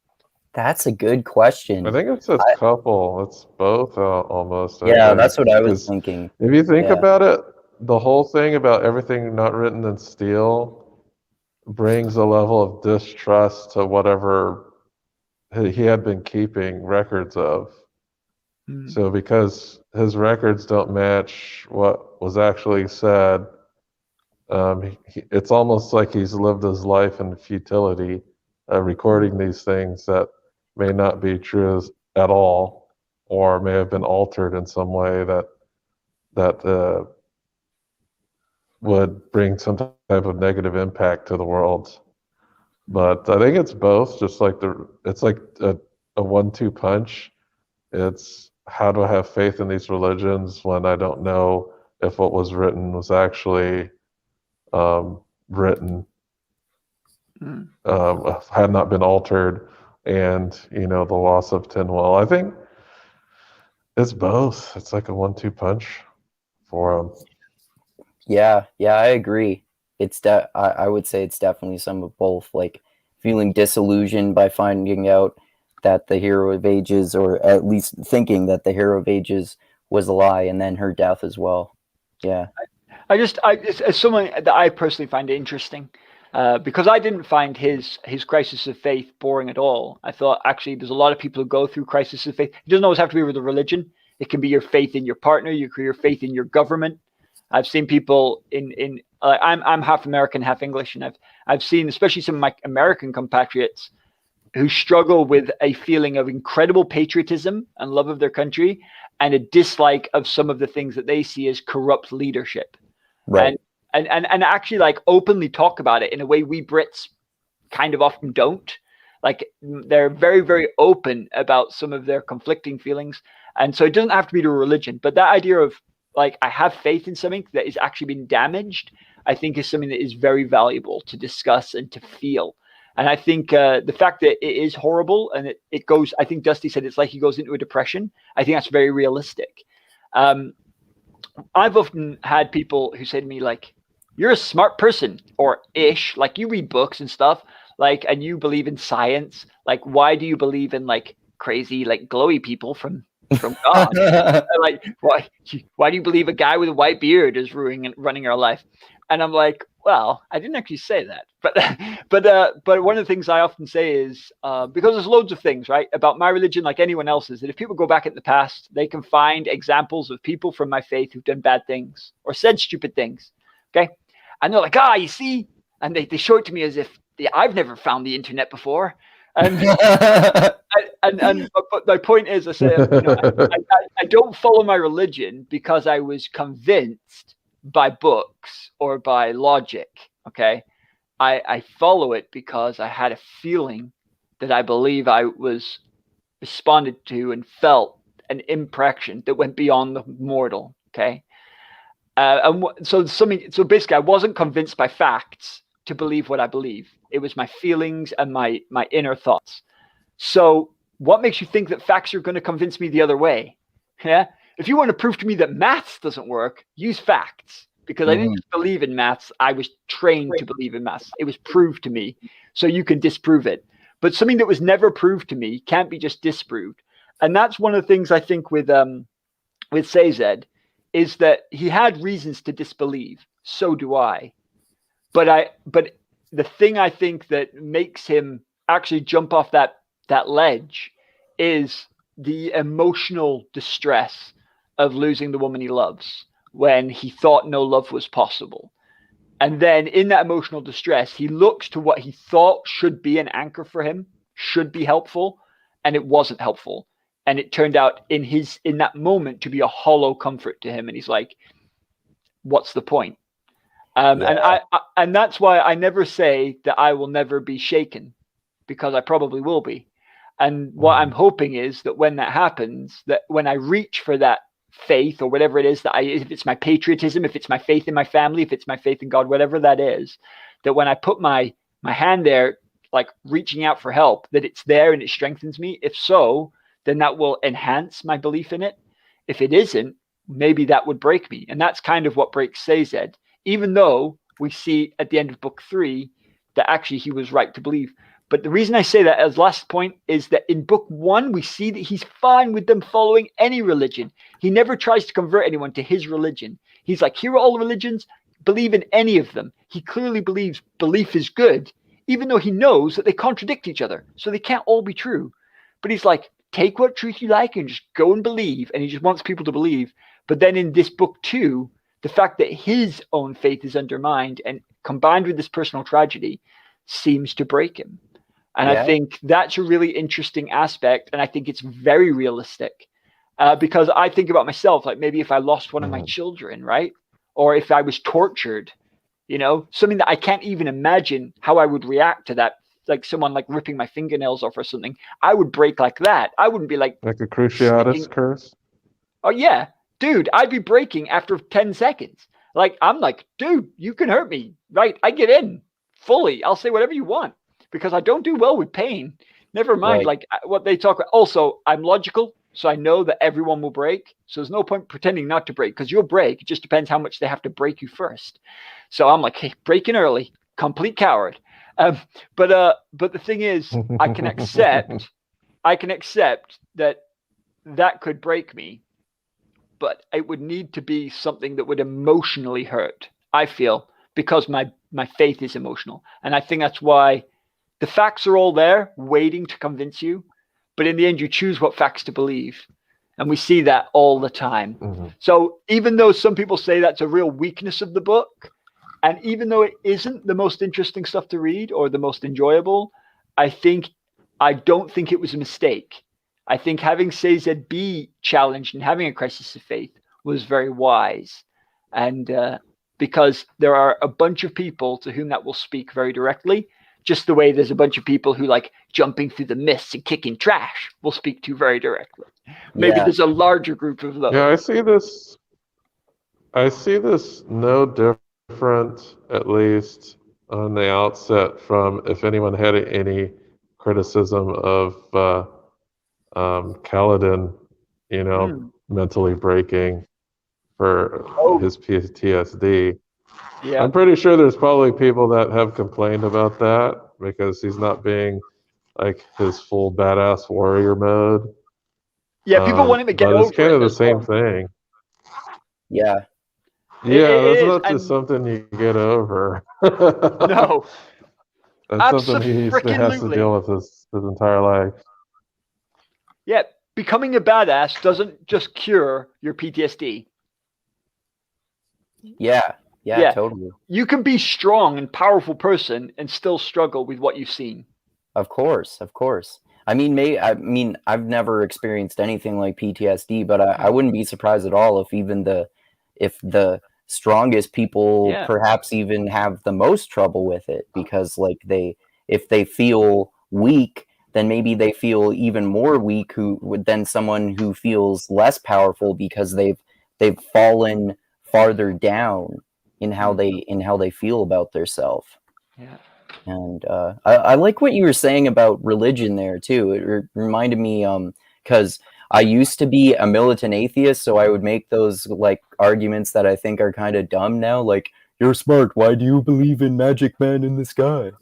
That's a good question. I think it's a couple. It's both almost. Yeah, that's what I was thinking. If you think about it, the whole thing about everything not written in steel brings a level of distrust to whatever he had been keeping records of. So because his records don't match what was actually said, it's almost like he's lived his life in futility, recording these things that may not be true at all, or may have been altered in some way that would bring some type of negative impact to the world. But I think it's both. Just like it's like a 1-2 punch. It's, how do I have faith in these religions when I don't know if what was written was actually written, had not been altered, and the loss of Tinwell. I think it's both. It's like a 1-2 punch for him. Yeah, I agree. I would say it's definitely some of both. Like feeling disillusioned by finding out that the Hero of Ages, or at least thinking that the Hero of Ages was a lie, and then her death as well. Yeah. As someone that I personally find it interesting, because I didn't find his crisis of faith boring at all. I thought actually there's a lot of people who go through crisis of faith. It doesn't always have to be with a religion. It can be your faith in your partner, your faith in your government. I've seen people I'm half American, half English, and I've seen especially some of my American compatriots who struggle with a feeling of incredible patriotism and love of their country, and a dislike of some of the things that they see as corrupt leadership. Right. And actually like openly talk about it in a way we Brits kind of often don't. Like they're very, very open about some of their conflicting feelings. And so it doesn't have to be to religion, but that idea of like, I have faith in something that is actually been damaged, I think is something that is very valuable to discuss and to feel. And I think the fact that it is horrible and it goes, I think Dusty said it's like he goes into a depression. I think that's very realistic. I've often had people who say to me, like, you're a smart person, or ish, like you read books and stuff, like, and you believe in science. Like, why do you believe in like crazy, like glowy people from God? Like, why do you believe a guy with a white beard is running our life? And I'm like, well, I didn't actually say that, but one of the things I often say is because there's loads of things, right, about my religion, like anyone else's, that if people go back in the past, they can find examples of people from my faith who've done bad things or said stupid things. Okay, and they're like, you see, and they show it to me as if I've never found the internet before, and but my point is, I say, I don't follow my religion because I was convinced by books or by logic. Okay, I follow it because I had a feeling that I believe I was responded to and felt an impression that went beyond the mortal. Okay, so basically I wasn't convinced by facts to believe what I believe. It was my feelings and my inner thoughts. So what makes you think that facts are going to convince me the other way? Yeah. If you want to prove to me that maths doesn't work, use facts, because I didn't just believe in maths. I was trained to believe in maths. It was proved to me. So you can disprove it. But something that was never proved to me can't be just disproved. And that's one of the things I think with Sazed, is that he had reasons to disbelieve. So do I. But the thing I think that makes him actually jump off that ledge is the emotional distress of losing the woman he loves when he thought no love was possible. And then in that emotional distress, he looks to what he thought should be an anchor for him, should be helpful, and it wasn't helpful. and it turned out in that moment to be a hollow comfort to him, and he's like, what's the point? And that's why I never say that I will never be shaken, because I probably will be. And what I'm hoping is that when that happens, that when I reach for that faith or whatever it is if it's my patriotism, if it's my faith in my family, if it's my faith in God, whatever that is, that when I put my hand there, like reaching out for help, that it's there and it strengthens me. If so, then that will enhance my belief in it. If it isn't, maybe that would break me. And that's kind of what breaks Sazed, even though we see at the end of book 3 that actually he was right to believe. But the reason I say that as last point is that in book 1, we see that he's fine with them following any religion. He never tries to convert anyone to his religion. He's like, here are all the religions, believe in any of them. He clearly believes belief is good, even though he knows that they contradict each other. So they can't all be true. But he's like, take what truth you like and just go and believe. And he just wants people to believe. But then in this book 2, the fact that his own faith is undermined and combined with this personal tragedy seems to break him. And I think that's a really interesting aspect. And I think it's very realistic because I think about myself, like maybe if I lost one of my children, right? Or if I was tortured, you know, something that I can't even imagine how I would react to that. Like someone like ripping my fingernails off or something, I would break like that. I wouldn't be like a Cruciatus curse. Oh yeah, dude, I'd be breaking after 10 seconds. Like, I'm like, dude, you can hurt me, right? I get in fully. I'll say whatever you want because I don't do well with pain. Never mind, like what they talk about. Also, I'm logical, so I know that everyone will break. So there's no point pretending not to break because you'll break. It just depends how much they have to break you first. So I'm like, hey, breaking early, complete coward. But the thing is, I can accept that could break me, but it would need to be something that would emotionally hurt, I feel, because my faith is emotional. And I think that's why the facts are all there waiting to convince you. But in the end, you choose what facts to believe. And we see that all the time. So even though some people say that's a real weakness of the book, and even though it isn't the most interesting stuff to read or the most enjoyable, I don't think it was a mistake. I think having Sazed be challenged and having a crisis of faith was very wise. And because there are a bunch of people to whom that will speak very directly, just the way there's a bunch of people who like jumping through the mists and kicking trash will speak to very directly. Maybe there's a larger group of those. Yeah, I see this no different, at least on the outset, from if anyone had any criticism of Kaladin, you know, mentally breaking for his PTSD. Yeah. I'm pretty sure there's probably people that have complained about that because he's not being like his full badass warrior mode. Yeah, people want him to get over it. But it's kind of the same thing. Yeah. Yeah, that's not just something you get over. No. That's something he has to deal with his entire life. Yeah, becoming a badass doesn't just cure your PTSD. Yeah, totally. You can be strong and powerful person and still struggle with what you've seen. Of course. I mean, I've never experienced anything like PTSD, but I wouldn't be surprised at all if the strongest people perhaps even have the most trouble with it, because like if they feel weak, then maybe they feel even more weak than someone who feels less powerful because they've fallen farther down in how they feel about their self. Yeah. And I like what you were saying about religion there too. It reminded me because I used to be a militant atheist, so I would make those like arguments that I think are kind of dumb now, like, you're smart, why do you believe in magic man in the sky?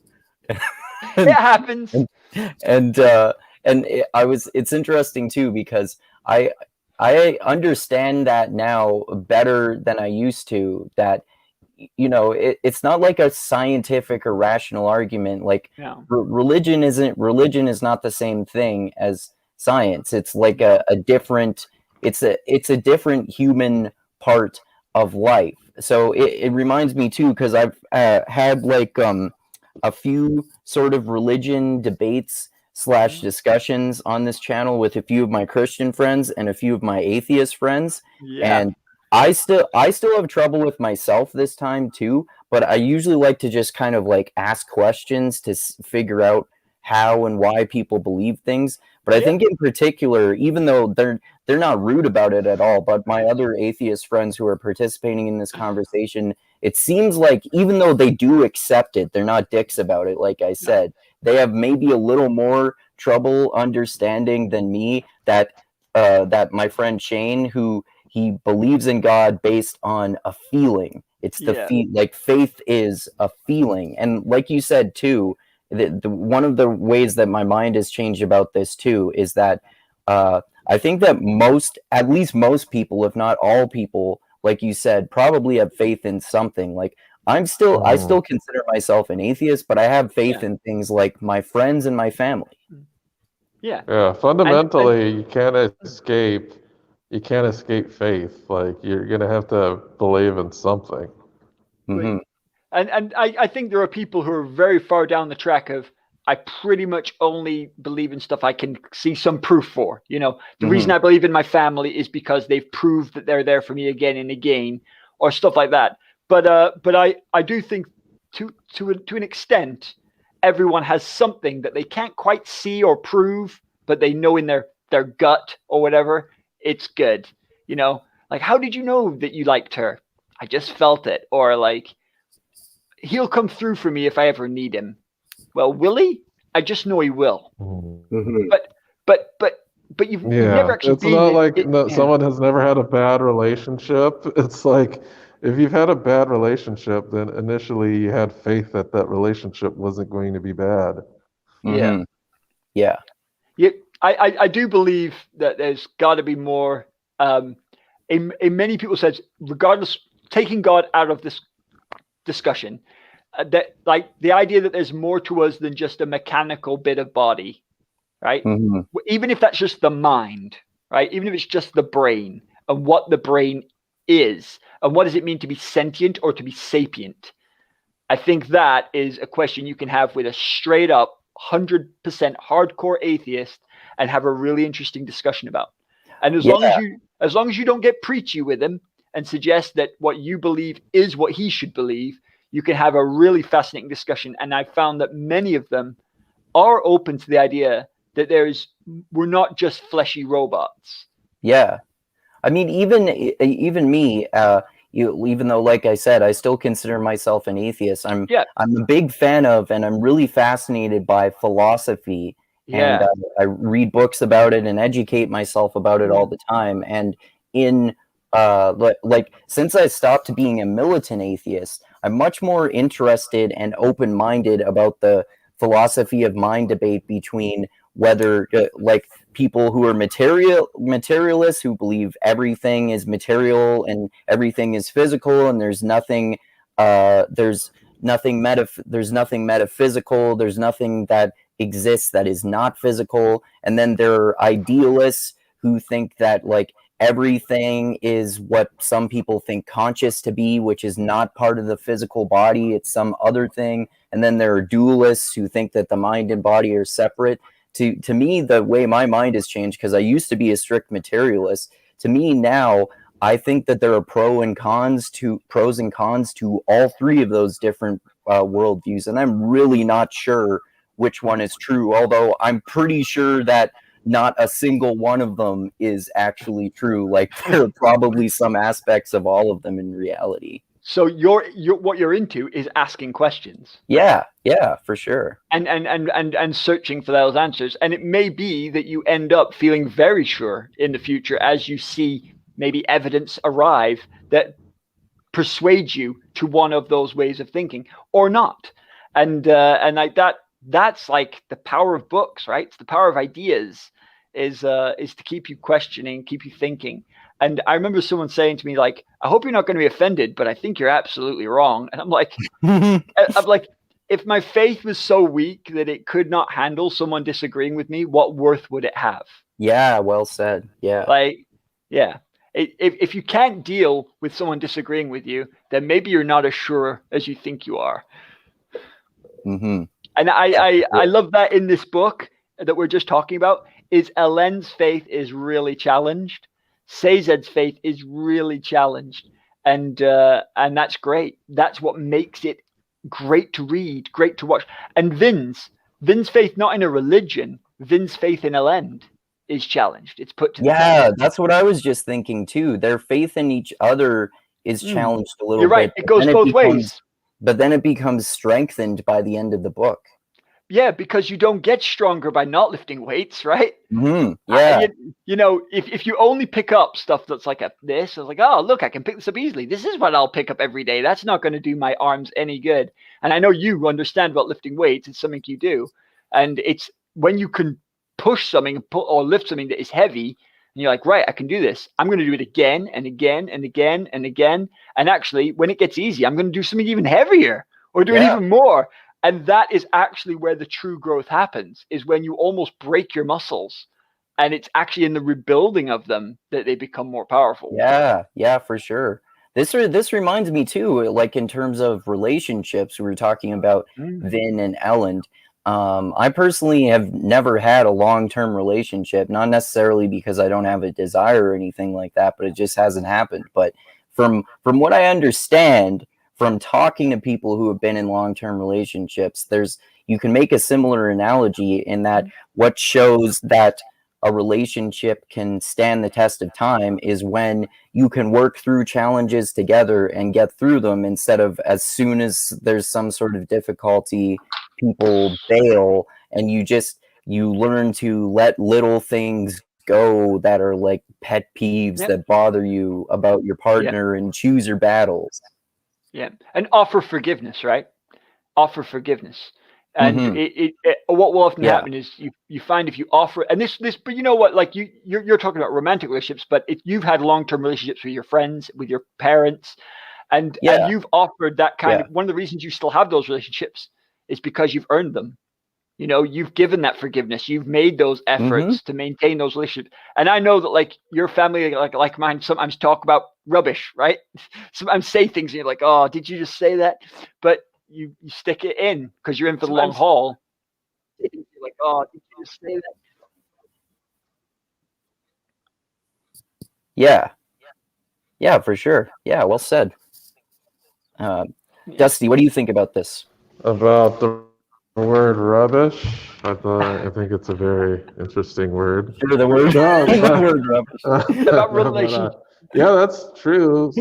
It happens. It's interesting too because I understand that now better than I used to, that you know, it's not like a scientific or rational argument. Like religion is not the same thing as science. It's like a different human part of life. So it reminds me too, because I've had like a few sort of religion debates slash discussions on this channel with a few of my Christian friends and a few of my atheist friends. Yeah. And I still have trouble with myself this time too, but I usually like to just kind of like ask questions to figure out how and why people believe things. But I think in particular, even though they're not rude about it at all, but my other atheist friends who are participating in this conversation, it seems like even though they do accept it, they're not dicks about it, like I said. They have maybe a little more trouble understanding than me that my friend Shane, who he believes in God based on a feeling. It's the like faith is a feeling. And like you said too, one of the ways that my mind has changed about this too is that I think that at least most people, if not all people, like you said, probably have faith in something. Like I still consider myself an atheist, but I have faith in things like my friends and my family. Yeah, fundamentally, you can't escape faith. Like you're gonna have to believe in something. Mm-hmm. And I think there are people who are very far down the track of, I pretty much only believe in stuff I can see some proof for. You know, the reason I believe in my family is because they've proved that they're there for me again and again, or stuff like that. But I do think to an extent, everyone has something that they can't quite see or prove, but they know in their gut or whatever, it's good. You know, like, how did you know that you liked her? I just felt it. Or like, he'll come through for me if I ever need him. Well, will he? I just know he will. Mm-hmm. But you've never actually it's not like someone has never had a bad relationship. It's like if you've had a bad relationship, then initially you had faith that relationship wasn't going to be bad. Mm-hmm. Yeah. I do believe that there's got to be more. In many people said, regardless, taking God out of this discussion, that like the idea that there's more to us than just a mechanical bit of body, right? Mm-hmm. Even if that's just the mind, right? Even if it's just the brain and what the brain is and what does it mean to be sentient or to be sapient? I think that is a question you can have with a straight up 100% hardcore atheist and have a really interesting discussion about. And as long as you don't get preachy with him and suggest that what you believe is what he should believe, you can have a really fascinating discussion. And I found that many of them are open to the idea that we're not just fleshy robots. Yeah. I mean, even me, even though, like I said, I still consider myself an atheist. I'm a big fan of, and I'm really fascinated by philosophy. And I read books about it and educate myself about it all the time. And since I stopped being a militant atheist, I'm much more interested and open-minded about the philosophy of mind debate between whether people who are materialists who believe everything is material and everything is physical and there's nothing metaphysical, there's nothing that exists that is not physical. And then there are idealists who think that like everything is what some people think conscious to be, which is not part of the physical body, it's some other thing. And then there are dualists who think that the mind and body are separate. To me, the way my mind has changed, because I used to be a strict materialist, to me now, I think that there are pros and cons to all three of those different worldviews. And I'm really not sure which one is true, although I'm pretty sure that not a single one of them is actually true. Like there are probably some aspects of all of them in reality. So what you're into is asking questions. Yeah, for sure. And searching for those answers. And it may be that you end up feeling very sure in the future as you see maybe evidence arrive that persuades you to one of those ways of thinking or not. And like that's like the power of books, right? It's the power of ideas is to keep you questioning, keep you thinking. And I remember someone saying to me, like, I hope you're not going to be offended, but I think you're absolutely wrong. And I'm like, if my faith was so weak that it could not handle someone disagreeing with me, what worth would it have? Yeah, well said. Yeah. If you can't deal with someone disagreeing with you, then maybe you're not as sure as you think you are. Mm-hmm. And I love that in this book. that we're just talking about is Elend's faith is really challenged. Sazed's faith is really challenged. And that's great. That's what makes it great to read, great to watch. And Vin's faith not in a religion, Vin's faith in Elend is challenged. It's put to the test. Yeah, that's what I was just thinking too. Their faith in each other is challenged a little You're right. bit. It goes both ways. But then it becomes strengthened by the end of the book. Yeah, because you don't get stronger by not lifting weights, right? Mm-hmm. Yeah. You know, if you only pick up stuff that's like this, it's like, oh, look, I can pick this up easily. This is what I'll pick up every day. That's not going to do my arms any good. And I know you understand about lifting weights. It's something you do. And it's when you can push something or lift something that is heavy, and you're like, right, I can do this. I'm going to do it again and again and again and again. And actually, when it gets easy, I'm going to do something even heavier or do it even more. And that is actually where the true growth happens, is when you almost break your muscles. And it's actually in the rebuilding of them that they become more powerful. Yeah, for sure. This reminds me too, like in terms of relationships, we were talking about Vin and Elend. I personally have never had a long-term relationship, not necessarily because I don't have a desire or anything like that, but it just hasn't happened. But from what I understand, from talking to people who have been in long-term relationships, you can make a similar analogy in that what shows that a relationship can stand the test of time is when you can work through challenges together and get through them, instead of as soon as there's some sort of difficulty, people bail, and you learn to let little things go that are like pet peeves that bother you about your partner and choose your battles. Yeah, and offer forgiveness, right? Offer forgiveness, and what will often happen is you find if you offer, and this, but you know what? Like you're talking about romantic relationships, but if you've had long-term relationships with your friends, with your parents, and you've offered that kind of, one of the reasons you still have those relationships is because you've earned them. You know, you've given that forgiveness. You've made those efforts to maintain those relationships. And I know that, like, your family, like mine, sometimes talk about rubbish, right? Sometimes say things and you're like, oh, did you just say that? But you stick it in because you're in for the long haul. You're like, oh, did you just say that? Yeah, for sure. Yeah, well said. Dusty, what do you think about this? About the word rubbish? I think it's a very interesting word. Sure, the word, the word rubbish. About relationships. Yeah, that's true.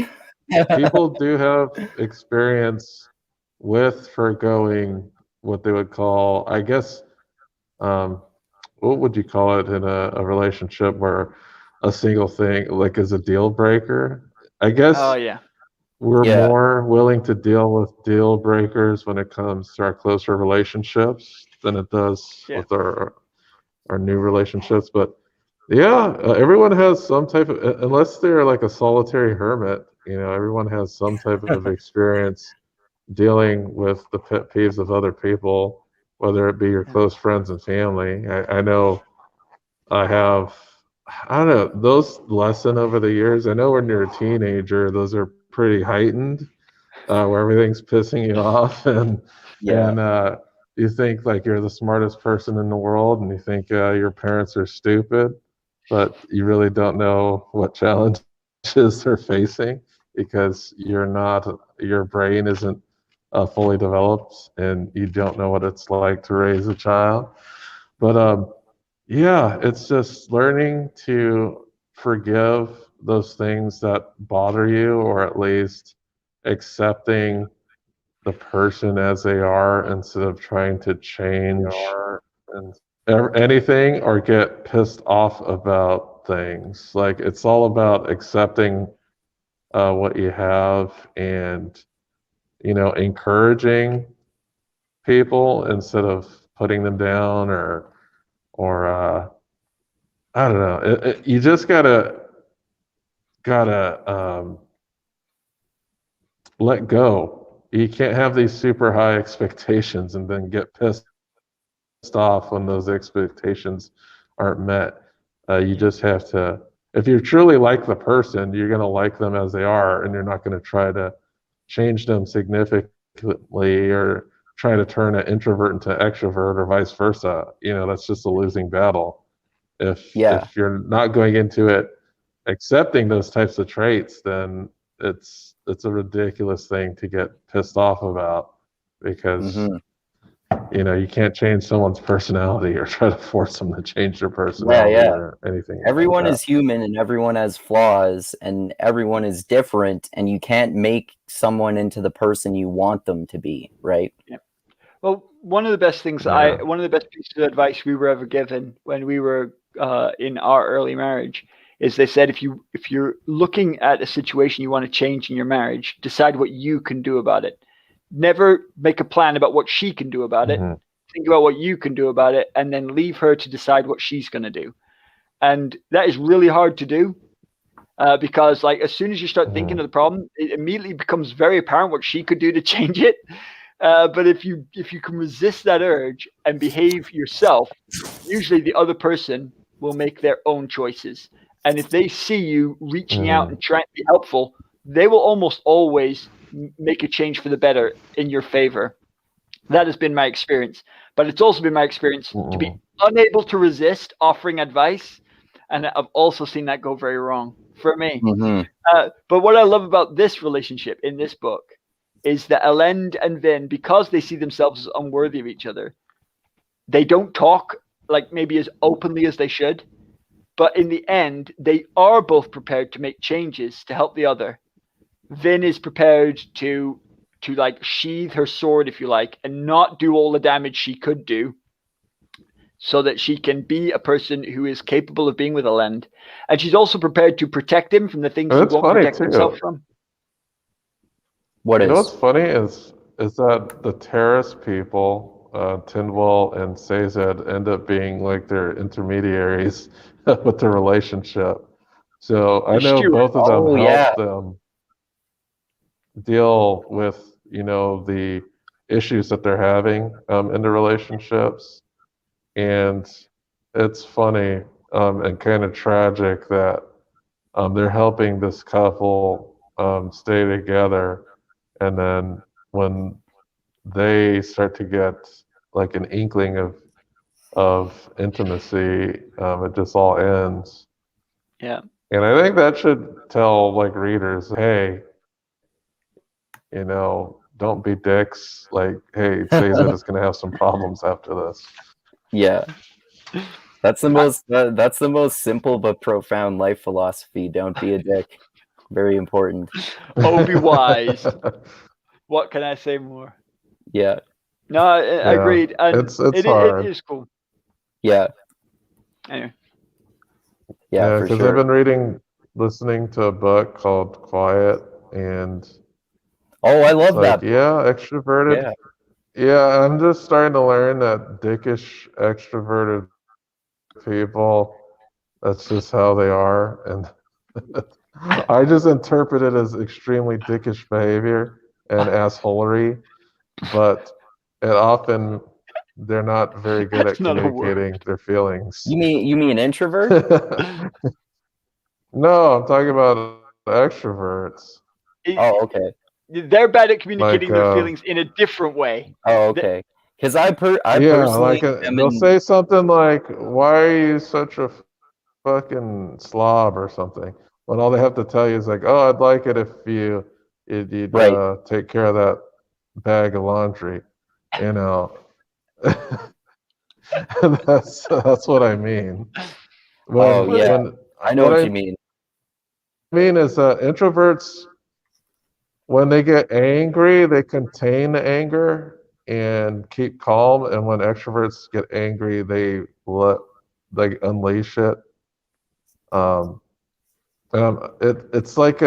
People do have experience with forgoing what they would call, I guess, what would you call it in a relationship where a single thing like is a deal breaker? I guess. Oh yeah. We're more willing to deal with deal breakers when it comes to our closer relationships than it does with our new relationships. But everyone has some type of, unless they're like a solitary hermit, everyone has some type of experience dealing with the pet peeves of other people, whether it be your close friends and family. I know I don't know, those lessen over the years. I know when you're a teenager, those are pretty heightened, where everything's pissing you off, and you think like you're the smartest person in the world, and you think your parents are stupid, but you really don't know what challenges they're facing because your brain isn't fully developed, and you don't know what it's like to raise a child. But it's just learning to forgive those things that bother you, or at least accepting the person as they are instead of trying to change anything or get pissed off about things. Like, it's all about accepting what you have and, encouraging people instead of putting them down or I don't know. You just gotta let go. You can't have these super high expectations and then get pissed off when those expectations aren't met. You just have to, if you truly like the person, you're going to like them as they are, and you're not going to try to change them significantly or try to turn an introvert into an extrovert or vice versa. That's just a losing battle. If you're not going into it accepting those types of traits, then it's a ridiculous thing to get pissed off about, because you can't change someone's personality or try to force them to change their personality or anything. Everyone is human and everyone has flaws and everyone is different, and you can't make someone into the person you want them to be, right? Yeah. Well, one of the best things one of the best pieces of advice we were ever given when we were in our early marriage is they said, if you're looking at a situation you want to change in your marriage, decide what you can do about it. Never make a plan about what she can do about it. Think about what you can do about it, and then leave her to decide what she's going to do. And that is really hard to do, because like as soon as you start thinking of the problem, it immediately becomes very apparent what she could do to change it. But if you can resist that urge and behave yourself, usually the other person will make their own choices. And if they see you reaching out and trying to be helpful, they will almost always make a change for the better in your favor. That has been my experience. But it's also been my experience to be unable to resist offering advice. And I've also seen that go very wrong for me. But what I love about this relationship in this book is that Elend and Vin, because they see themselves as unworthy of each other, they don't talk like maybe as openly as they should. But in the end, they are both prepared to make changes to help the other. Vin is prepared to like sheathe her sword, if you like, and not do all the damage she could do, so that she can be a person who is capable of being with Elend. And she's also prepared to protect him from the things he won't protect himself from. What's funny is that the Terrace people, Tindwell and Sazed, end up being like their intermediaries with the relationship. So I know both of them help them deal with the issues that they're having in the relationships. And it's funny and kind of tragic that they're helping this couple stay together, and then when they start to get like an inkling of intimacy, it just all ends. Yeah. And I think that should tell like readers, hey, don't be dicks. Like, hey, Sazed is going to have some problems after this. Yeah. That's the most simple but profound life philosophy. Don't be a dick. Very important. Oh, be wise. What can I say more? Yeah. No, I agreed. And it's hard. It is cool. Yeah. Anyway. Yeah, for because sure. I've been listening to a book called Quiet, and I love that. Yeah, extroverted. Yeah, I'm just starting to learn that dickish extroverted people, that's just how they are, and I just interpret it as extremely dickish behavior and assholery, but often they're not very good at communicating their feelings. You mean introvert? No, I'm talking about extroverts. Oh, okay. They're bad at communicating their feelings in a different way. Oh, okay. Because I personally, they'll say something like, "Why are you such a fucking slob?" or something. When all they have to tell you is like, "Oh, I'd like it if you'd take care of that bag of laundry," That's what I mean. I know what you mean. I mean is introverts, when they get angry, they contain the anger and keep calm, and when extroverts get angry, they unleash it. It's like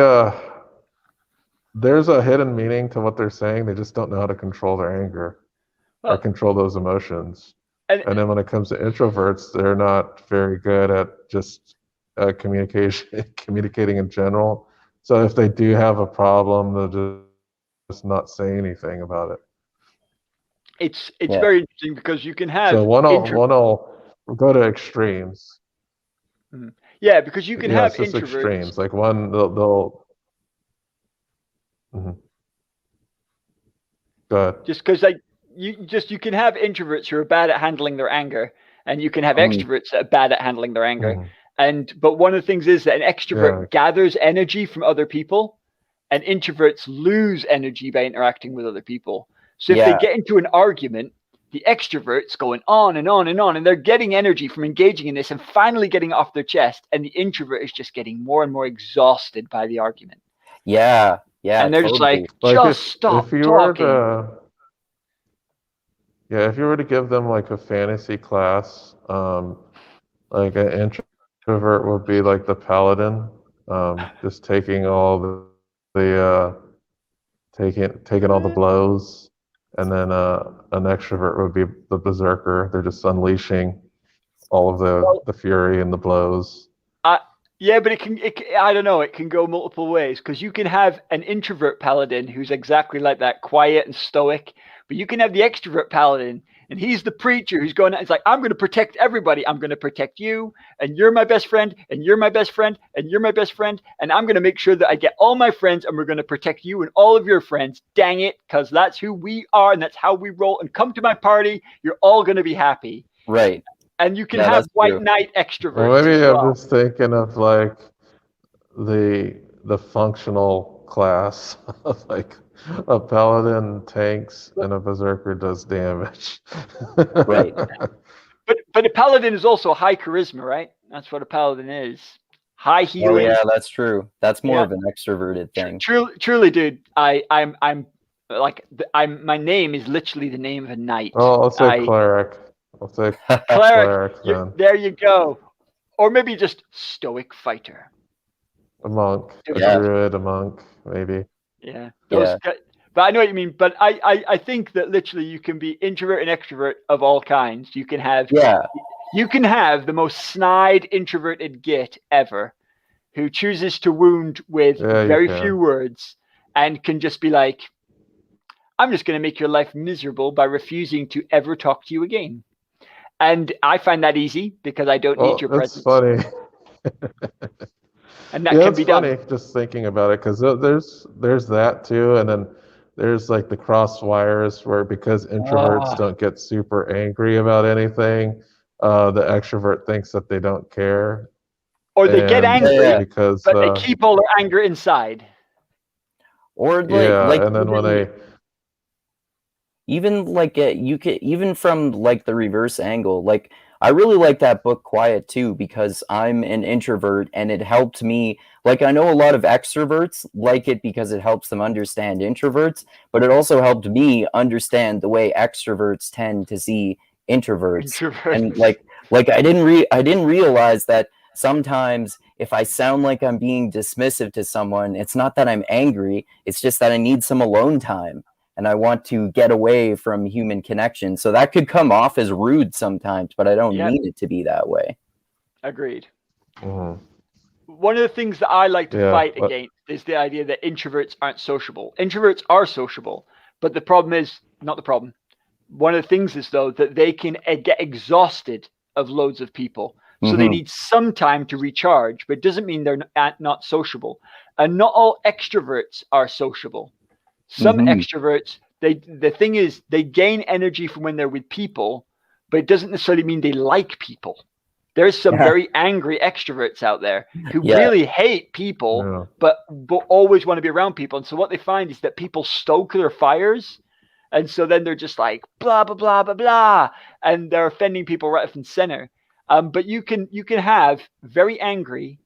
there's a hidden meaning to what they're saying. They just don't know how to control their anger or control those emotions. And then when it comes to introverts, they're not very good at just communicating in general. So if they do have a problem, they'll just not say anything about it. It's very interesting because you can have. So one will go to extremes. Yeah, because you can have just introverts. Extremes. Like one, they'll Go ahead. Just because, like, you can have introverts who are bad at handling their anger, and you can have extroverts that are bad at handling their anger. But one of the things is that an extrovert gathers energy from other people, and introverts lose energy by interacting with other people. So if they get into an argument, the extrovert's going on and on and on, and they're getting energy from engaging in this and finally getting it off their chest, and the introvert is just getting more and more exhausted by the argument. Yeah, and they're just like stop if you talking. If you were to give them like a fantasy class, like an introvert would be like the paladin, just taking all taking all the blows, and then an extrovert would be the berserker. They're just unleashing all of the fury and the blows. Yeah, but it can I don't know, it can go multiple ways, because you can have an introvert paladin who's exactly like that, quiet and stoic, but you can have the extrovert paladin, and he's the preacher who's going out. It's like, I'm going to protect everybody. I'm going to protect you, and you're my best friend, and you're my best friend, and you're my best friend, and I'm going to make sure that I get all my friends, and we're going to protect you and all of your friends. Dang it, because that's who we are, and that's how we roll. And come to my party. You're all going to be happy. Right. And you can have white knight extroverts. Well, maybe I'm just thinking of like the functional class of like a paladin tanks and a berserker does damage. Right. But a paladin is also high charisma, right? That's what a paladin is. High healing. Oh yeah, that's true. That's more of an extroverted thing. Truly, dude. I'm my name is literally the name of a knight. Oh, I'll say cleric. I'll say cleric. There you go. Or maybe just stoic fighter. A monk, a druid, a monk, maybe. Yeah. But I know what you mean. But I think that literally you can be introvert and extrovert of all kinds. You can have the most snide introverted git ever, who chooses to wound with very few words and can just be like, I'm just going to make your life miserable by refusing to ever talk to you again. And I find that easy because I don't need your presence. It's funny. And that can be funny done. Just thinking about it, because there's that too, and then there's like the cross wires where, because introverts don't get super angry about anything, the extrovert thinks that they don't care, or they get angry because but they keep all their anger inside. Or and then when they you could even from like the reverse angle, like I really like that book Quiet too, because I'm an introvert and it helped me. Like, I know a lot of extroverts like it because it helps them understand introverts, but it also helped me understand the way extroverts tend to see introverts. And like I didn't realize that sometimes if I sound like I'm being dismissive to someone, it's not that I'm angry, it's just that I need some alone time. And I want to get away from human connection. So that could come off as rude sometimes, but I don't mean it to be that way. Agreed. One of the things that I like to fight against is the idea that introverts aren't sociable. Introverts are sociable, but the problem is, not the problem. One of the things is, though, that they can get exhausted of loads of people. So they need some time to recharge, but it doesn't mean they're not sociable. And not all extroverts are sociable. Some extroverts, the thing is, they gain energy from when they're with people, but it doesn't necessarily mean they like people. There's some very angry extroverts out there who really hate people, but always want to be around people. And so what they find is that people stoke their fires. And so then they're just like, blah, blah, blah, blah, blah. And they're offending people right up and center. But you can have very angry,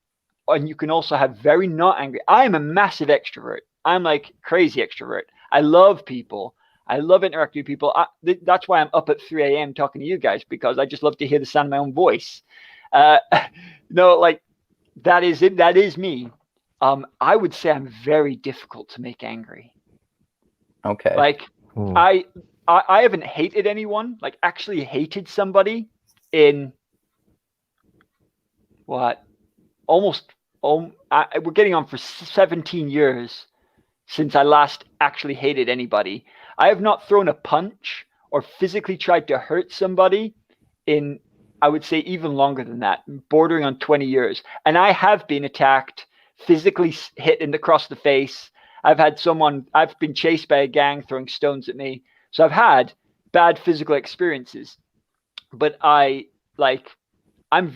and you can also have very not angry. I am a massive extrovert. I'm like crazy extrovert. I love people. I love interacting with people. That's why I'm up at 3 a.m. talking to you guys, because I just love to hear the sound of my own voice. Like that is it. That is me. I would say I'm very difficult to make angry. Okay. Like I haven't hated anyone, like actually hated somebody in what? We're getting on for 17 years since I last actually hated anybody. I have not thrown a punch or physically tried to hurt somebody in, I would say, even longer than that, bordering on 20 years. And I have been attacked, physically hit across the face. I've been chased by a gang throwing stones at me. So I've had bad physical experiences. But I'm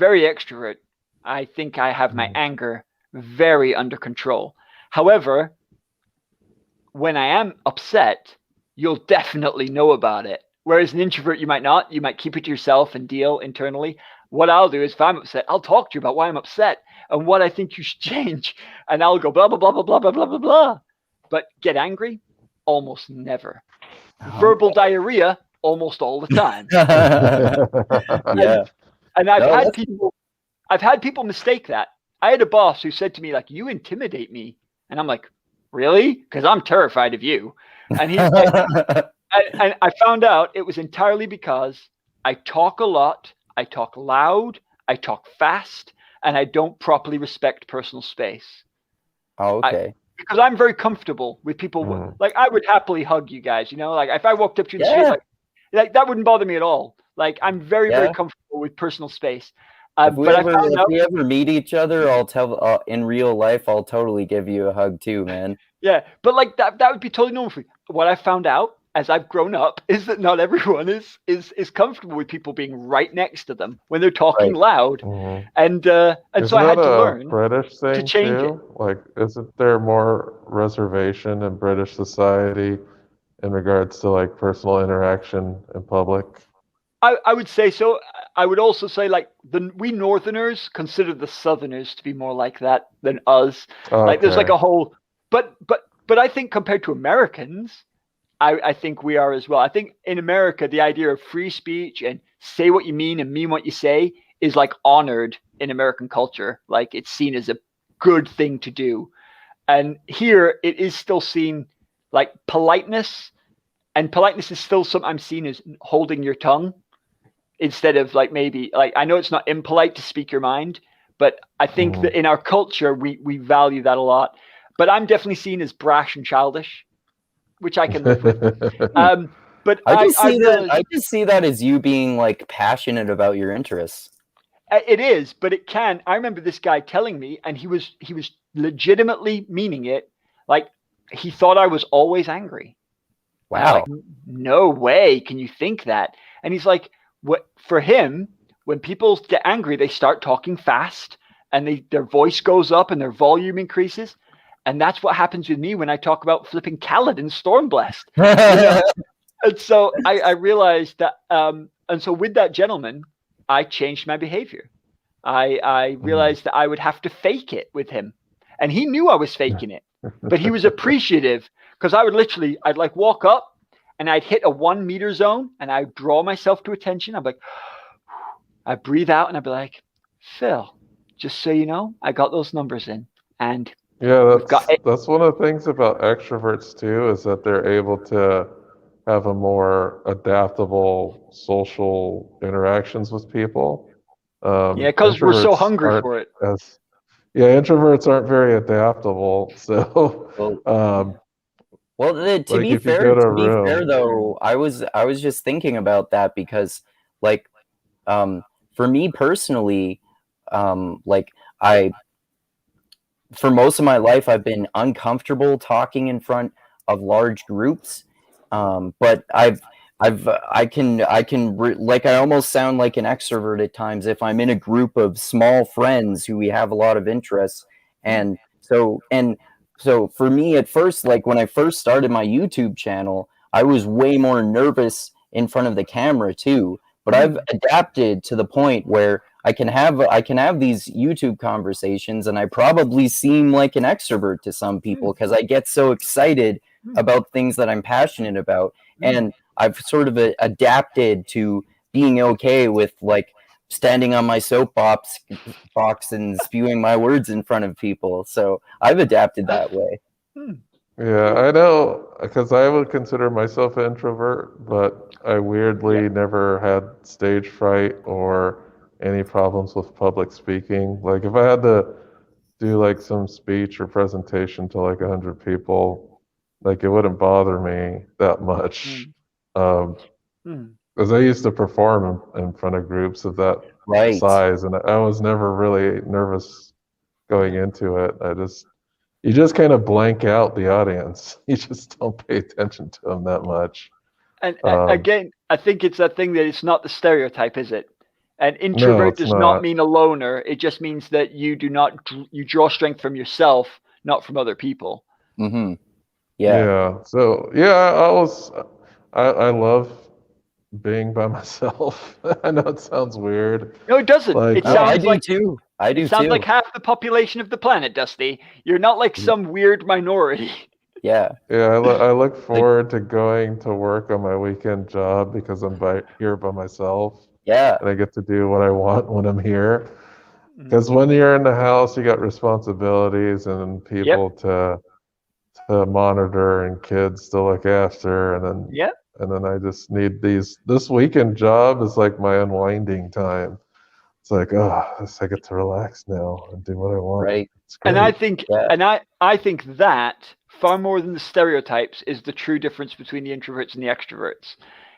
very extrovert. I think I have my anger very under control. However, when I am upset, you'll definitely know about it. Whereas an introvert, you might not. You might keep it to yourself and deal internally. What I'll do is, if I'm upset, I'll talk to you about why I'm upset and what I think you should change. And I'll go blah, blah, blah, blah, blah, blah, blah, blah, blah. But get angry? Almost never. Verbal diarrhea? Almost all the time. Yeah. And I've had people mistake that. I had a boss who said to me, like, you intimidate me. And I'm like, really? Because I'm terrified of you. And he's like, and I found out it was entirely because I talk a lot, I talk loud, I talk fast, and I don't properly respect personal space. Oh, okay. Because I'm very comfortable with people. Like, I would happily hug you guys, you know? Like, if I walked up to you in the street, like that wouldn't bother me at all. Like, I'm very, very comfortable with personal space. If we ever meet each other, I'll tell in real life, I'll totally give you a hug too, man. Yeah, but like that would be totally normal for me. What I found out as I've grown up is that not everyone is comfortable with people being right next to them when they're talking loud. And so I had to learn British thing to change too? Like, isn't there more reservation in British society in regards to like personal interaction in public? I would say so. I would also say, like, we Northerners consider the Southerners to be more like that than us. Okay. Like, there's like a whole, but I think compared to Americans, I think we are as well. I think in America, the idea of free speech and say what you mean and mean what you say is like honored in American culture. Like, it's seen as a good thing to do. And here it is still seen like politeness, and politeness is still sometimes seen as holding your tongue. Instead of like, maybe like, I know it's not impolite to speak your mind, but I think that in our culture, we value that a lot. But I'm definitely seen as brash and childish, which I can live with. But I just see that as you being like passionate about your interests. It is, but it can. I remember this guy telling me, and he was legitimately meaning it. Like, he thought I was always angry. Wow. Like, no way can you think that? And he's like, what, for him, when people get angry, they start talking fast, and their voice goes up and their volume increases. And that's what happens with me when I talk about flipping Kaladin Stormblessed. You know? And so I realized that, and so with that gentleman, I changed my behavior. I realized that I would have to fake it with him. And he knew I was faking it, but he was appreciative, because I'd like walk up and I'd hit a 1 meter zone and I'd draw myself to attention. I'd be like, I breathe out and I'd be like, Phil, just so you know, I got those numbers in. And yeah, that's one of the things about extroverts too, is that they're able to have a more adaptable social interactions with people. Because we're so hungry for it. Introverts aren't very adaptable. So, to be fair though, I was just thinking about that, because like, for me personally, for most of my life, I've been uncomfortable talking in front of large groups. But I almost sound like an extrovert at times if I'm in a group of small friends who we have a lot of interests. And so for me at first, like when I first started my YouTube channel, I was way more nervous in front of the camera too. But I've adapted to the point where I can have these YouTube conversations, and I probably seem like an extrovert to some people because I get so excited about things that I'm passionate about. And I've sort of adapted to being okay with like standing on my soapbox and spewing my words in front of people. So I've adapted that way. Yeah, I know, because I would consider myself an introvert, but I weirdly never had stage fright or any problems with public speaking. Like if I had to do like some speech or presentation to like 100 people, like it wouldn't bother me that much. Because I used to perform in front of groups of that size, and I was never really nervous going into it. You just kind of blank out the audience. You just don't pay attention to them that much. And again, I think it's that thing that it's not the stereotype, is it? An No, introvert it's does not not. mean a loner. It just means that you draw strength from yourself, not from other people. Yeah. Yeah. So yeah, I love being by myself. I know it sounds weird. No, it doesn't. Like, It No, I sounds do like too. I do it sounds too. like half the population of the planet, Dusty. You're not like some weird minority. Yeah. yeah, I look forward to going to work on my weekend job because I'm here by myself Yeah. and I get to do what I want when I'm here. Mm. Because when you're in the house, you got responsibilities and people to monitor and kids to look after, and then I just need this weekend job is like my unwinding time. It's like, oh, I get to relax now and do what I want. Right. It's great. And I think, Yeah. I think that far more than the stereotypes is the true difference between the introverts and the extroverts.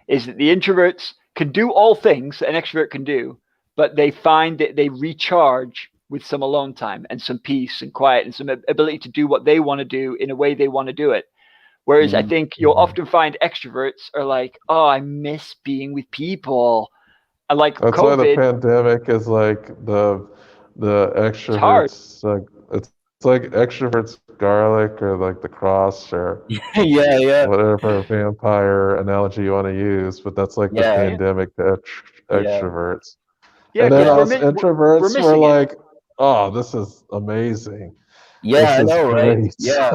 Is that the introverts can do all things that an extrovert can do, but they find that they recharge with some alone time and some peace and quiet and some ability to do what they want to do in a way they want to do it. Whereas I think you'll often find extroverts are like, oh, I miss being with people. And like That's why the COVID, pandemic is like the hard. extroverts. It's like extroverts garlic or like the cross or Yeah. whatever vampire analogy you want to use, but that's like the Yeah. pandemic to Yeah. extroverts. Yeah, And then because us we're introverts were missing it. like, oh, this is amazing. Yeah, This I is know, right? great. Yeah.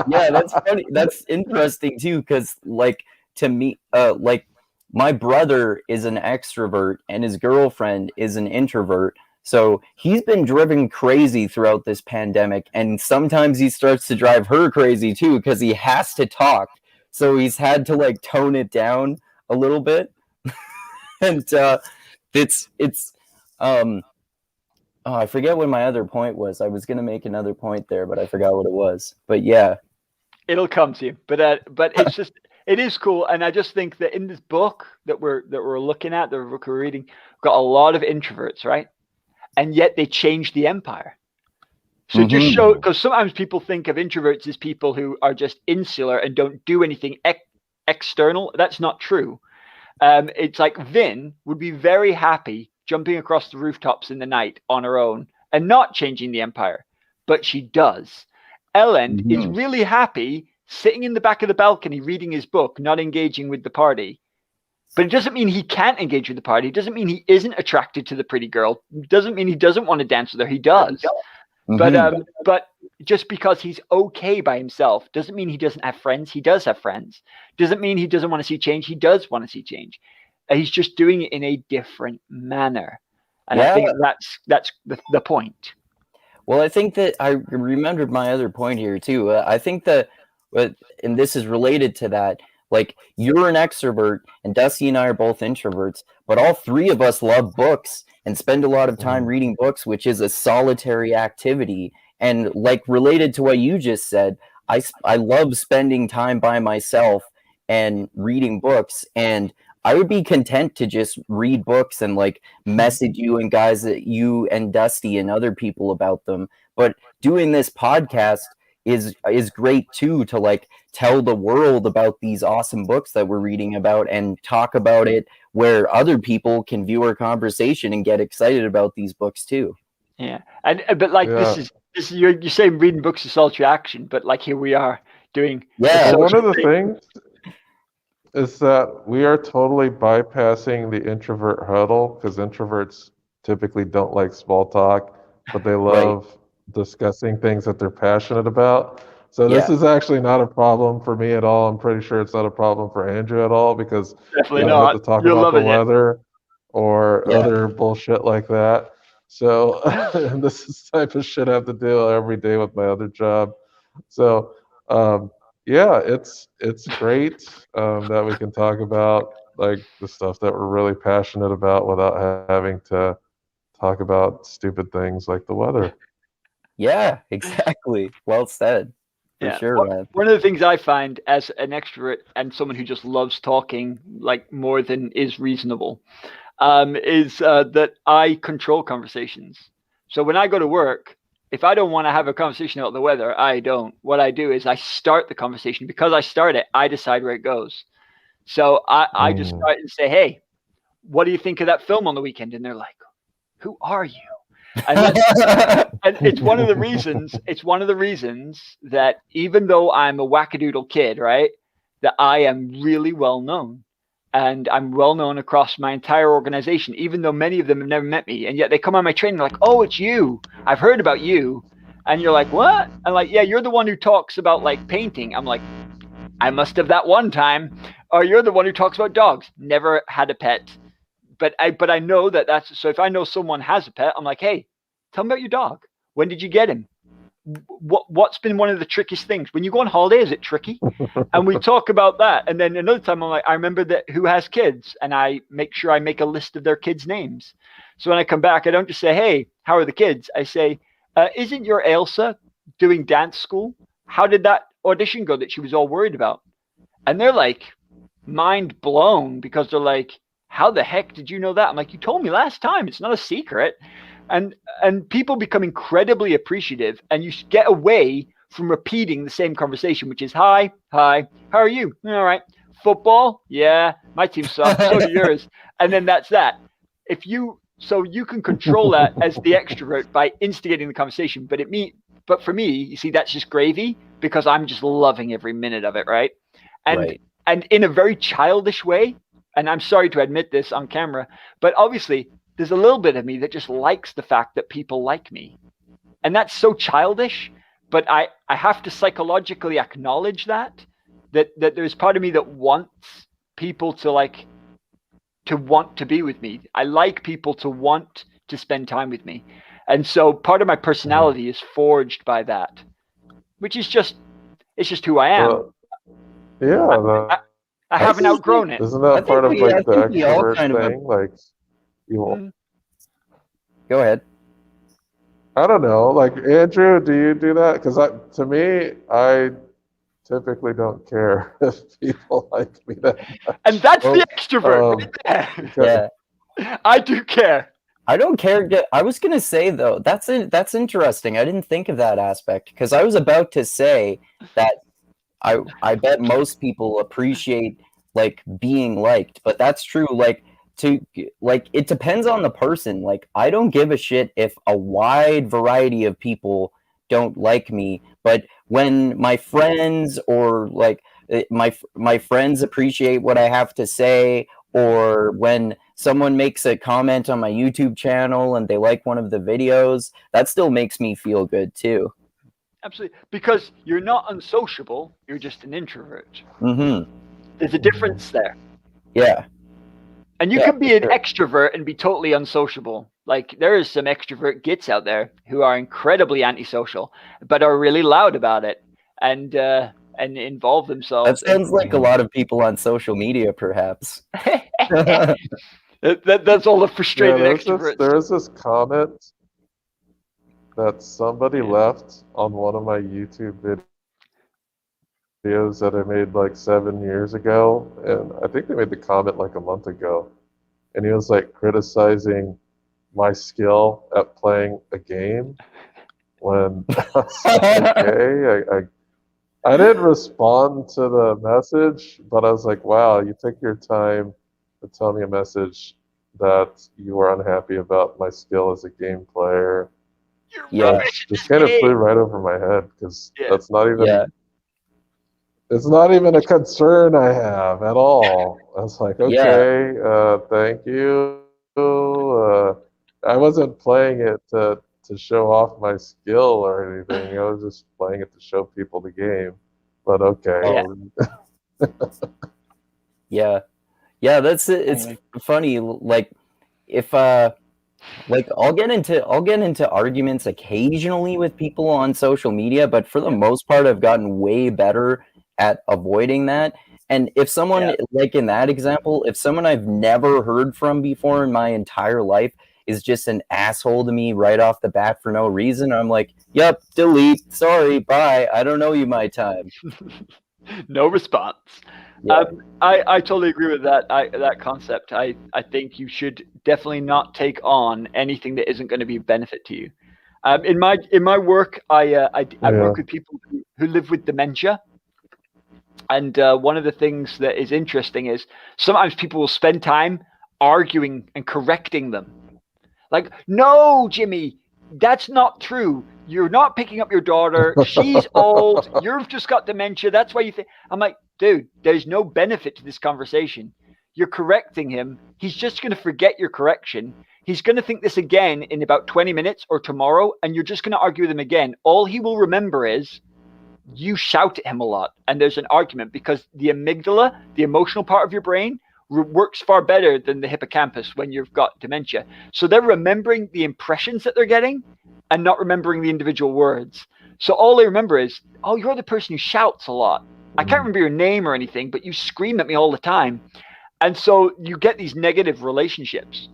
Yeah, that's funny. That's interesting too, because like to me, like my brother is an extrovert and his girlfriend is an introvert. So he's been driven crazy throughout this pandemic, and sometimes he starts to drive her crazy too because he has to talk. So he's had to like tone it down a little bit, and it's oh, I forget what my other point was. I was gonna make another point there, but I forgot what it was. But yeah. It'll come to you, but it's just it is cool, and I just think that in this book that we're looking at, the book we're reading, we've got a lot of introverts, right? And yet they changed the empire. So just show, because sometimes people think of introverts as people who are just insular and don't do anything external. That's not true. It's like Vin would be very happy jumping across the rooftops in the night on her own and not changing the empire, but she does. Elend is really happy sitting in the back of the balcony reading his book, not engaging with the party. But it doesn't mean he can't engage with the party. It doesn't mean he isn't attracted to the pretty girl. It doesn't mean he doesn't want to dance with her. He does. But just because he's okay by himself doesn't mean he doesn't have friends. He does have friends. Doesn't mean he doesn't want to see change. He does want to see change. He's just doing it in a different manner. And I think that's the point. Well, I think that I remembered my other point here too. I think that, and this is related to that, like you're an extrovert and Dusty and I are both introverts, but all three of us love books and spend a lot of time reading books, which is a solitary activity. And like related to what you just said, I love spending time by myself and reading books, and I would be content to just read books and like message you and guys that you and Dusty and other people about them. But doing this podcast is great too, to like tell the world about these awesome books that we're reading about and talk about it where other people can view our conversation and get excited about these books too. Yeah. And but like this is you're saying reading books is solitary action, but like here we are doing one of the things is that we are totally bypassing the introvert huddle because introverts typically don't like small talk, but they love discussing things that they're passionate about. So this is actually not a problem for me at all. I'm pretty sure it's not a problem for Andrew at all because definitely we don't not. have to talk You're about the loving it. weather or other bullshit like that. So this is the type of shit I have to do every day with my other job. So it's great that we can talk about like the stuff that we're really passionate about without having to talk about stupid things like the weather. Yeah, exactly. Well said. For sure, man. One of the things I find as an extrovert and someone who just loves talking like more than is reasonable is that I control conversations. So when I go to work, if I don't want to have a conversation about the weather, I don't. What I do is I start the conversation. Because I start it, I decide where it goes. So I just start and say, hey, what do you think of that film on the weekend? And they're like, who are you? And it's one of the reasons. It's one of the reasons that even though I'm a wackadoodle kid, right, that I am really well known, and I'm well known across my entire organization. Even though many of them have never met me, and yet they come on my training like, "Oh, it's you. I've heard about you." And you're like, "What?" I'm like, "Yeah, you're the one who talks about like painting." I'm like, "I must have that one time." Or you're the one who talks about dogs. Never had a pet. But I know that's so. If I know someone has a pet, I'm like, hey, tell me about your dog. When did you get him? What's been one of the trickiest things? When you go on holiday, is it tricky? And we talk about that. And then another time, I'm like, I remember that who has kids, and I make sure I make a list of their kids' names. So when I come back, I don't just say, hey, how are the kids? I say, isn't your Elsa doing dance school? How did that audition go that she was all worried about? And they're like, mind blown, because they're like, how the heck did you know that? I'm like, you told me last time. It's not a secret. And people become incredibly appreciative, and you get away from repeating the same conversation, which is, hi, how are you? All right. Football? Yeah, my team sucks. So do yours. And then that's that. So you can control that as the extrovert by instigating the conversation. But for me, you see, that's just gravy, because I'm just loving every minute of it, right? And in a very childish way, and I'm sorry to admit this on camera, but obviously there's a little bit of me that just likes the fact that people like me. And that's so childish, but I have to psychologically acknowledge that there's part of me that wants people to want to be with me. I like people to want to spend time with me. And so part of my personality is forged by that, which is it's just who I am. I haven't outgrown it. Isn't that part of like the extrovert thing? Like, you. Go ahead. I don't know. Like, Andrew, do you do that? Because to me, I typically don't care if people like me that much. And that's the extrovert right there. Yeah. I do care. I don't care. I was gonna say though, that's interesting. I didn't think of that aspect, because I was about to say that I bet most people appreciate like being liked, but that's true. It depends on the person. Like, I don't give a shit if a wide variety of people don't like me, but when my friends or like my friends appreciate what I have to say, or when someone makes a comment on my YouTube channel and they like one of the videos, that still makes me feel good too. Absolutely, because you're not unsociable, you're just an introvert. Mm-hmm. There's a difference there. Yeah. And you can be an extrovert and be totally unsociable. Like, there is some extrovert gits out there who are incredibly antisocial, but are really loud about it and involve themselves. That sounds like a lot of people on social media, perhaps. That's all the frustrated extroverts. There's this comment that somebody left on one of my YouTube videos that I made like 7 years ago, and I think they made the comment like a month ago, and he was like criticizing my skill at playing a game when I was like, okay, I didn't respond to the message, but I was like, wow, you took your time to tell me a message that you were unhappy about my skill as a game player. Just kind of flew right over my head, because that's not even it's not even a concern I have at all. I was like, okay, thank you. I wasn't playing it to show off my skill or anything. I was just playing it to show people the game. But okay. Yeah, that's it. It's funny. Like, if like I'll get into arguments occasionally with people on social media, but for the most part, I've gotten way better at avoiding that. And if someone, like in that example, if someone I've never heard from before in my entire life is just an asshole to me right off the bat for no reason, I'm like, yep, delete, sorry, bye, I don't know you my time. No response. I totally agree with that concept. I think you should definitely not take on anything that isn't going to be a benefit to you. In my work, I work with people who live with dementia, And one of the things that is interesting is sometimes people will spend time arguing and correcting them. Like, no, Jimmy, that's not true. You're not picking up your daughter. She's old. You've just got dementia. That's why you think. I'm like, dude, there's no benefit to this conversation. You're correcting him. He's just going to forget your correction. He's going to think this again in about 20 minutes or tomorrow, and you're just going to argue with him again. All he will remember is you shout at him a lot, and there's an argument because the amygdala, the emotional part of your brain, works far better than the hippocampus when you've got dementia. So they're remembering the impressions that they're getting and not remembering the individual words. So all they remember is, oh, you're the person who shouts a lot. I can't remember your name or anything, but you scream at me all the time. And so you get these negative relationships.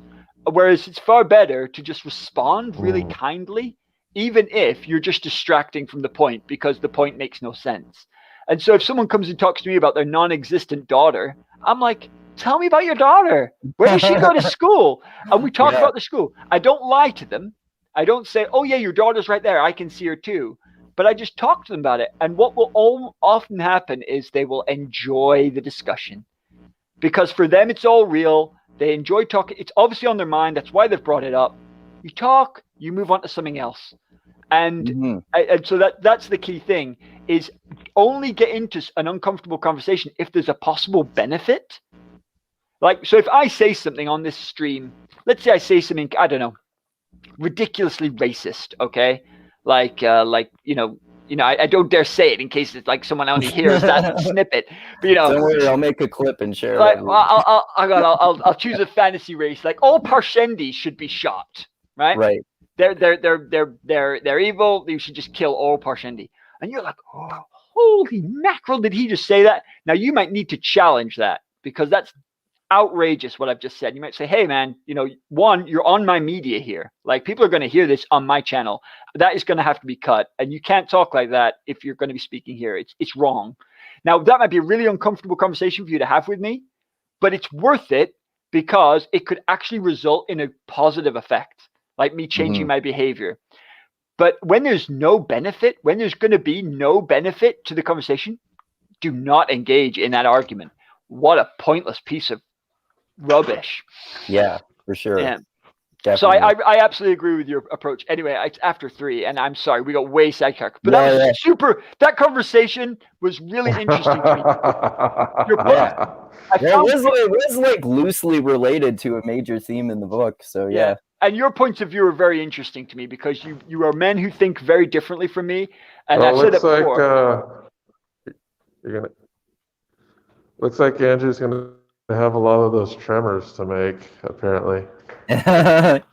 Whereas it's far better to just respond really kindly, even if you're just distracting from the point because the point makes no sense. And so if someone comes and talks to me about their non-existent daughter, I'm like, tell me about your daughter. Where does she go to school? And we talk about the school. I don't lie to them. I don't say, oh, yeah, your daughter's right there. I can see her too. But I just talk to them about it. And what will often happen is they will enjoy the discussion. Because for them, it's all real. They enjoy talking. It's obviously on their mind. That's why they've brought it up. You talk, you move on to something else. And, and so that's the key thing, is only get into an uncomfortable conversation if there's a possible benefit. Like, so if I say something on this stream, let's say I say something, I don't know, ridiculously racist, okay? Like, I don't dare say it in case it's like someone only hears that snippet. But don't worry, I'll make a clip and share like, it. I'll choose a fantasy race. Like, all Parshendi should be shot, right? Right. They're evil. You should just kill all Parshendi. And you're like, oh, holy mackerel! Did he just say that? Now you might need to challenge that because that's outrageous what I've just said. You might say, hey man, one, you're on my media here. Like, people are going to hear this on my channel. That is going to have to be cut. And you can't talk like that if you're going to be speaking here. It's wrong. Now, that might be a really uncomfortable conversation for you to have with me, but it's worth it because it could actually result in a positive effect, like me changing my behavior. But when there's no benefit, when there's going to be no benefit to the conversation, do not engage in that argument. What a pointless piece of rubbish. Yeah, for sure. Yeah. Definitely. So I absolutely agree with your approach. Anyway, it's after 3, and I'm sorry we got way sidetracked. But that was super. That conversation was really interesting to me. Your point, it was like loosely related to a major theme in the book. So yeah. And your points of view are very interesting to me because you are men who think very differently from me. And I've said it before. Looks like Andrew's gonna have a lot of those tremors to make, apparently.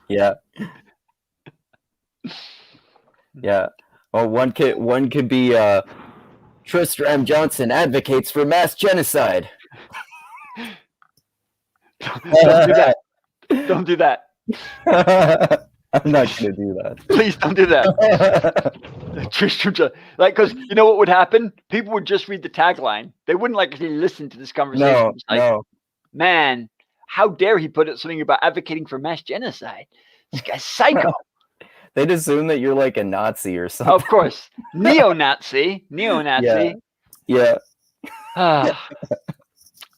Yeah. Well, one could be Tristram Johnson advocates for mass genocide. Don't do that. Don't do that. I'm not gonna do that. Please don't do that. Tristram Johnson, like, because you know what would happen? People would just read the tagline. They wouldn't actually listen to this conversation. No. Man, how dare he put something about advocating for mass genocide? This guy's psycho. They'd assume that you're like a Nazi or something. Of course. Neo-Nazi. Yeah.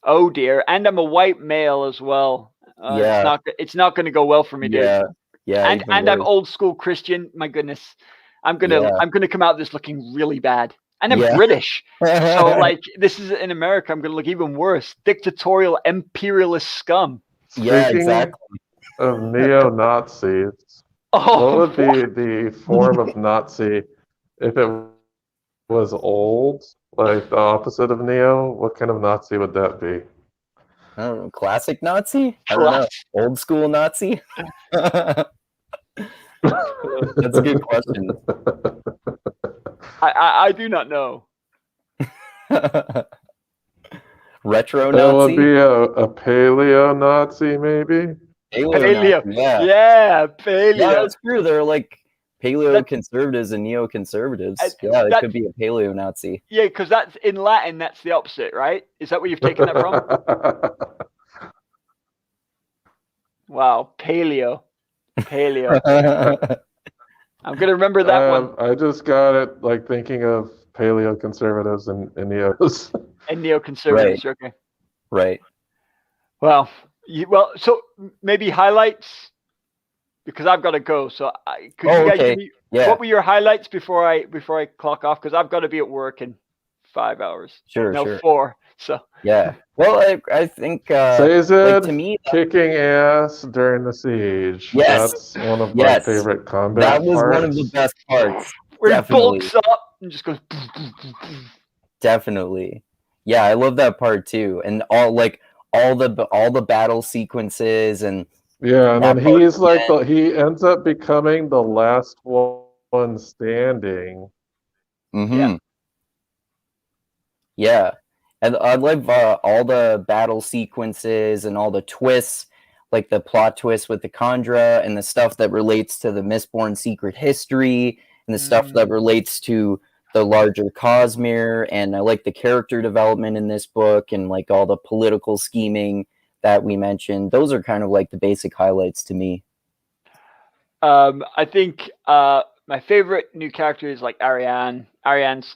Oh dear. And I'm a white male as well. It's not going to go well for me, dude. Yeah. And I'm old school Christian. My goodness. I'm gonna come out of this looking really bad. And I'm British. So like, this is in America, I'm gonna look even worse. Dictatorial imperialist scum. Speaking exactly. of neo-Nazis, what would be the form of Nazi if it was old, like the opposite of neo? What kind of Nazi would that be? I don't know. Classic Nazi? I don't know. Old school Nazi? That's a good question. I do not know. Retro Nazi? Nazi? It would be a paleo Nazi, maybe? Paleo. Nazi, yeah, paleo. Yeah, that's true. They're like paleo conservatives and neoconservatives. It could be a paleo Nazi. Yeah, because that's in Latin, that's the opposite, right? Is that where you've taken that from? Wow, paleo. I'm gonna remember that one. I just got it, like, thinking of paleo conservatives and neos. And neoconservatives. Right. Okay. Right. Well, so maybe highlights, because I've got to go. So could you guys give me what were your highlights before I clock off? Because I've got to be at work in 5 hours. Sure. 4. So yeah. Well, I think Sazed to me, kicking ass during the siege. Yes. That's one of my favorite combat that was parts. one of the best parts. where he bolts up and just goes. Definitely. Yeah, I love that part too, and all the battle sequences and. Yeah, and then he's like he ends up becoming the last one standing. Mm-hmm. Yeah. And I love all the battle sequences and all the twists, like the plot twist with the Khandra and the stuff that relates to the Mistborn secret history and the stuff that relates to the larger Cosmere. And I like the character development in this book and like all the political scheming that we mentioned. Those are kind of like the basic highlights to me. I think my favorite new character is like Ariane. Ariane's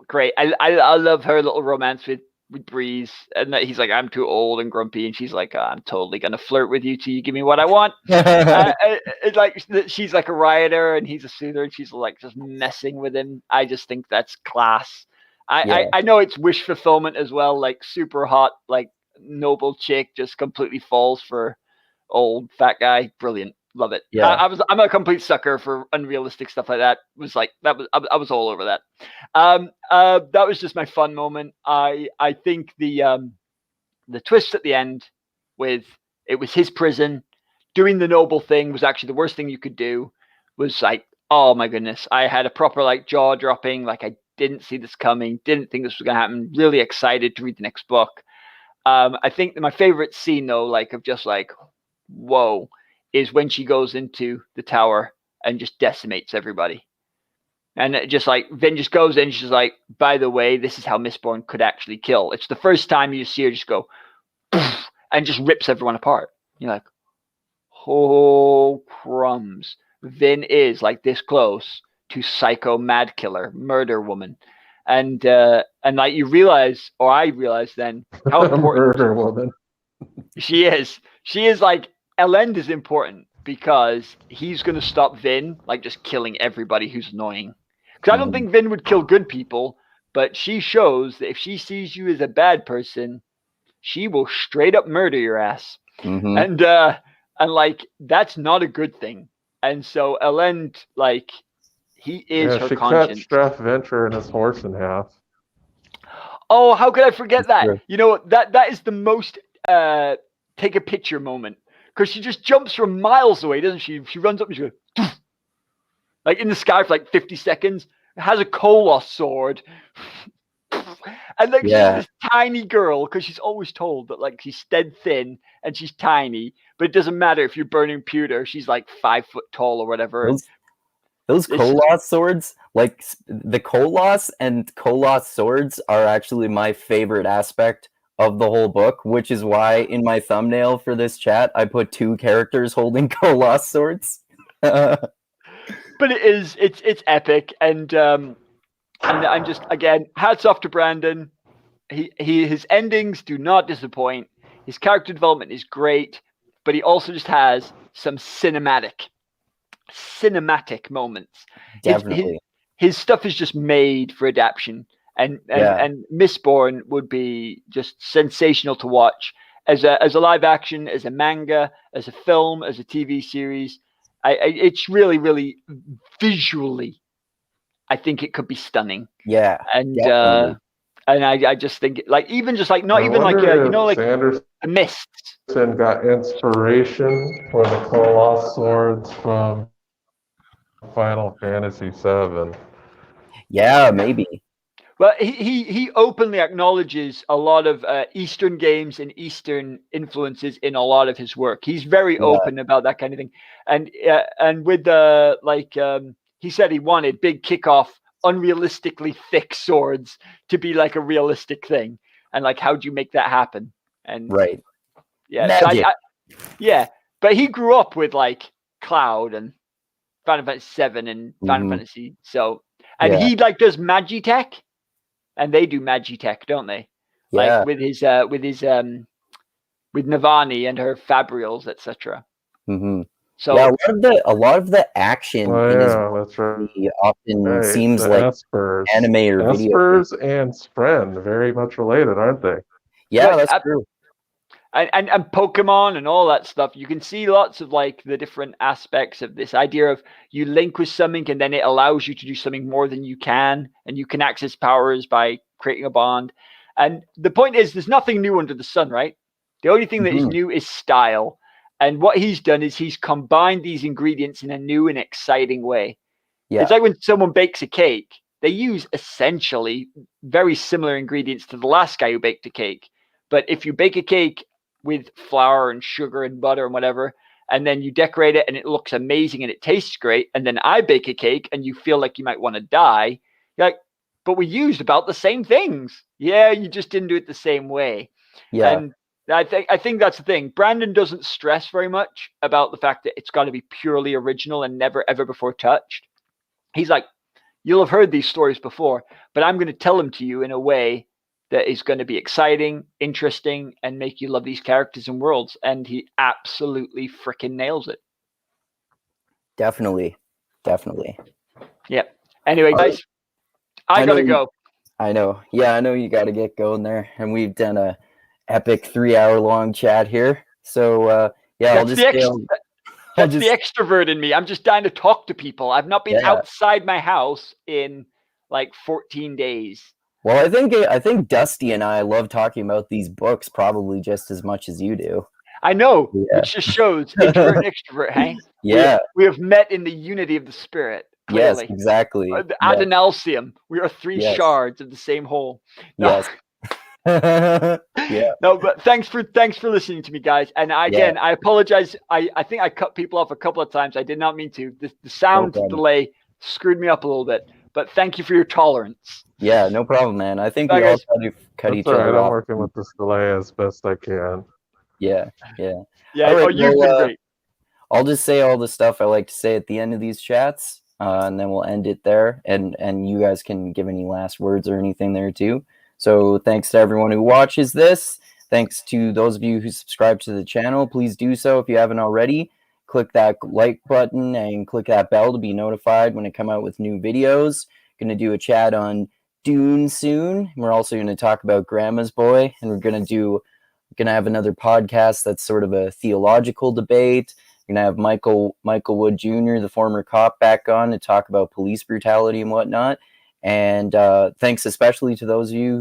great. I love her little romance with Breeze, and that he's like, I'm too old and grumpy, and she's like, I'm totally gonna flirt with you till you give me what I want. It's like she's like a rioter and he's a soother, and she's like just messing with him. I just think that's class. I know it's wish fulfillment as well, like super hot, like noble chick just completely falls for old fat guy. Brilliant. Love it. Yeah. I'm a complete sucker for unrealistic stuff like that. I was all over that. That was just my fun moment. I think the twist at the end with it was his prison, doing the noble thing was actually the worst thing you could do. Was like, oh my goodness, I had a proper like jaw dropping, like I didn't see this coming, didn't think this was gonna happen. Really excited to read the next book. I think that my favorite scene though, like of just like, whoa, is when she goes into the tower and just decimates everybody. And it just like, Vin just goes in, she's like, by the way, this is how Mistborn could actually kill. It's the first time you see her just go, poof, and just rips everyone apart. You're like, oh, crumbs. Vin is like this close to psycho mad killer, murder woman. And like you realize, or I realized then, how important murder woman. She is like, Elend is important because he's going to stop Vin, like just killing everybody who's annoying. Because I don't think Vin would kill good people, but she shows that if she sees you as a bad person, she will straight up murder your ass. And like, that's not a good thing. And so Elend, like, he is her conscience. She cut Straff Venture and his horse in half. Oh, how could I forget that? True. You know, that is the most take a picture moment. Because she just jumps from miles away, doesn't she? She runs up and she goes, Doof! Like in the sky for like 50 seconds. Has a Koloss sword. And like she's this tiny girl, because she's always told that like she's dead thin and she's tiny, but it doesn't matter if you're burning pewter, she's like 5 foot tall or whatever. Those Koloss swords, like the Koloss and Koloss swords are actually my favorite aspect of the whole book, which is why in my thumbnail for this chat I put 2 characters holding Koloss swords. But it's epic, and I'm just, again, hats off to Brandon. His endings do not disappoint. His character development is great, but he also just has some cinematic moments. Definitely. His stuff is just made for adaptation. And Mistborn would be just sensational to watch as a live action, as a manga, as a film, as a TV series. It's really, really visually, I think it could be stunning. Yeah, and I just think like even just like not even like like Sanderson a mist. Got inspiration for the Koloss swords from Final Fantasy VII. Yeah, maybe. Well, he openly acknowledges a lot of Eastern games and Eastern influences in a lot of his work. He's very open about that kind of thing. And with he said he wanted big kickoff, unrealistically thick swords to be like a realistic thing. And like, how do you make that happen? And yeah, but he grew up with like Cloud and Final Fantasy VII and Final Fantasy. So, and he like does Magitech. And they do Magitech, don't they? Yeah. like with Navani and her fabrials, etc. Mm-hmm. So Yeah, a lot of the action Oh in his yeah, that's right. often seems The like Espers, anime or video game. Espers and Spren, very much related, aren't they? Yeah, that's true. And Pokemon and all that stuff, you can see lots of like the different aspects of this idea of you link with something and then it allows you to do something more than you can, and you can access powers by creating a bond. And the point is, there's nothing new under the sun, right? The only thing that is new is style. And what he's done is he's combined these ingredients in a new and exciting way. Yeah. It's like when someone bakes a cake, they use essentially very similar ingredients to the last guy who baked a cake. But if you bake a cake with flour and sugar and butter and whatever, and then you decorate it and it looks amazing and it tastes great, and then I bake a cake and you feel like you might want to die, you're like, but we used about the same things. Yeah, you just didn't do it the same way. Yeah. And I think that's the thing. Brandon doesn't stress very much about the fact that it's got to be purely original and never ever before touched. He's like, you'll have heard these stories before, but I'm going to tell them to you in a way that is going to be exciting, interesting, and make you love these characters and worlds. And he absolutely freaking nails it. Definitely. Yeah. Anyway, guys, I got to go. I know. Yeah, I know you got to get going there. And we've done a epic 3-hour-long chat here. So, yeah, That's the extrovert in me. I'm just dying to talk to people. I've not been outside my house in like 14 days. Well, I think Dusty and I love talking about these books probably just as much as you do. I know, which just shows introvert and extrovert, hey? Yeah. We have met in the unity of the spirit. Clearly. Yes, exactly. Ad analysium. We are three shards of the same whole. No. Yes. Yeah. No, but thanks for listening to me, guys. And again, I apologize. I think I cut people off a couple of times. I did not mean to. The sound delay screwed me up a little bit. But thank you for your tolerance. Yeah, no problem, man. I think we all cut each other off. I'm working with this delay as best I can. Yeah. Yeah. Right, you've been great. I'll just say all the stuff I like to say at the end of these chats, and then we'll end it there. And you guys can give any last words or anything there too. So thanks to everyone who watches this. Thanks to those of you who subscribe to the channel. Please do so if you haven't already. Click that like button and click that bell to be notified when I come out with new videos. Going to do a chat on Dune soon. We're also going to talk about Grandma's Boy, and we're going to have another podcast that's sort of a theological debate. We're going to have Michael Wood Jr., the former cop, back on to talk about police brutality and whatnot. And thanks especially to those of you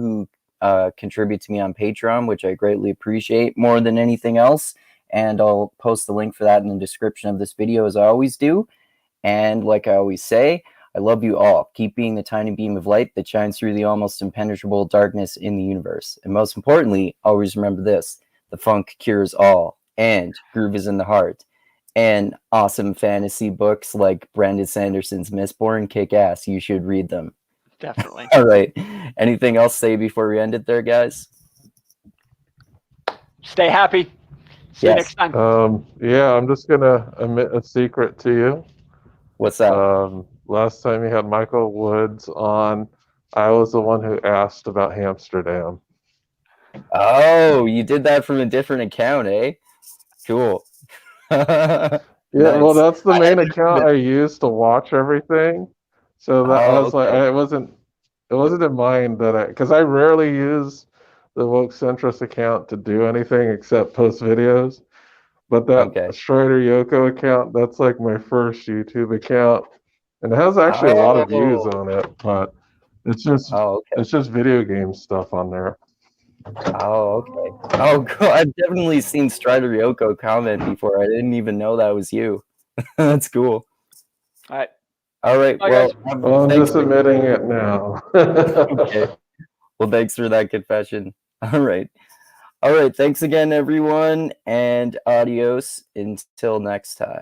who contribute to me on Patreon, which I greatly appreciate more than anything else. And I'll post the link for that in the description of this video, as I always do. And like I always say, I love you all. Keep being the tiny beam of light that shines through the almost impenetrable darkness in the universe. And most importantly, always remember this: the funk cures all, and groove is in the heart. And awesome fantasy books like Brandon Sanderson's Mistborn kick ass. You should read them. Definitely. All right. Anything else to say before we end it there, guys? Stay happy. See you next time. I'm just going to admit a secret to you. What's that? Last time you had Michael Woods on, I was the one who asked about Amsterdam. Oh, you did that from a different account, eh? Cool. Yeah, nice. Well, that's the main account I used to watch everything. So that I was like, it wasn't in mind that because I rarely use the Woke Centrist account to do anything except post videos. But that Strider Yoko account, that's like my first YouTube account, and it has actually a lot of views on it. But it's just it's just video game stuff on there. Oh, okay. Oh, cool. I've definitely seen Strider Yoko comment before. I didn't even know that was you. That's cool. All right. All right. Well, I'm just admitting it now. Okay. Well, thanks for that confession. All right. Thanks again, everyone, and adios until next time.